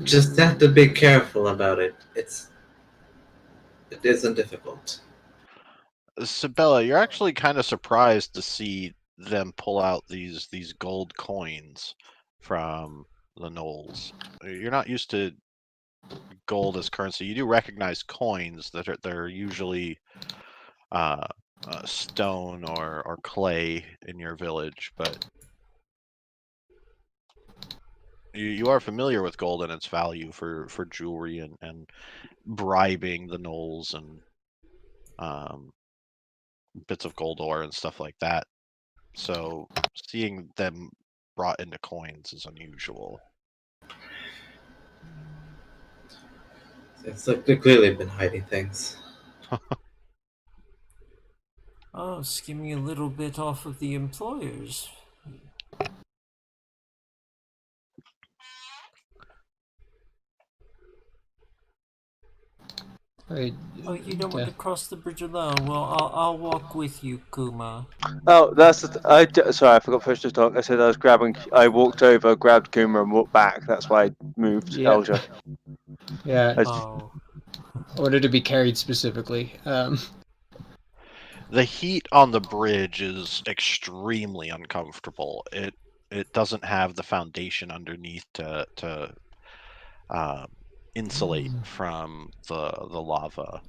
Just have to be careful about it. It isn't difficult. Sibella, you're actually kind of surprised to see them pull out these gold coins from the knolls. You're not used to gold as currency. You do recognize coins they're usually stone or clay in your village, but you are familiar with gold and its value for jewelry and bribing the knolls and bits of gold ore and stuff like that. So seeing them brought into coins is unusual. It's like they've clearly been hiding things. Oh, skimming a little bit off of the employers. Alright. Oh, you don't want to cross the bridge alone? Well, I'll walk with you, Kuma. Oh, sorry, I forgot first to talk. I said I walked over, grabbed Kuma, and walked back. That's why I moved Yeah. Elja. Yeah, Oh. ordered to be carried specifically. The heat on the bridge is extremely uncomfortable. It doesn't have the foundation underneath to insulate from the lava.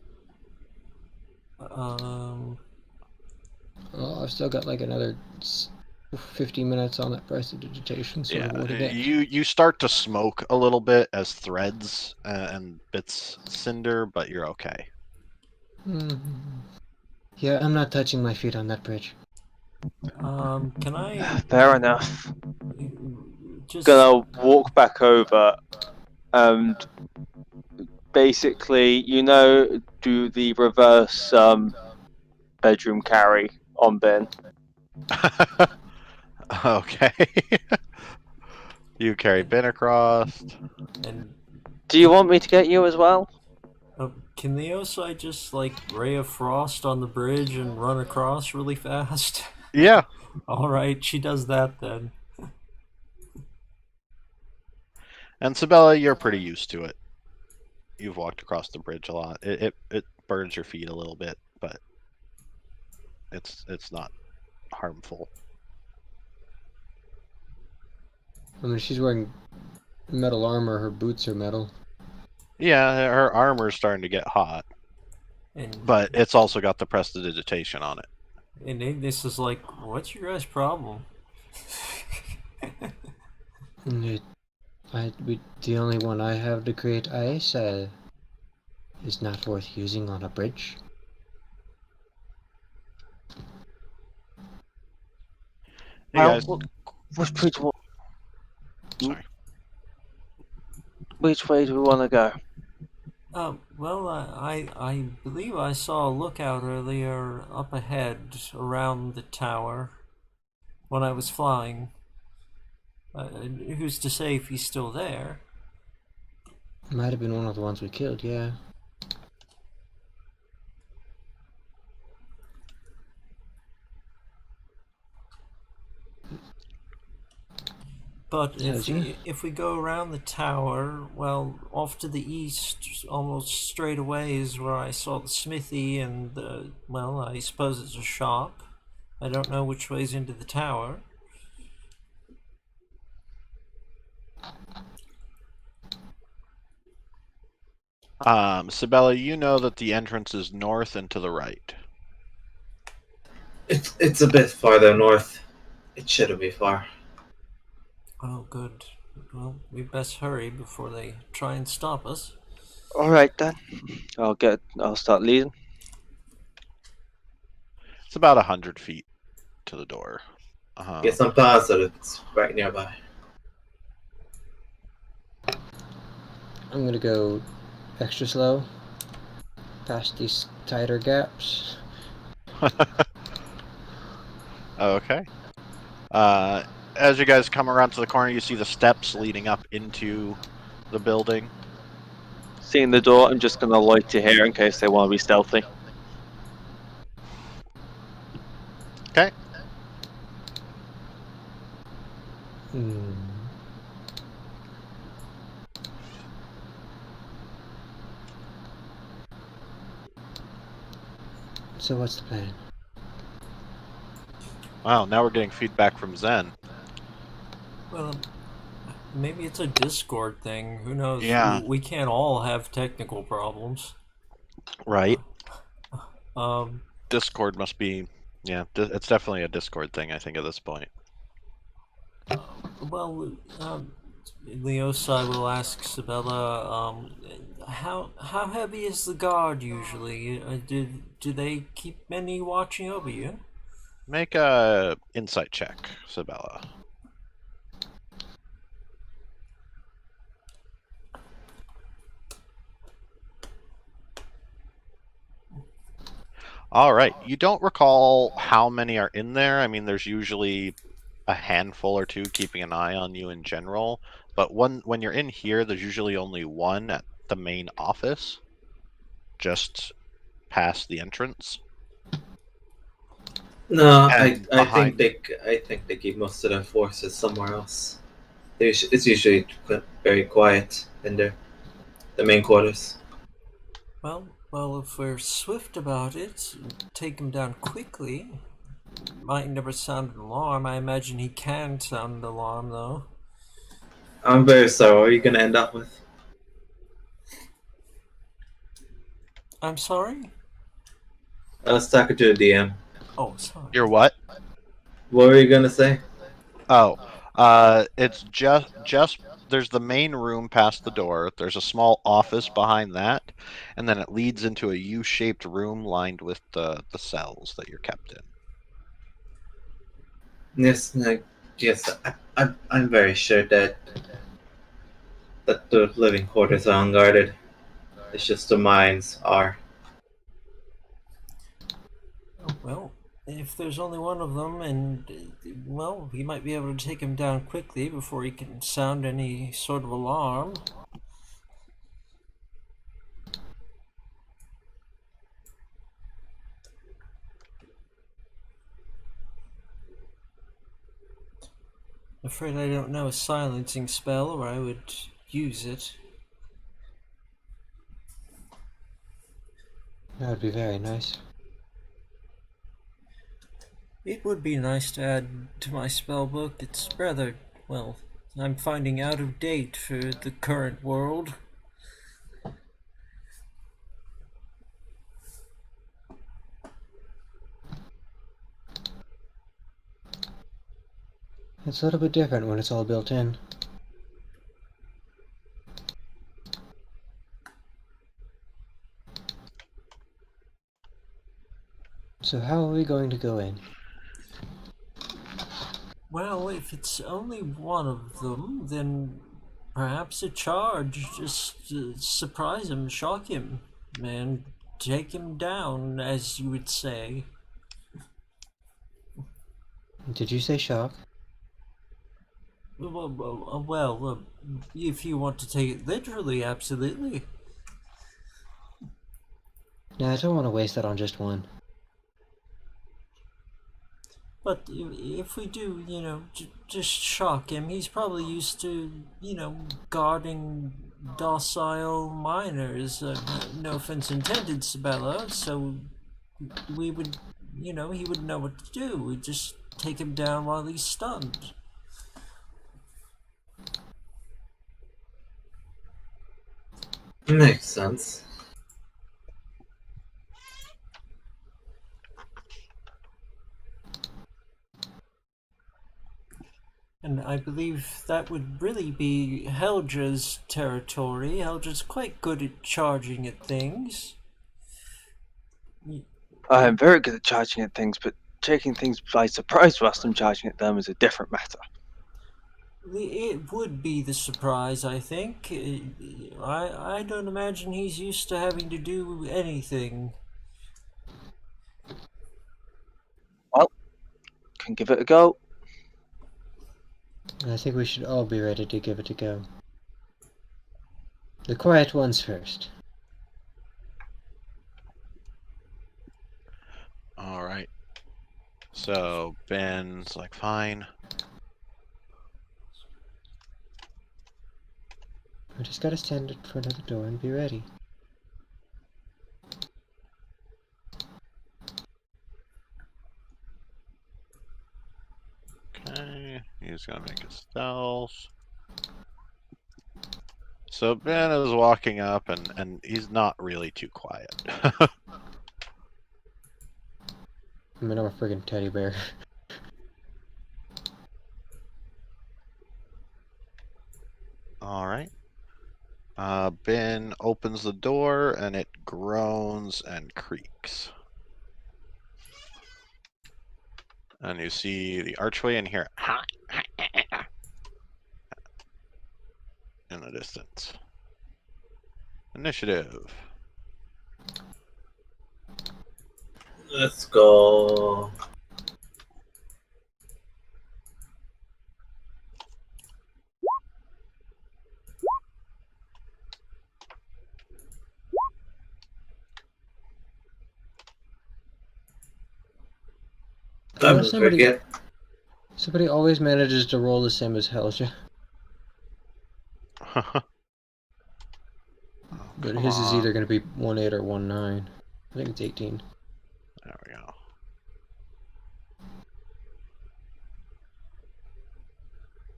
Well, I've still got like another 50 minutes on that prestidigitation, so Yeah, what a bit. you start to smoke a little bit as threads and bits cinder, but you're okay. Yeah, I'm not touching my feet on that bridge. Can I Fair enough. just... Gonna walk back over and basically, do the reverse bedroom carry on Ben. Okay. You carry Ben across. And Do you want me to get you as well? can the Osai just, like, ray of frost on the bridge and run across really fast? Yeah. Alright, she does that then. And Sibella, you're pretty used to it. You've walked across the bridge a lot. It burns your feet a little bit, but it's not harmful. I mean, she's wearing metal armor, her boots are metal. Yeah, her armor's starting to get hot, but it's also got the prestidigitation on it. And Ignis is like, what's your guys' problem? The only one I have to create ice is not worth using on a bridge. Hey guys. Sorry. Which way do we want to go? Well, I believe I saw a lookout earlier up ahead around the tower when I was flying. Who's to say if he's still there? Might have been one of the ones we killed, yeah. But if we go around the tower, well, off to the east, almost straight away is where I saw the smithy and well, I suppose it's a shop. I don't know which way's into the tower. Sabella, you know that the entrance is north and to the right. It's a bit farther north. It shouldn't be far. Oh, good. Well, we best hurry before they try and stop us. All right then. I'll start leading. It's about 100 feet to the door. Guess I'm positive it's right nearby. I'm gonna go extra slow, past these tighter gaps. Okay. As you guys come around to the corner, you see the steps leading up into the building. Seeing the door, I'm just gonna loiter here in case they want to be stealthy. Okay. So what's the plan? Wow, now we're getting feedback from Zen. Well, maybe it's a Discord thing. Who knows? Yeah. We can't all have technical problems. Right. Um, Discord must be... Yeah, it's definitely a Discord thing, I think, at this point. well, Leosa will ask Sabella, how heavy is the guard usually? Do they keep many watching over you? Make a insight check, Sabella. All right. You don't recall how many are in there. I mean, there's usually a handful or two keeping an eye on you in general. But when you're in here, there's usually only one at the main office, just past the entrance. No, And I behind- think they keep most of their forces somewhere else. It's usually very quiet in there, the main quarters. Well, if we're swift about it, take him down quickly. Might never sound an alarm. I imagine he can sound an alarm, though. I'm very sorry. What are you gonna end up with? I'm sorry? I was talking to a DM. Oh, sorry. You're what? What were you gonna say? Oh, it's just there's the main room past the door. There's a small office behind that, and then it leads into a U-shaped room lined with the cells that you're kept in. Yes, I'm very sure that the living quarters are unguarded. It's just the mines are. Well, if there's only one of them, and, well, he might be able to take him down quickly before he can sound any sort of alarm. Afraid I don't know a silencing spell, or I would use it. That would be very nice. It would be nice to add to my spell book. It's rather, well, I'm finding out of date for the current world. It's a little bit different when it's all built in. So how are we going to go in? Well, if it's only one of them, then perhaps a charge. Just surprise him, shock him, and take him down, as you would say. Did you say shock? Well, if you want to take it literally, absolutely. No, I don't want to waste that on just one. But if we do, just shock him, he's probably used to, guarding docile miners. No offense intended, Sabella. So we would, he would know what to do. We'd just take him down while he's stunned. Makes sense. And I believe that would really be Helge's territory. Helge's quite good at charging at things. I am very good at charging at things, but taking things by surprise whilst I'm charging at them is a different matter. It would be the surprise, I think. I don't imagine he's used to having to do anything. Well, can give it a go. I think we should all be ready to give it a go. The quiet ones first. Alright. So Ben's like, fine. We just gotta stand in front of the door and be ready. Okay, he's gonna make his stealth. So Ben is walking up and he's not really too quiet. I mean, I'm a friggin' teddy bear. Alright. Ben opens the door and it groans and creaks. And you see the archway in here in the distance. Initiative. Let's go. Well, I'm forget. somebody always manages to roll the same as Helja. But his is either going to be 1-8 or 1-9. I think it's 18. There we go.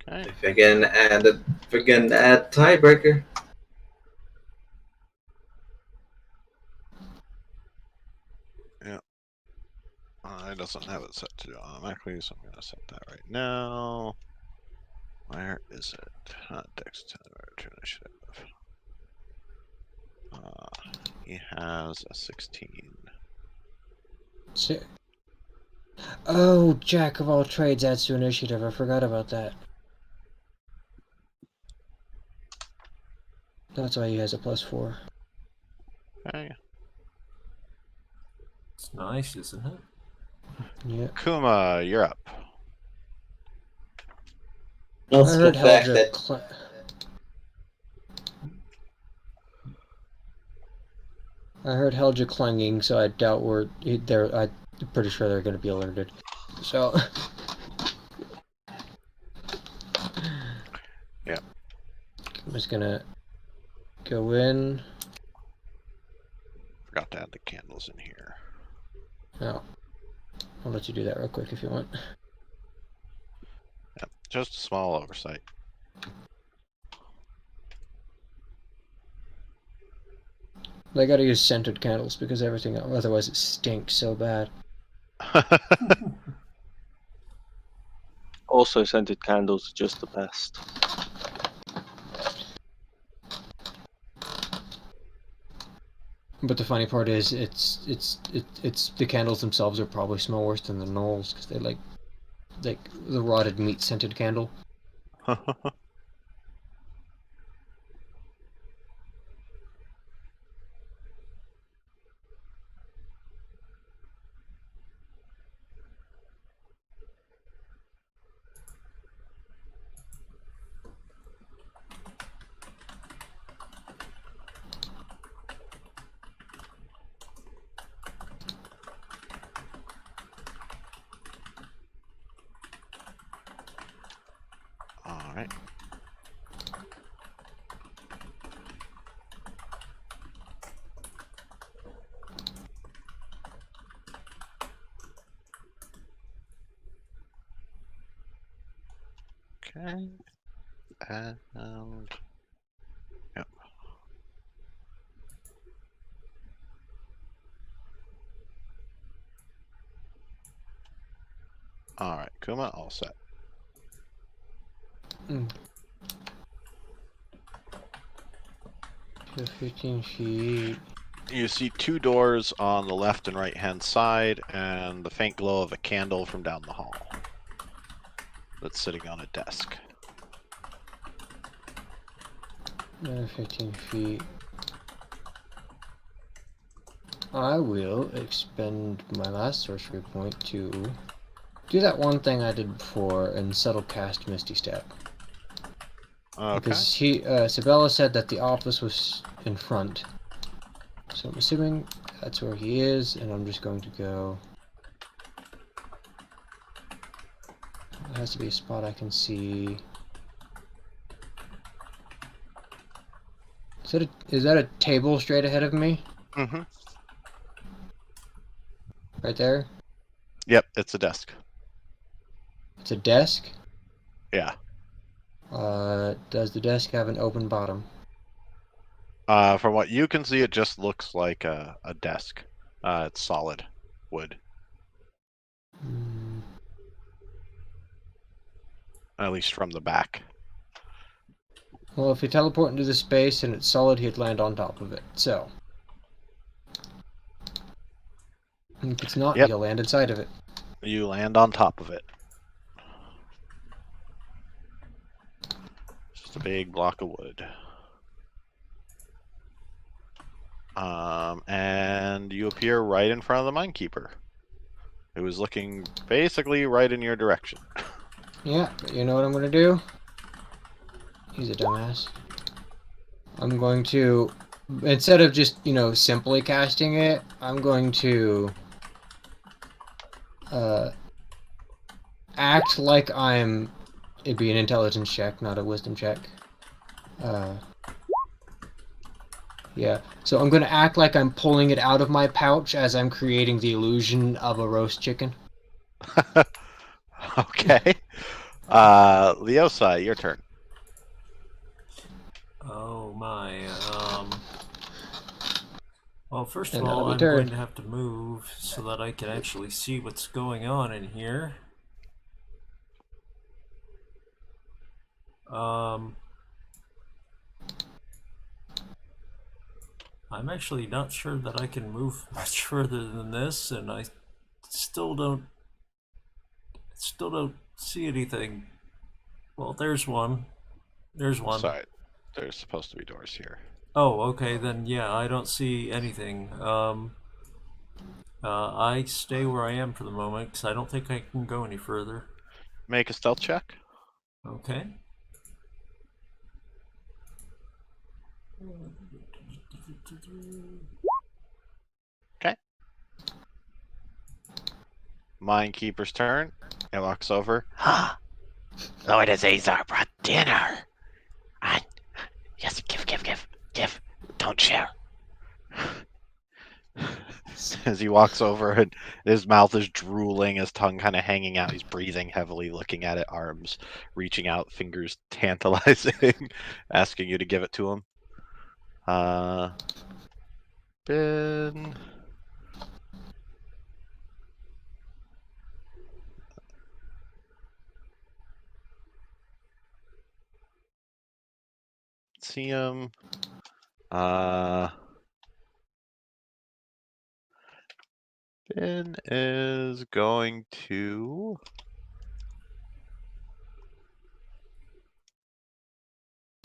Okay. If I can add tiebreaker. It doesn't have it set to automatically, so I'm going to set that right now. Where is it? Dex 10 initiative. He has a 16. Oh, Jack of all trades adds to initiative. I forgot about that. That's why he has a +4. Okay. It's nice, isn't it? Yeah. Kuma, you're up. Also, I heard the fact Helja. that I heard Helja clanging, so I doubt I'm pretty sure they're going to be alerted. So. Yeah. I'm just gonna go in. Forgot to add the candles in here. Oh, I'll let you do that real quick if you want. Yep, just a small oversight. I gotta use scented candles because everything otherwise it stinks so bad. Also, scented candles are just the best. But the funny part is, it's the candles themselves are probably smell worse than the knolls because they like the rotted meat scented candle. All right. Okay. And yep. Alright, Kuma, all set. Mm. So 15 feet. You see 2 doors on the left and right hand side, and the faint glow of a candle from down the hall that's sitting on a desk. Another 15 feet. I will expend my last sorcery point to do that one thing I did before and subtle cast Misty Step. Okay. Because Sabella said that the office was in front. So I'm assuming that's where he is, and I'm just going to go. It has to be a spot I can see. Is that a table straight ahead of me? Mm-hmm. Right there? Yep, it's a desk. It's a desk? Yeah. Does the desk have an open bottom? From what you can see, it just looks like a desk. It's solid wood. Hmm. At least from the back. Well, if you teleport into the space and it's solid, he'd land on top of it. So. And if it's not, Yep. he'll land inside of it. You land on top of it. Just a big block of wood. And you appear right in front of the Minekeeper, who is looking basically right in your direction. Yeah, but you know what I'm gonna do? He's a dumbass. I'm going to, instead of just, simply casting it, I'm going to act like it'd be an intelligence check, not a wisdom check. Yeah, so I'm going to act like I'm pulling it out of my pouch as I'm creating the illusion of a roast chicken. Okay. Leosai, your turn. Oh my. Well, first of And that'll all, be I'm turn. going to have to move so that I can actually see what's going on in here. I'm actually not sure that I can move much further than this, and I still don't see anything. Well, there's one. There's one. Sorry, there's supposed to be doors here. Oh, okay, then yeah, I don't see anything. I stay where I am for the moment because I don't think I can go any further. Make a stealth check. Okay. Okay. Minekeeper's turn. He walks over. Lord Azazar brought dinner. Yes, give. Don't share. As he walks over, and his mouth is drooling, his tongue kind of hanging out. He's breathing heavily, looking at it, arms reaching out, fingers tantalizing, asking you to give it to him. Ben. See him. Ben is going to.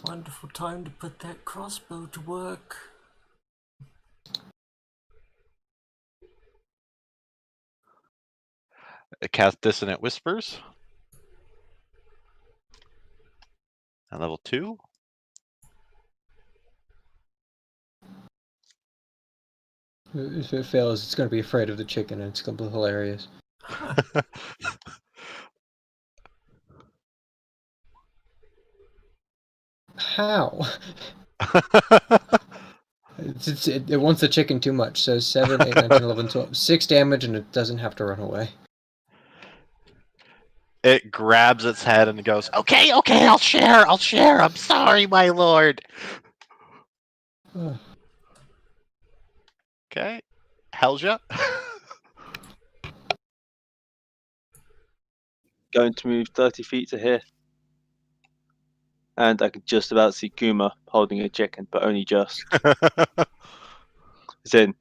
Wonderful time to put that crossbow to work. Cast Dissonant Whispers. At level 2. If it fails, it's going to be afraid of the chicken, and it's going to be hilarious. How? It wants the chicken too much, so 7, 8, 9, 10, 11, 12. 6 damage, and it doesn't have to run away. It grabs its head and goes, Okay, I'll share. I'm sorry, my lord. okay, Helja. going to move 30 feet to here. And I can just about see Kuma holding a chicken, but only just. As in,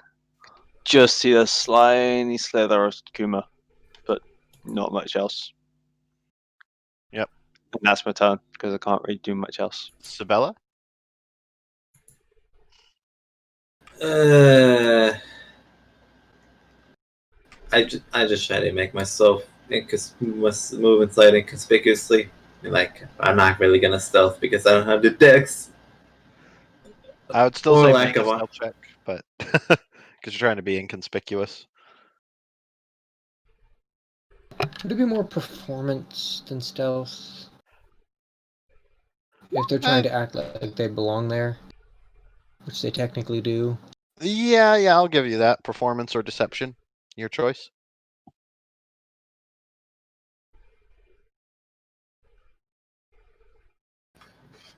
just see a slimy slither of Kuma, but not much else. Yep. And that's my turn, because I can't really do much else. Sabella? I just try to make myself move inside inconspicuously. Like, I'm not really gonna stealth because I don't have the dex. I would still Or say lack make a of a- stealth check, but because you're trying to be inconspicuous. Would it be more performance than stealth? If they're trying to act like they belong there, which they technically do. Yeah, I'll give you that. Performance or deception, your choice.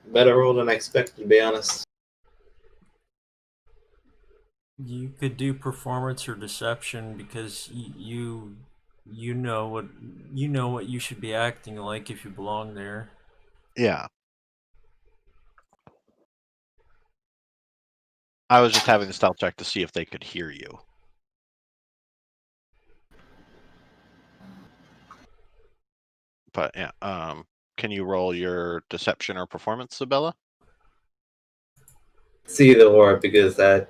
Better roll than I expected, to be honest. You could do performance or deception because you know what you should be acting like if you belong there. Yeah. I was just having the stealth check to see if they could hear you. But yeah, can you roll your deception or performance, Sabella? See the war because I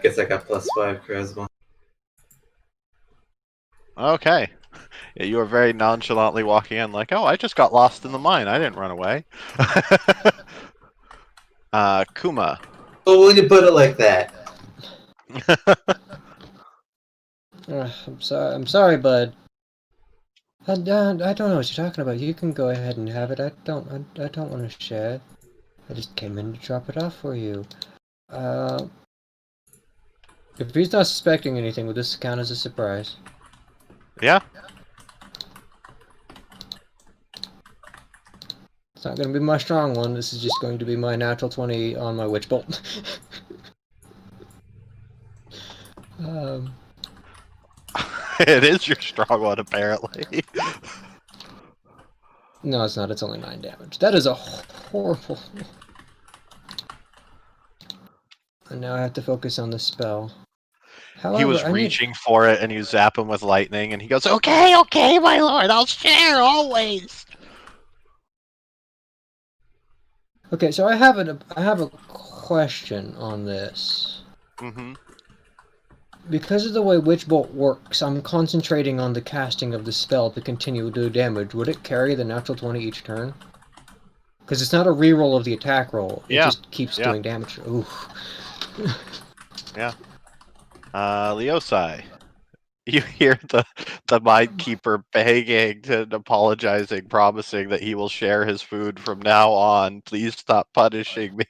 guess I got +5 charisma. Okay. Yeah, you were very nonchalantly walking in like, oh, I just got lost in the mine. I didn't run away. Kuma. Well, when you put it like that, I'm sorry, bud. I don't know what you're talking about. You can go ahead and have it. I don't want to share it. I just came in to drop it off for you. If he's not suspecting anything, would this count as a surprise? Yeah. It's not going to be my strong one. This is just going to be my natural 20 on my witch bolt. It is your strong one, apparently. No, it's not. It's only 9 damage. That is a horrible... And now I have to focus on the spell. However, He was I need... reaching for it, and you zap him with lightning, and he goes, Okay, okay, my lord, I'll share always. Okay, so I have a question on this. Mm-hmm. Because of the way Witch Bolt works, I'm concentrating on the casting of the spell to continue to do damage. Would it carry the natural 20 each turn? Because it's not a reroll of the attack roll. It Yeah. just keeps doing damage. Ooh. Yeah. Leosai. You hear the minekeeper begging and apologizing, promising that he will share his food from now on. Please stop punishing me.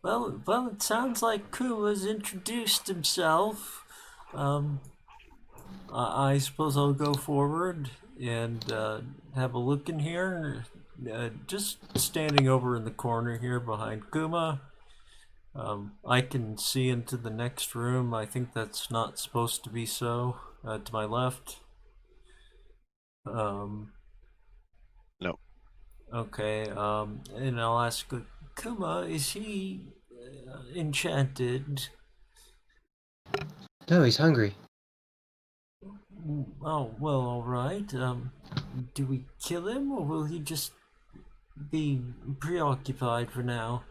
Well, it sounds like Kuma's introduced himself. I suppose I'll go forward and have a look in here. Just standing over in the corner here behind Kuma. I can see into the next room. I think that's not supposed to be so. To my left. No. Okay. And I'll ask Kuma, is he enchanted? No, he's hungry. Oh, well, all right. Do we kill him, or will he just be preoccupied for now?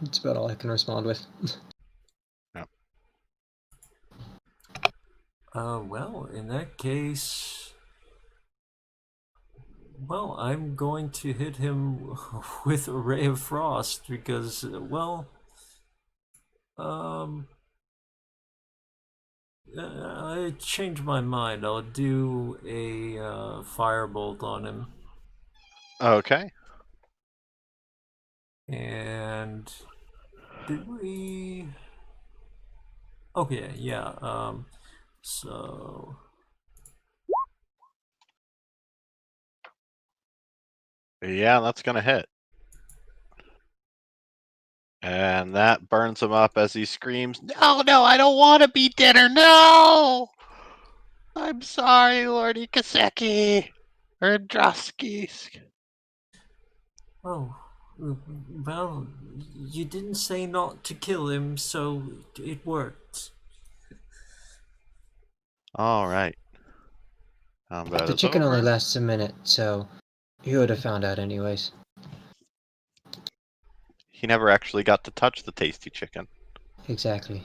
That's about all I can respond with. No. Well, in that case, well, I'm going to hit him with a ray of frost because, well, I changed my mind. I'll do a firebolt on him. Okay. And did we? Okay, yeah. So Yeah, that's gonna hit. And that burns him up as he screams, No, no, I don't want to be dinner. No! I'm sorry, Lordy Kaseki. Or Drosky. Oh, well, you didn't say not to kill him, so it worked. all right. But The it's chicken only over. lasts a minute, so you would have found out anyways. He never actually got to touch the tasty chicken. Exactly.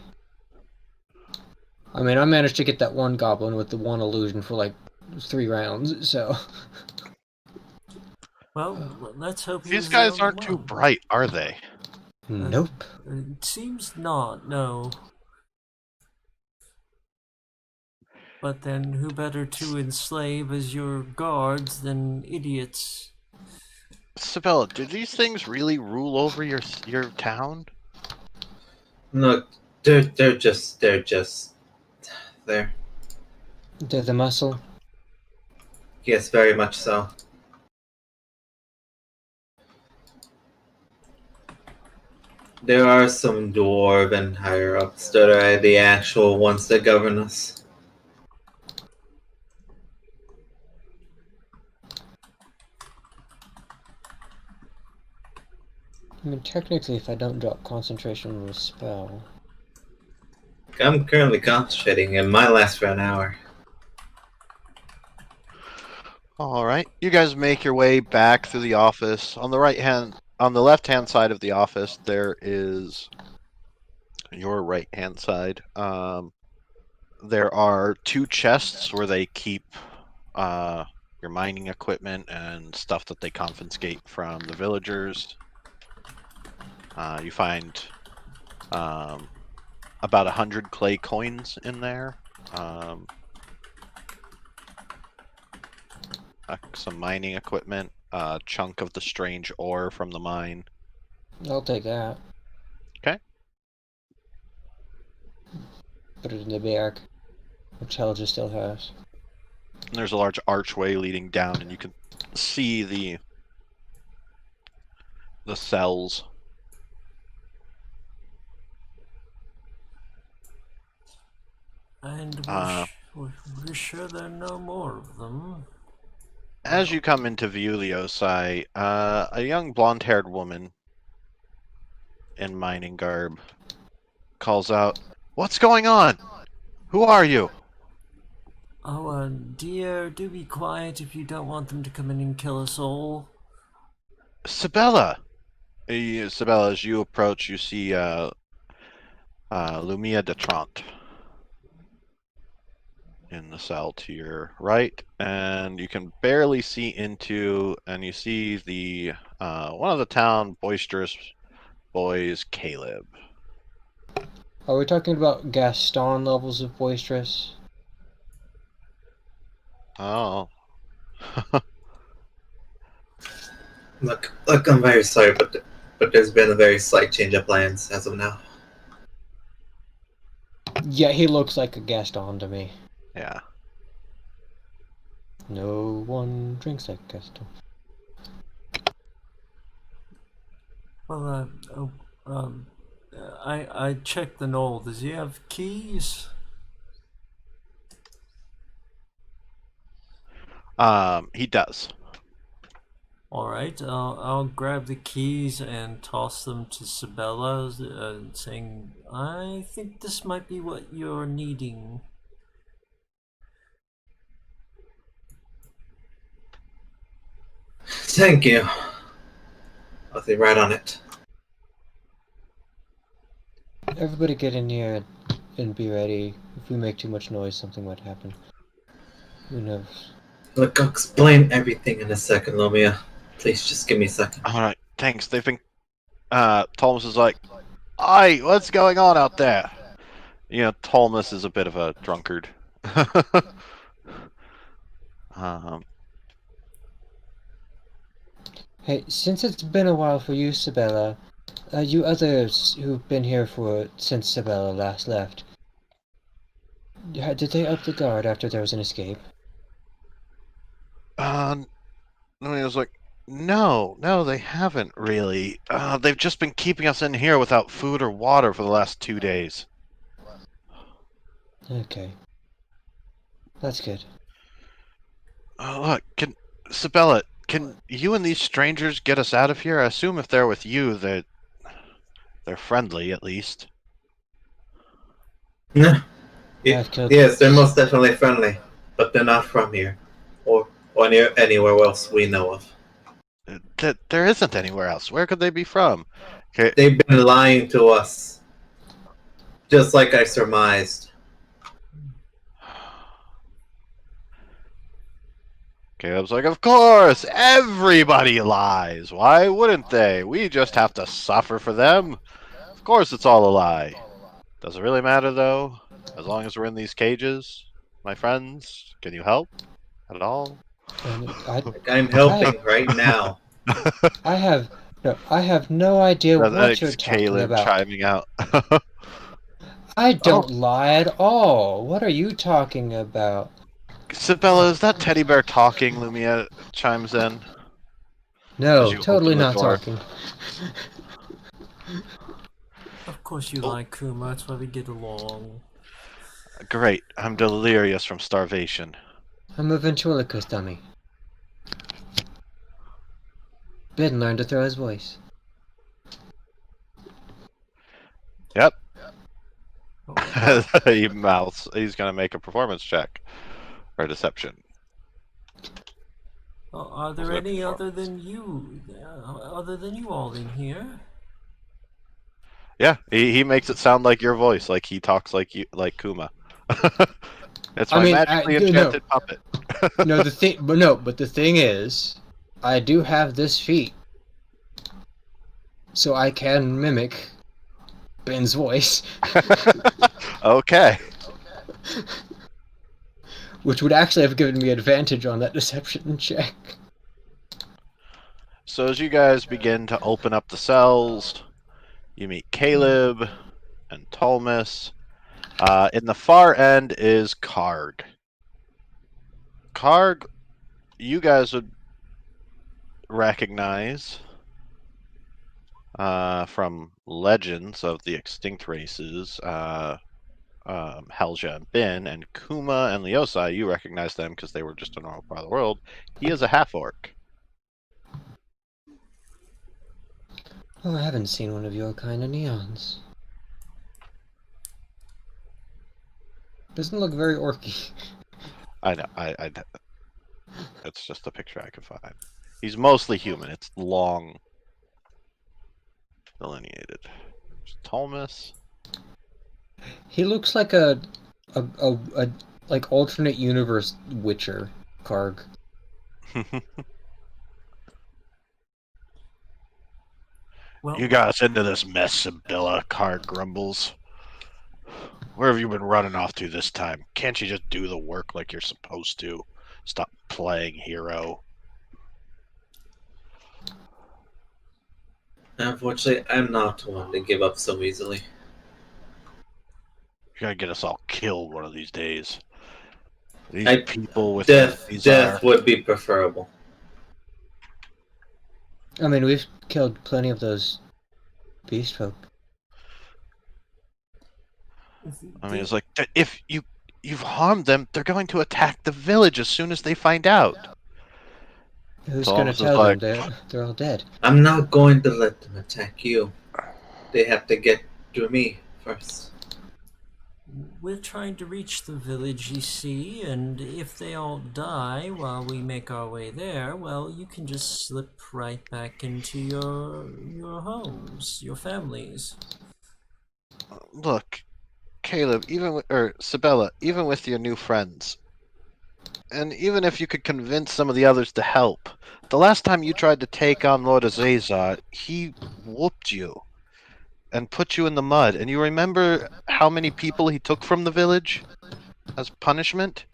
I mean, I managed to get that one goblin with the one illusion for like 3 rounds, so... Well, let's hope he These was guys there aren't too well. bright, are they? Nope. It seems not, no. But then who better to enslave as your guards than idiots? Sabella, do these things really rule over your town? Look, they're just there. They're the muscle. Yes, very much so. There are some dwarven higher ups that are the actual ones that govern us. I mean, technically, if I don't drop concentration on a spell... I'm currently concentrating, and mine lasts for an hour. All right, you guys make your way back through the office. On the left-hand side of the office, there is your right-hand side. There are 2 chests where they keep your mining equipment and stuff that they confiscate from the villagers. You find about 100 clay coins in there. Some mining equipment, a chunk of the strange ore from the mine. I'll take that. Okay. Put it in the bag, which Helga still has. And there's a large archway leading down, and you can see the cells. And we're sure there are no more of them. As you come into view, Leosai, a young blonde-haired woman in mining garb calls out, "What's going on? Who are you?" Oh, dear, do be quiet if you don't want them to come in and kill us all. Sabella! Sabella, as you approach, you see Lumia de Trant in the cell to your right, and you can barely see into, and you see the one of the town boisterous boys, Caleb. Are we talking about Gaston levels of boisterous? Oh. Look, I'm very sorry, but there's been a very slight change of plans as of now. Yeah, he looks like a Gaston to me. Yeah. No one drinks like Gaston. Well, I checked the knoll. Does he have keys? He does. Alright, I'll grab the keys and toss them to Sabella, saying, I think this might be what you're needing. Thank you. I'll be right on it. Everybody get in here and be ready. If we make too much noise, something might happen. Who knows? Look, I'll explain everything in a second, Lumia. Please just give me a second. Alright, thanks. They've been Thomas is like, "Aye, what's going on out there?" You know, Thomas is a bit of a drunkard. Hey, since it's been a while for you, Sabella, you others who've been here since Sabella last left, did they up the guard after there was an escape? I was like, No, they haven't really. They've just been keeping us in here without food or water for the last 2 days. Okay. That's good. Look, Sabella, can you and these strangers get us out of here? I assume if they're with you, they're friendly, at least. No. I've killed- Yes, they're most definitely friendly, but they're not from here, or near anywhere else we know of. There isn't anywhere else. Where could they be from? Okay, They've been lying to us, just like I surmised. Caleb's like, of course, everybody lies. Why wouldn't they? We just have to suffer for them. Of course it's all a lie. Does it really matter, though? As long as we're in these cages, my friends, can you help at all? And I'm helping right now. I have no idea what you're It's talking Caleb about. chiming out. I don't lie at all. What are you talking about? Sabella, is that teddy bear talking? Lumia chimes in. No, As you totally open the not door. talking. Of course you like Kuma, that's why we get along. Great, I'm delirious from starvation. I'm a ventriloquist dummy. Ben learned to throw his voice. Yep. Oh, He mouths. He's gonna make a performance check. Or deception. are there Was it any before? other than you all in here? Yeah, he makes it sound like your voice, like he talks like you, like Kuma. It's my magically enchanted puppet. No, but the thing is, I do have this feat, so I can mimic Ben's voice, Okay. which would actually have given me advantage on that deception check. So as you guys begin to open up the cells, you meet Caleb and Tolmus. In the far end is Karg. Karg, you guys would recognize from legends of the extinct races, Helja and Bin, and Kuma and Leosai, you recognize them because they were just a normal part of the world. He is a half-orc. Oh, I haven't seen one of your kind in eons. Doesn't look very orky. I know, it's just a picture I could find. He's mostly human. It's long delineated. There's Tolmus. He looks like a like alternate universe Witcher Karg. Well, You got us into this mess, Sibylla, Karg grumbles. Where have you been running off to this time? Can't you just do the work like you're supposed to? Stop playing hero. Unfortunately, I'm not one to give up so easily. You're gonna get us all killed one of these days. These I- people with Death these would be preferable. I mean, we've killed plenty of those beast folk. I mean, it's like if you've harmed them, they're going to attack the village as soon as they find out. Who's Tolmus gonna is tell like- them they're all dead? I'm not going to let them attack you. They have to get to me first. we're trying to reach the village, you see, and if they all die while we make our way there, well, you can just slip right back into your homes, your families. Look, Caleb, Sabella, even with your new friends, and even if you could convince some of the others to help, the last time you tried to take on Lord Azazar, he whooped you and put you in the mud. And you remember how many people he took from the village as punishment?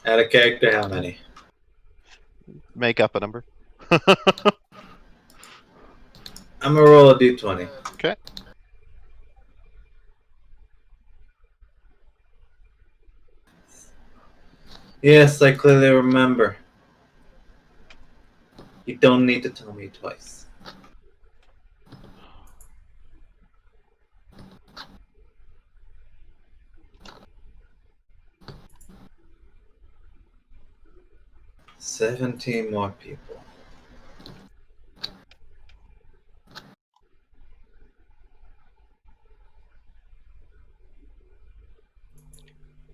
Out of character, how many? Make up a number. I'm gonna roll a d20. Okay. Yes, I clearly remember. You don't need to tell me twice. "17 more people.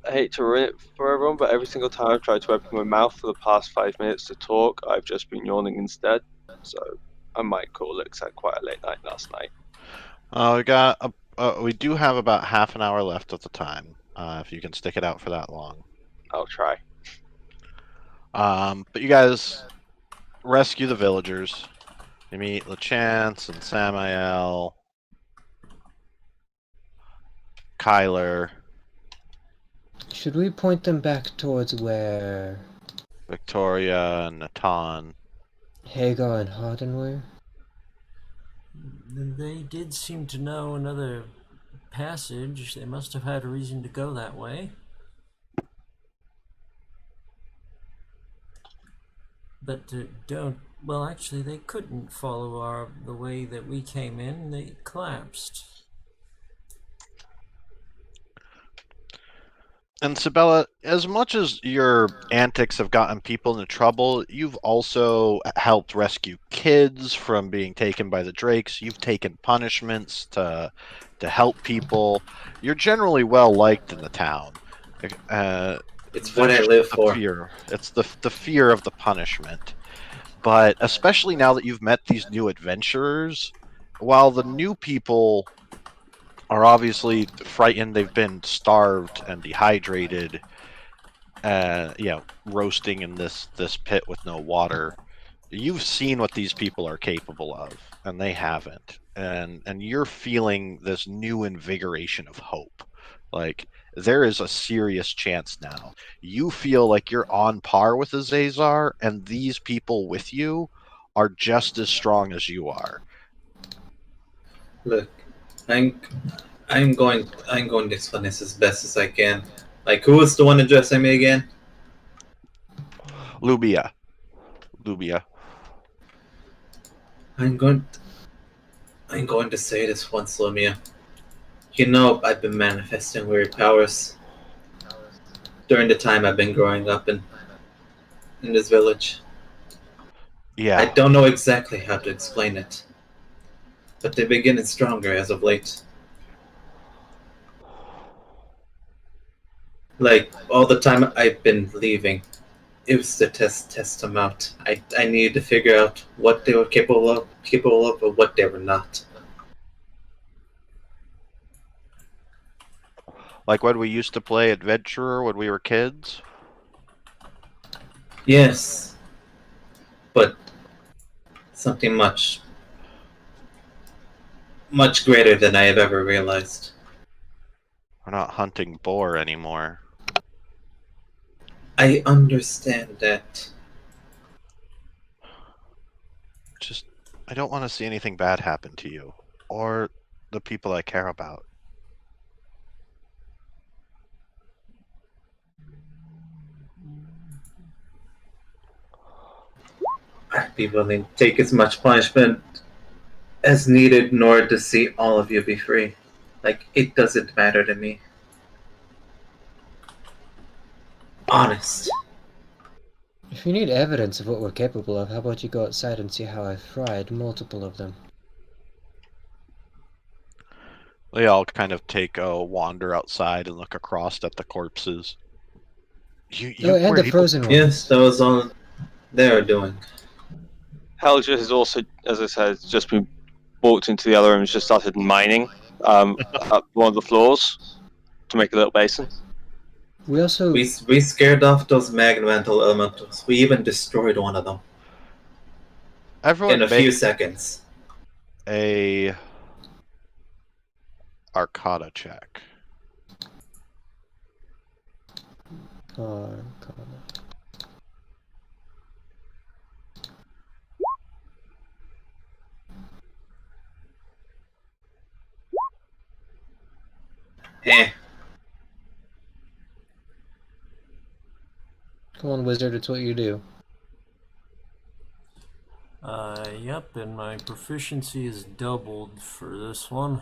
I hate to ruin it for everyone, but every single time I've tried to open my mouth for the past 5 minutes to talk, I've just been yawning instead. So I might call it 'cause I had quite a late night last night. We do have about half an hour left at the time. If you can stick it out for that long. I'll try. But you guys rescue the villagers. You meet LeChance and Samael, Kyler, Should we point them back towards where Victoria, and Natan. Hagar and Harden were? They did seem to know another passage. They must have had a reason to go that way. But well, actually, they couldn't follow the way that we came in. They collapsed. And Sabella, as much as your antics have gotten people into trouble, you've also helped rescue kids from being taken by the Drakes. You've taken punishments to help people. You're generally well liked in the town. It's what I live for." Fear. It's the fear of the punishment. But especially now that you've met these new adventurers, while the new people are obviously frightened, they've been starved and dehydrated, roasting in this pit with no water. You've seen what these people are capable of, and they haven't. And you're feeling this new invigoration of hope. Like, there is a serious chance now. You feel like you're on par with Azazar, and these people with you are just as strong as you are. Look, I'm going to explain this as best as I can. Like, who was the one addressing me again? Lubia. I'm going to say this once, Lumia. You know, I've been manifesting weird powers during the time I've been growing up in this village. Yeah. I don't know exactly how to explain it, but they've been getting stronger as of late. Like, all the time I've been leaving, it was to test them out. I needed to figure out what they were capable of, or what they were not. Like when we used to play Adventurer when we were kids? Yes, but something much greater than I have ever realized. We're not hunting boar anymore. I understand that. I don't want to see anything bad happen to you, or the people I care about. I'd be willing to take as much punishment as needed in order to see all of you be free. Like, it doesn't matter to me. Honest. If you need evidence of what we're capable of, how about you go outside and see how I've fried multiple of them? They all kind of take a wander outside and look across at the corpses. And the frozen one. Yes, that was all they were doing. Helga has also, as I said, just been walked into the other room and just started mining up one of the floors to make a little basin. We also... We scared off those magmental elementals. We even destroyed one of them. Everyone in a few seconds. A Arcana check. Arcana. Eh. Come on, wizard, it's what you do. Yep, and my proficiency is doubled for this one.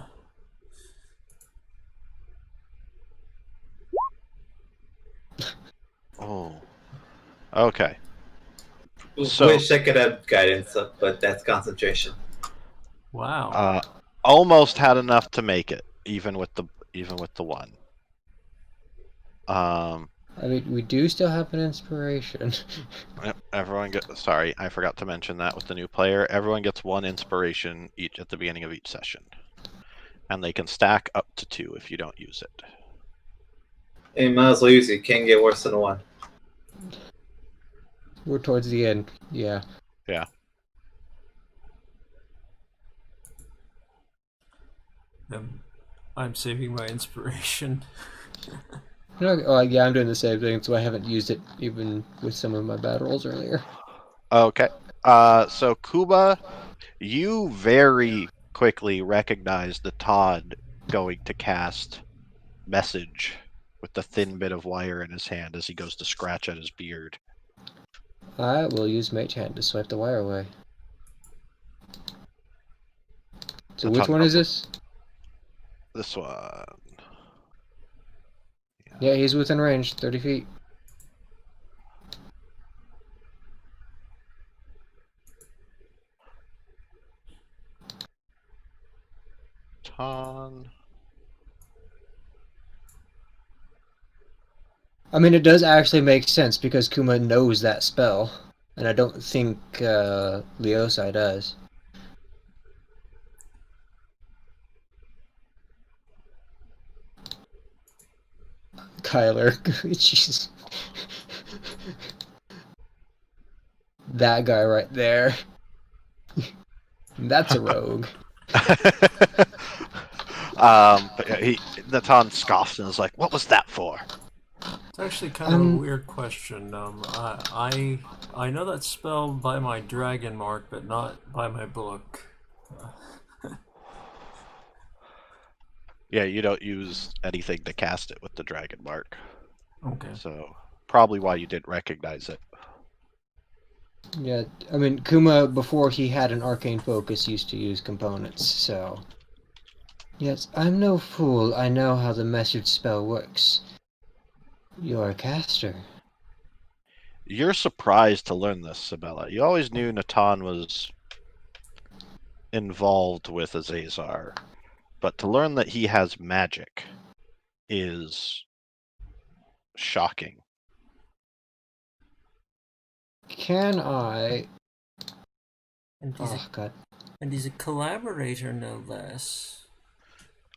Oh. Okay. So, wish I could have guidance up, but that's concentration. Wow. Almost had enough to make it, even with the one. I mean, we do still have an inspiration. Everyone sorry, I forgot to mention that with the new player. Everyone gets 1 inspiration each at the beginning of each session. And they can stack up to 2 if you don't use it. You might as well use it. Can't get worse than 1. We're towards the end, yeah. Yeah. I'm saving my inspiration. Oh, yeah, I'm doing the same thing, so I haven't used it even with some of my bad rolls earlier. Okay. So Kuba, you very quickly recognize the Todd going to cast message with the thin bit of wire in his hand as he goes to scratch at his beard. I will use Mage Hand to swipe the wire away. So which one is this? This one. Yeah, he's within range, 30 feet. Ton. I mean, it does actually make sense because Kuma knows that spell, and I don't think Leosai does. Kyler, jeez. That guy right there. That's a rogue. Natan scoffs and is like, "What was that for?" It's actually kind of a weird question. I know that spell by my dragon mark, but not by my book. Yeah, you don't use anything to cast it with the dragon mark. Okay. So probably why you didn't recognize it. Yeah, I mean, Kuma, before he had an arcane focus, used to use components, so... Yes, I'm no fool. I know how the message spell works. You're a caster. You're surprised to learn this, Sabella. You always knew Natan was involved with Azazar, but to learn that he has magic is shocking. Can I... And God. And he's a collaborator, no less.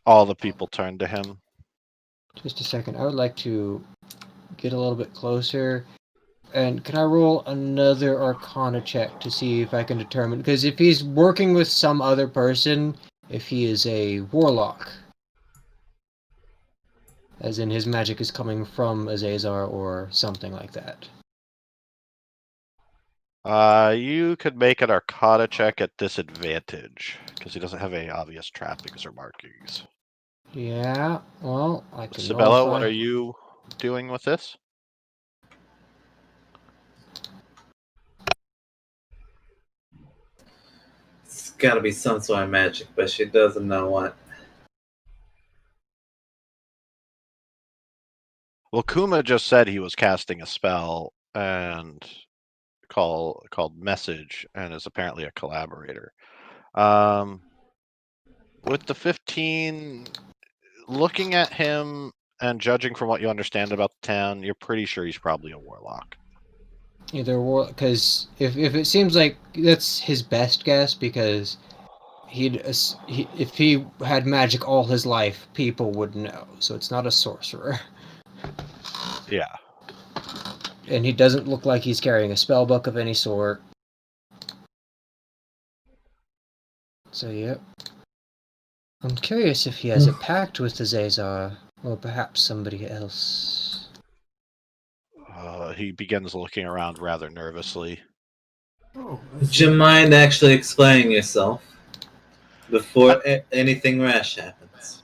All the people turn to him. Just a second. I would like to get a little bit closer. And can I roll another Arcana check to see if I can determine... Because if he's working with some other person, if he is a warlock, as in his magic is coming from Azazar or something like that. You could make an Arcana check at disadvantage, because he doesn't have any obvious trappings or markings. Yeah, well, I can Sabella, nullify... what are you doing with this? It's gotta be some sort of magic, but she doesn't know what. Well, Kuma just said he was casting a spell and called Message, and is apparently a collaborator. With the 15, looking at him and judging from what you understand about the town, you're pretty sure he's probably a warlock. Either war, because if it seems like that's his best guess, because if he had magic all his life, people would know. So it's not a sorcerer. Yeah. And he doesn't look like he's carrying a spell book of any sort. So yep. I'm curious if he has a pact with the Azazar, or perhaps somebody else. He begins looking around rather nervously. Would you mind actually explaining yourself before anything rash happens?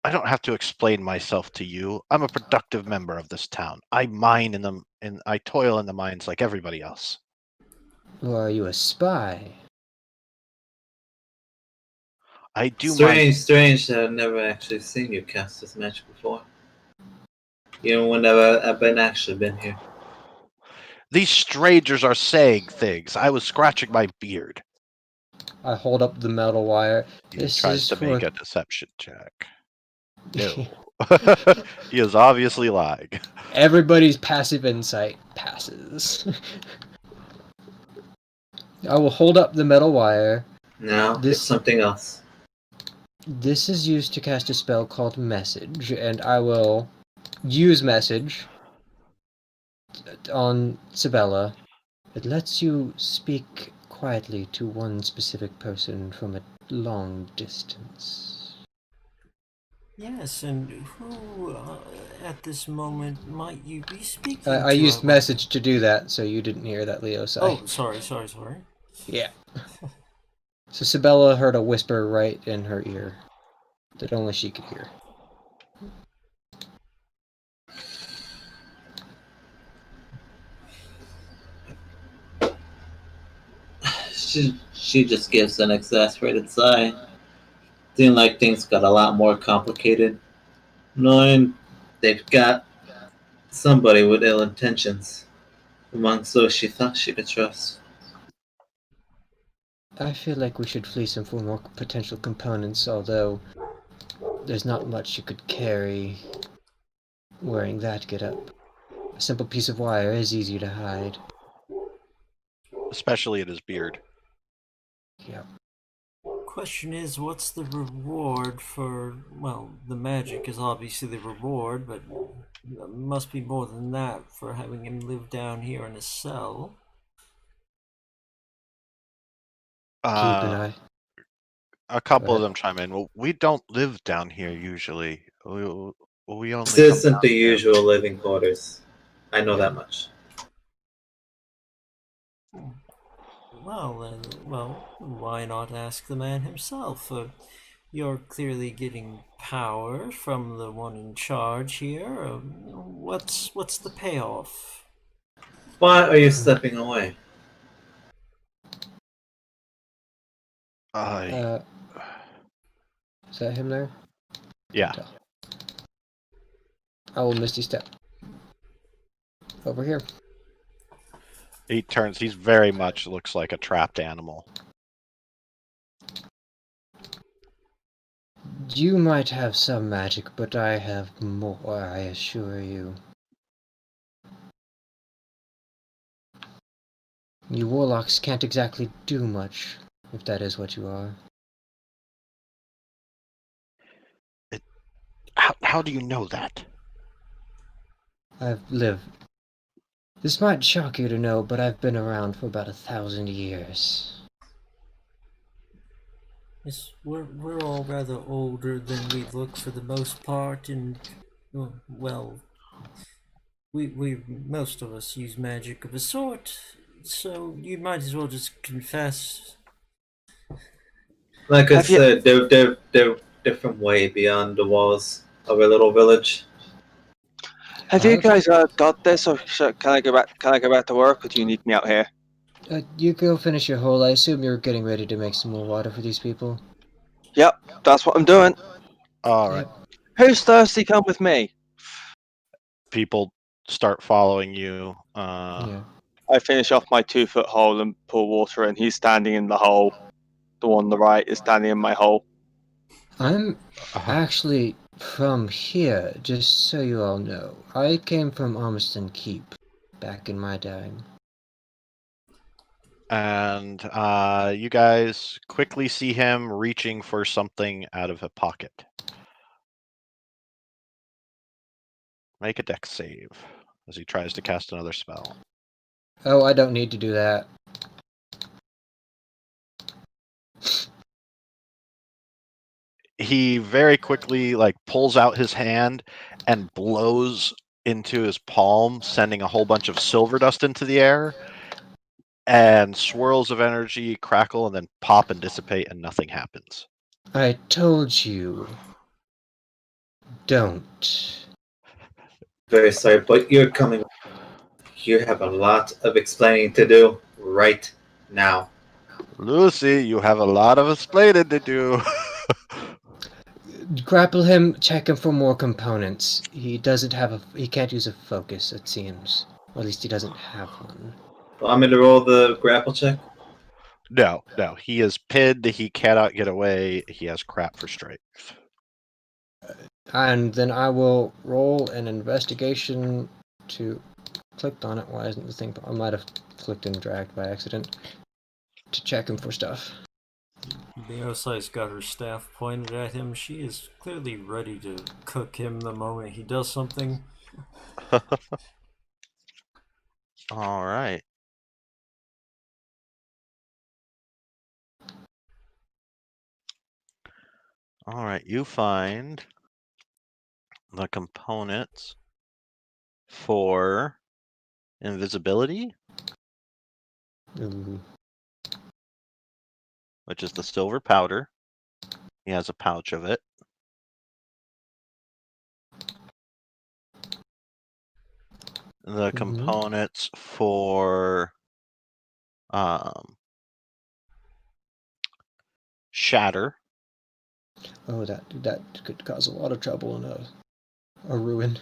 I don't have to explain myself to you. I'm a productive member of this town. I mine in them, and I toil in the mines like everybody else. Or are you a spy? I do Strange that I've never actually seen you cast this magic before. You know, whenever I've actually been here. These strangers are saying things. I was scratching my beard. I hold up the metal wire. He This tries is to for... make a deception check. No. He is obviously lying. Everybody's passive insight passes. I will hold up the metal wire. No, it's something else. This is used to cast a spell called Message, and I will use Message on Sabella. It lets you speak quietly to one specific person from a long distance. Yes, and who at this moment might you be speaking to? I used Message to do that, so you didn't hear that, Leo. Oh, sorry. Yeah. So Sabella heard a whisper right in her ear that only she could hear. She just gives an exasperated sigh. Seemed like things got a lot more complicated. Knowing they've got somebody with ill intentions amongst those she thought she could trust. I feel like we should flee some for more potential components, although there's not much you could carry wearing that getup. A simple piece of wire is easy to hide. Especially in his beard. Yeah. Question is, what's the reward for, well, the magic is obviously the reward, but there must be more than that for having him live down here in a cell. Keep an eye. A couple of them chime in. Well, we don't live down here usually. We only. This isn't the usual living quarters. I know that much. Well, why not ask the man himself? You're clearly getting power from the one in charge here. What's the payoff? Why are you stepping away? Is that him there? Yeah. I will Misty Step. Over here. He turns. He's very much looks like a trapped animal. You might have some magic, but I have more, I assure you. You warlocks can't exactly do much, if that is what you are. How do you know that? I've lived. This might shock you to know, but I've been around for about 1,000 years. Yes, we're all rather older than we look for the most part, and well, we most of us use magic of a sort, so you might as well just confess. Like I said, they're different way beyond the walls of a little village. Have you guys got this, or can I go back? Can I go back to work, or do you need me out here? You go finish your hole. I assume you're getting ready to make some more water for these people. Yep, that's what I'm doing. All right. Who's thirsty? Come with me. People start following you. Yeah. I finish off my 2-foot hole and pour water in. He's standing in the hole. The one on the right is standing in my hole. I'm actually from here, just so you all know. I came from Ormiston Keep back in my time. And you guys quickly see him reaching for something out of a pocket. Make a dex save as he tries to cast another spell. Oh, I don't need to do that. He very quickly pulls out his hand and blows into his palm, sending a whole bunch of silver dust into the air, and swirls of energy crackle and then pop and dissipate, and nothing happens. I told you. Don't. Very sorry, but you're coming. You have a lot of explaining to do right now. Lucy, you have a lot of explaining to do. Grapple him, check him for more components. He doesn't have a. He can't use a focus, it seems. Or at least he doesn't have one. Want me to roll the grapple check? No. He is pinned. He cannot get away. He has crap for strength. And then I will roll an investigation to. Clicked on it. Why isn't the thing? I might have clicked and dragged by accident. To check him for stuff. Beosai's got her staff pointed at him. She is clearly ready to cook him the moment he does something. All right. All right. You find the components for invisibility, Ooh. which is the silver powder. He has a pouch of it. The components for shatter. Oh, that could cause a lot of trouble and a ruin.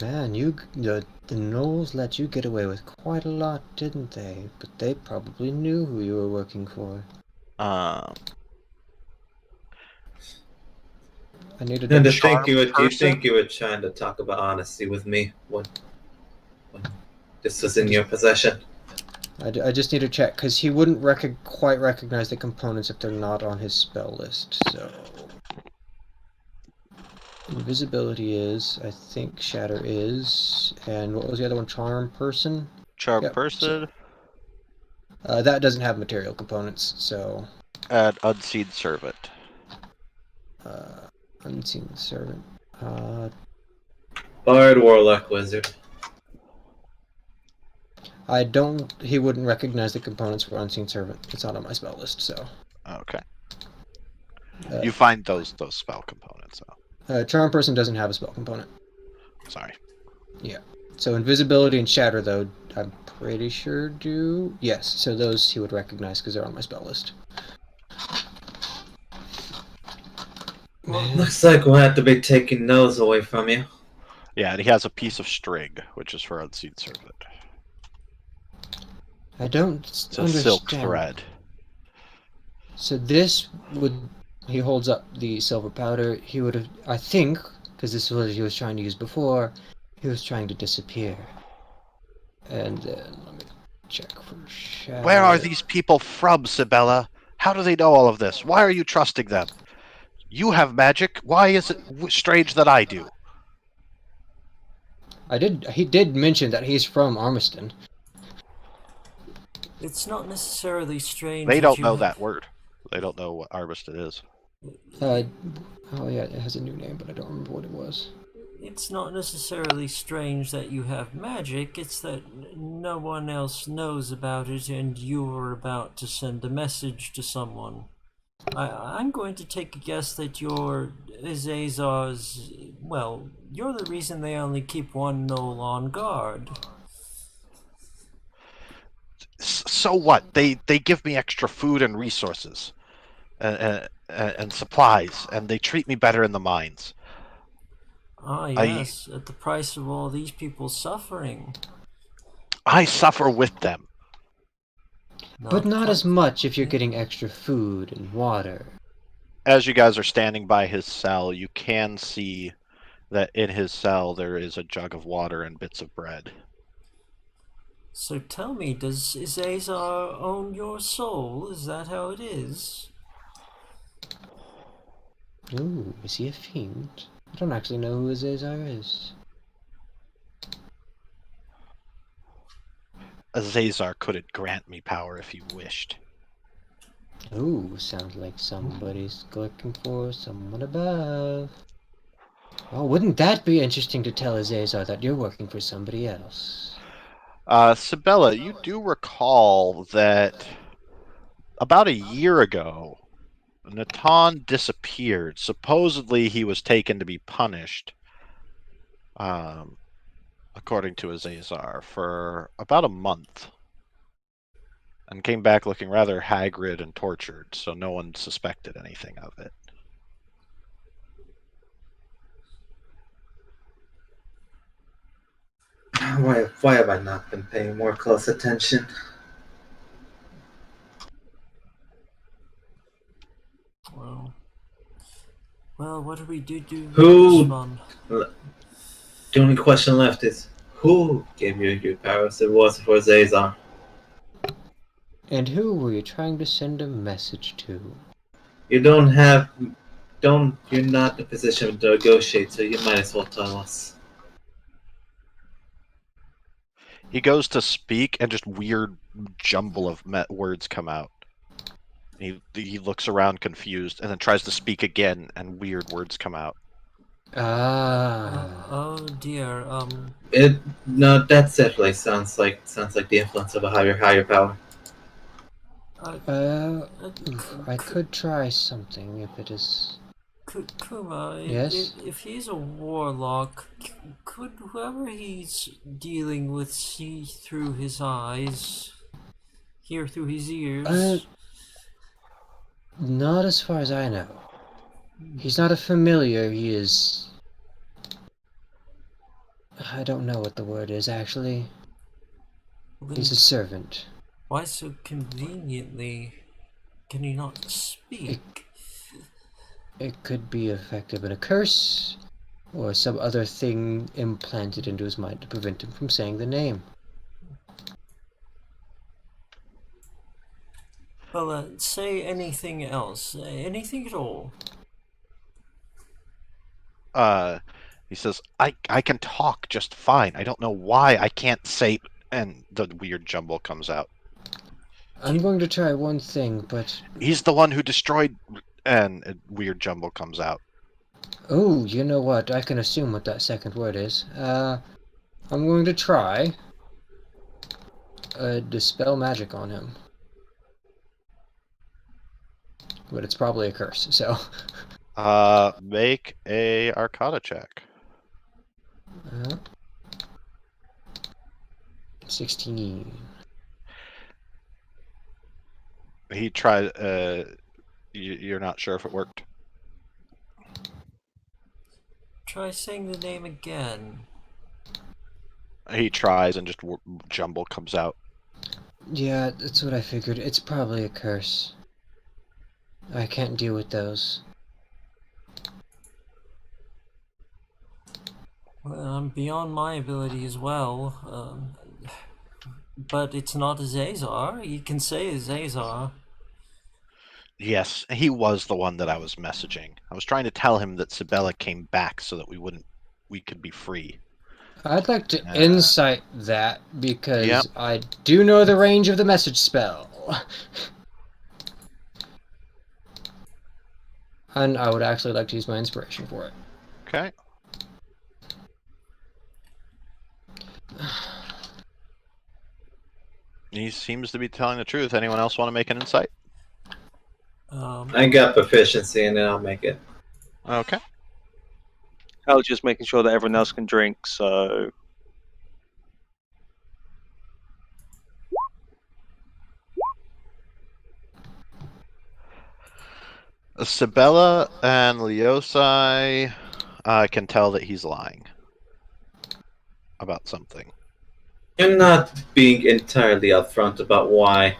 Man, the gnolls let you get away with quite a lot, didn't they? But they probably knew who you were working for. Um, I need And a to think you would person? trying to talk about honesty with me when this was in your possession. I just need to check because he wouldn't quite recognize the components if they're not on his spell list. So invisibility is, I think shatter is, and what was the other one? Charm person. Charm Yep, person that doesn't have material components, so. and unseen servant. Unseen servant. Bard, warlock, wizard. I don't. He wouldn't recognize the components for unseen servant. It's not on my spell list, so. Okay. Uh, You find those spell components. Charm person doesn't have a spell component. Sorry. Yeah. So invisibility and shatter, though, I'm pretty sure do. Yes. So those he would recognize because they're on my spell list. Well, looks like we'll have to be taking those away from you. Yeah, and he has a piece of string, which is for unseen servant. I don't It's a understand. silk thread. So this would. He holds up the silver powder. He would have. I think, because this is what he was trying to use before, he was trying to disappear. And then let me check for shadow. Where are these people from, Sibella? How do they know all of this? Why are you trusting them? You have magic. Why is it strange that I do? He did mention that he's from Armiston. It's not necessarily strange. They that don't you know have- that word. They don't know what Armiston is. Oh yeah, it has a new name, but I don't remember what it was. It's not necessarily strange that you have magic, it's that no one else knows about it and you are about to send a message to someone. I'm going to take a guess that you're Azazar's. Well, you're the reason they only keep one gnoll on guard. So what? They give me extra food and resources, and supplies, and they treat me better in the mines. Ah, yes, at the price of all these people suffering. I suffer with them. But not as much if you're getting extra food and water. As you guys are standing by his cell, you can see that in his cell there is a jug of water and bits of bread. So tell me, does Azazar own your soul? Is that how it is? Ooh, is he a fiend? I don't actually know who Azazar is. Azazar couldn't grant me power if he wished. Ooh, sounds like somebody's looking for someone above. Oh, wouldn't that be interesting to tell Azazar that you're working for somebody else? Sibella, you do recall that about a year ago, Natan disappeared. Supposedly, he was taken to be punished, according to Azazar, for about a month, and came back looking rather haggard and tortured, so no one suspected anything of it. Why have I not been paying more close attention? Well, what do we do with Who? this one? The only question left is, who gave you your powers? It was for Zazar. And who were you trying to send a message to? You're not in a position to negotiate, so you might as well tell us. He goes to speak, and just weird jumble of words come out. He looks around confused, and then tries to speak again, and weird words come out. Oh dear. No, that definitely sounds like the influence of a higher power. I could try something if it is. Kuma, Yes? if he's a warlock, could whoever he's dealing with see through his eyes, hear through his ears? Not as far as I know. He's not a familiar, he is... I don't know what the word is, actually. He's a servant. Why so conveniently can he not speak? It could be effective in a curse, or some other thing implanted into his mind to prevent him from saying the name. Well, say anything else. Anything at all. He says, I can talk just fine. I don't know why I can't say... And the weird jumble comes out. I'm going to try one thing, but... He's the one who destroyed... And a weird jumble comes out. Oh, you know what? I can assume what that second word is. I'm going to try... dispel magic on him. But it's probably a curse, so... Make a Arcana check. 16. He tried, you're not sure if it worked. Try saying the name again. He tries and just jumble comes out. Yeah, that's what I figured. It's probably a curse. I can't deal with those. Well, I'm beyond my ability as well. But it's not Azazar. You can say Azazar. Yes, he was the one that I was messaging. I was trying to tell him that Sibella came back so that we could be free. I'd like to insight that, because Yep. I do know the range of the message spell. And I would actually like to use my inspiration for it. Okay. He seems to be telling the truth. Anyone else want to make an insight? I got proficiency in it, I'll make it. Okay. I was just making sure that everyone else can drink, so... Sibella and Leosai can tell that he's lying about something. You're not being entirely upfront about why.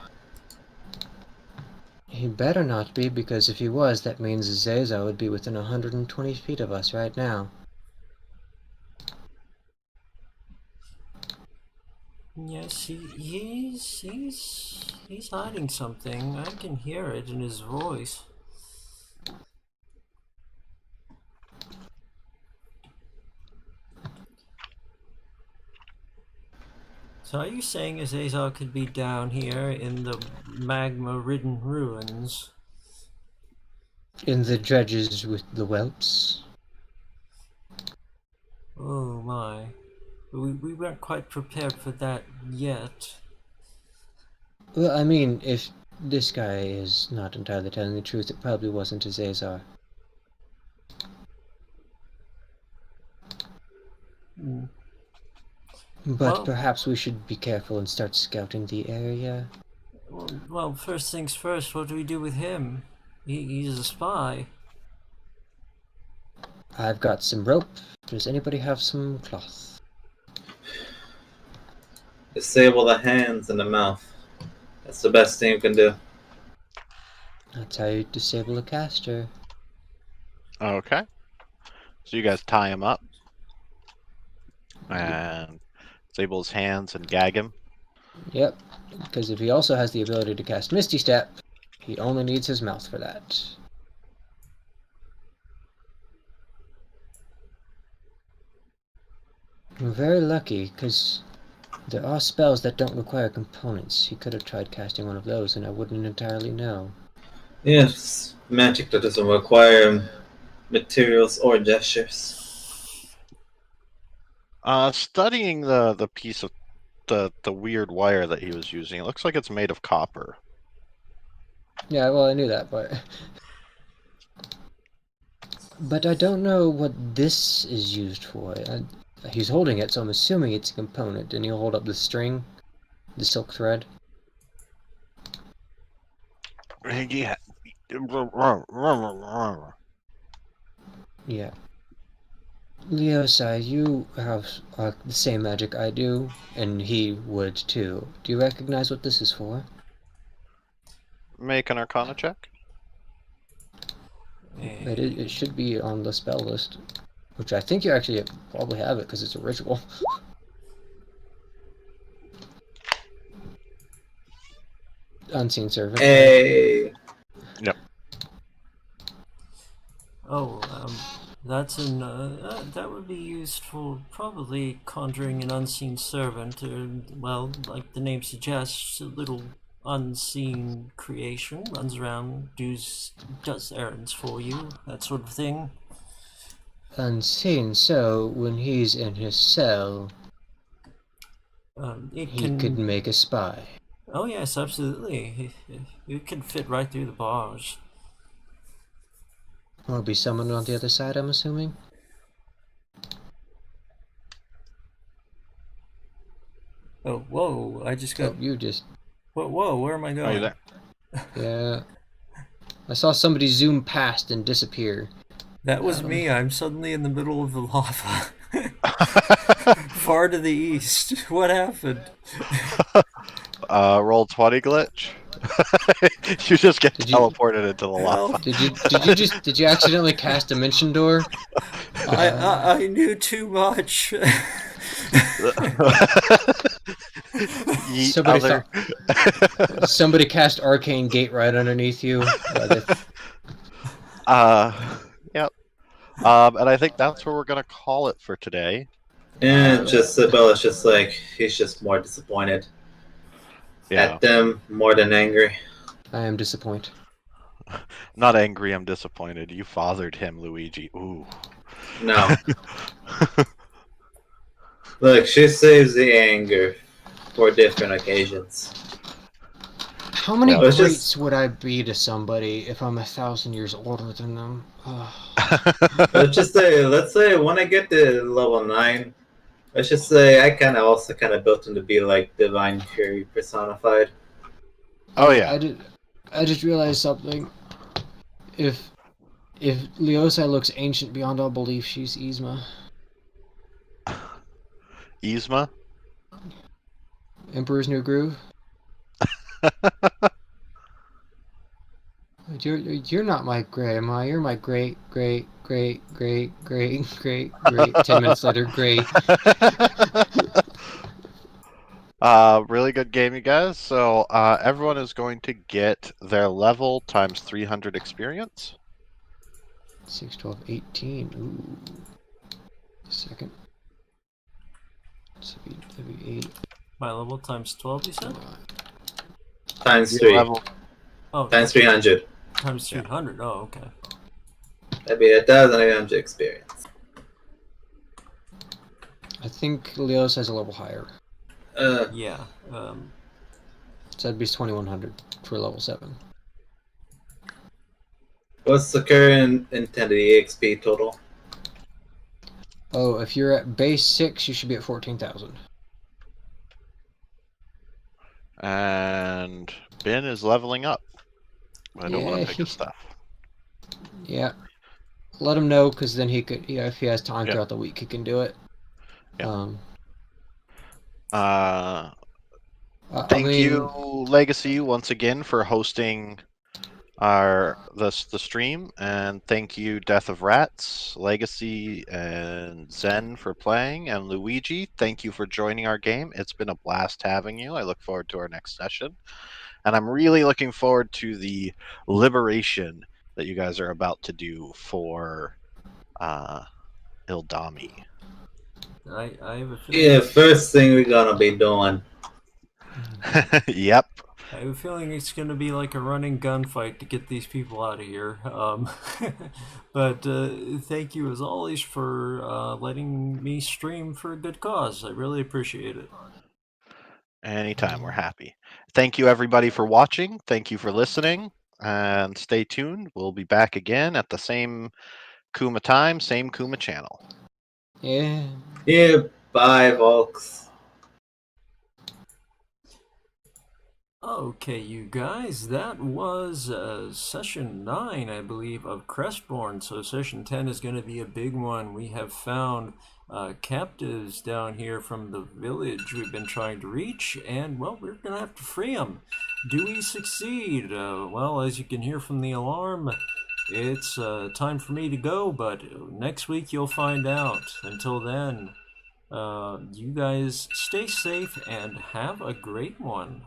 He better not be, because if he was, that means Zaza would be within 120 feet of us right now. Yes, he's hiding something. I can hear it in his voice. So are you saying Azazar could be down here in the magma-ridden ruins? In the dredges with the whelps. Oh my. We weren't quite prepared for that yet. Well, I mean, if this guy is not entirely telling the truth. It probably wasn't his Azar. Hmm. But Well- perhaps we should be careful and start scouting the area. Well, first things first, what do we do with him? He's a spy. I've got some rope. Does anybody have some cloth? Disable the hands and the mouth. That's the best thing you can do. That's how you disable a caster. Okay. So you guys tie him up and disable his hands and gag him. Yep, because if he also has the ability to cast Misty Step, he only needs his mouth for that. We're very lucky, because there are spells that don't require components. He could have tried casting one of those, and I wouldn't entirely know. Yes, magic that doesn't require materials or gestures. Studying the piece of the weird wire that he was using, it looks like it's made of copper. Yeah, well, I knew that, but... But I don't know what this is used for. He's holding it, so I'm assuming it's a component. And he'll hold up the string, the silk thread. Yeah. Yeah. Leosai, you have the same magic I do, and he would too. Do you recognize what this is for? Make an Arcana check. It should be on the spell list, which I think you actually probably have it because it's a ritual. Unseen servant. Hey! Yep. Oh, that's that would be used for probably conjuring an unseen servant, or, well, like the name suggests, a little unseen creation, runs around, does errands for you, that sort of thing. Unseen, so when he's in his cell, It he can... could make a spy. Oh yes, absolutely. It can fit right through the bars. Or be someone on the other side, I'm assuming? Oh, whoa, I just got... Oh, you just... Whoa, where am I going? Are you there? Yeah. I saw somebody zoom past and disappear. That was me. I'm suddenly in the middle of the lava. Far to the east. What happened? Roll 20 glitch. You just get Did you- teleported into the lava. Did you accidentally cast Dimension Door? I knew too much. Somebody cast Arcane Gate right underneath you. Yep. And I think that's where we're gonna call it for today. And just Sibylla's just like, he's just more disappointed at them more than angry. I am disappointed. Not angry, I'm disappointed. You fathered him, Luigi. Ooh. No. Look, she saves the anger for different occasions. How many Let's greats just- would I be to somebody if I'm 1,000 years older than them? let's say when I get to level 9, let's just say I also built him to be like Divine Fury personified. Oh yeah. I just realized something. If Leosai looks ancient beyond all belief, she's Yzma. Yzma? Emperor's New Groove. You're not my grandma. You're my great 10 minutes later, great. Really good game, you guys. So everyone is going to get their level times 300 experience. 6, 12, 18. Ooh. Second. That'd be 8. My level times 12, you said? Times Your 3. level- Oh, Times 300. times 300. Oh, okay. That'd be 1,800 experience. I think Leos has a level higher. Yeah. So that'd be 2,100. for level 7. What's the current intended EXP total? Oh, if you're at base 6, you should be at 14,000. And Ben is leveling up. I don't want Yeah, to pick his stuff. Yeah. Let him know, because then he could, if he has time Yeah. throughout the week, he can do it. Yeah. I Thank mean, you, Legacy, once again for hosting the stream, and thank you, Death of Rats, Legacy, and Zen for playing, and Luigi, thank you for joining our game. It's been a blast having you. I look forward to our next session, and I'm really looking forward to the liberation that you guys are about to do for Ildami. I have a feeling. Yeah, first thing we're gonna be doing. Yep. I have a feeling it's going to be like a running gunfight to get these people out of here. But thank you as always for letting me stream for a good cause. I really appreciate it. Anytime, we're happy. Thank you, everybody, for watching. Thank you for listening. And stay tuned. We'll be back again at the same Kuma time, same Kuma channel. yeah. Yeah, bye, folks. Okay, you guys, that was session 9, I believe, of Crestborn. So session 10 is going to be a big one. We have found captives down here from the village we've been trying to reach, and, well, we're going to have to free them. Do we succeed? Well, as you can hear from the alarm, it's time for me to go, but next week you'll find out. Until then, you guys stay safe and have a great one.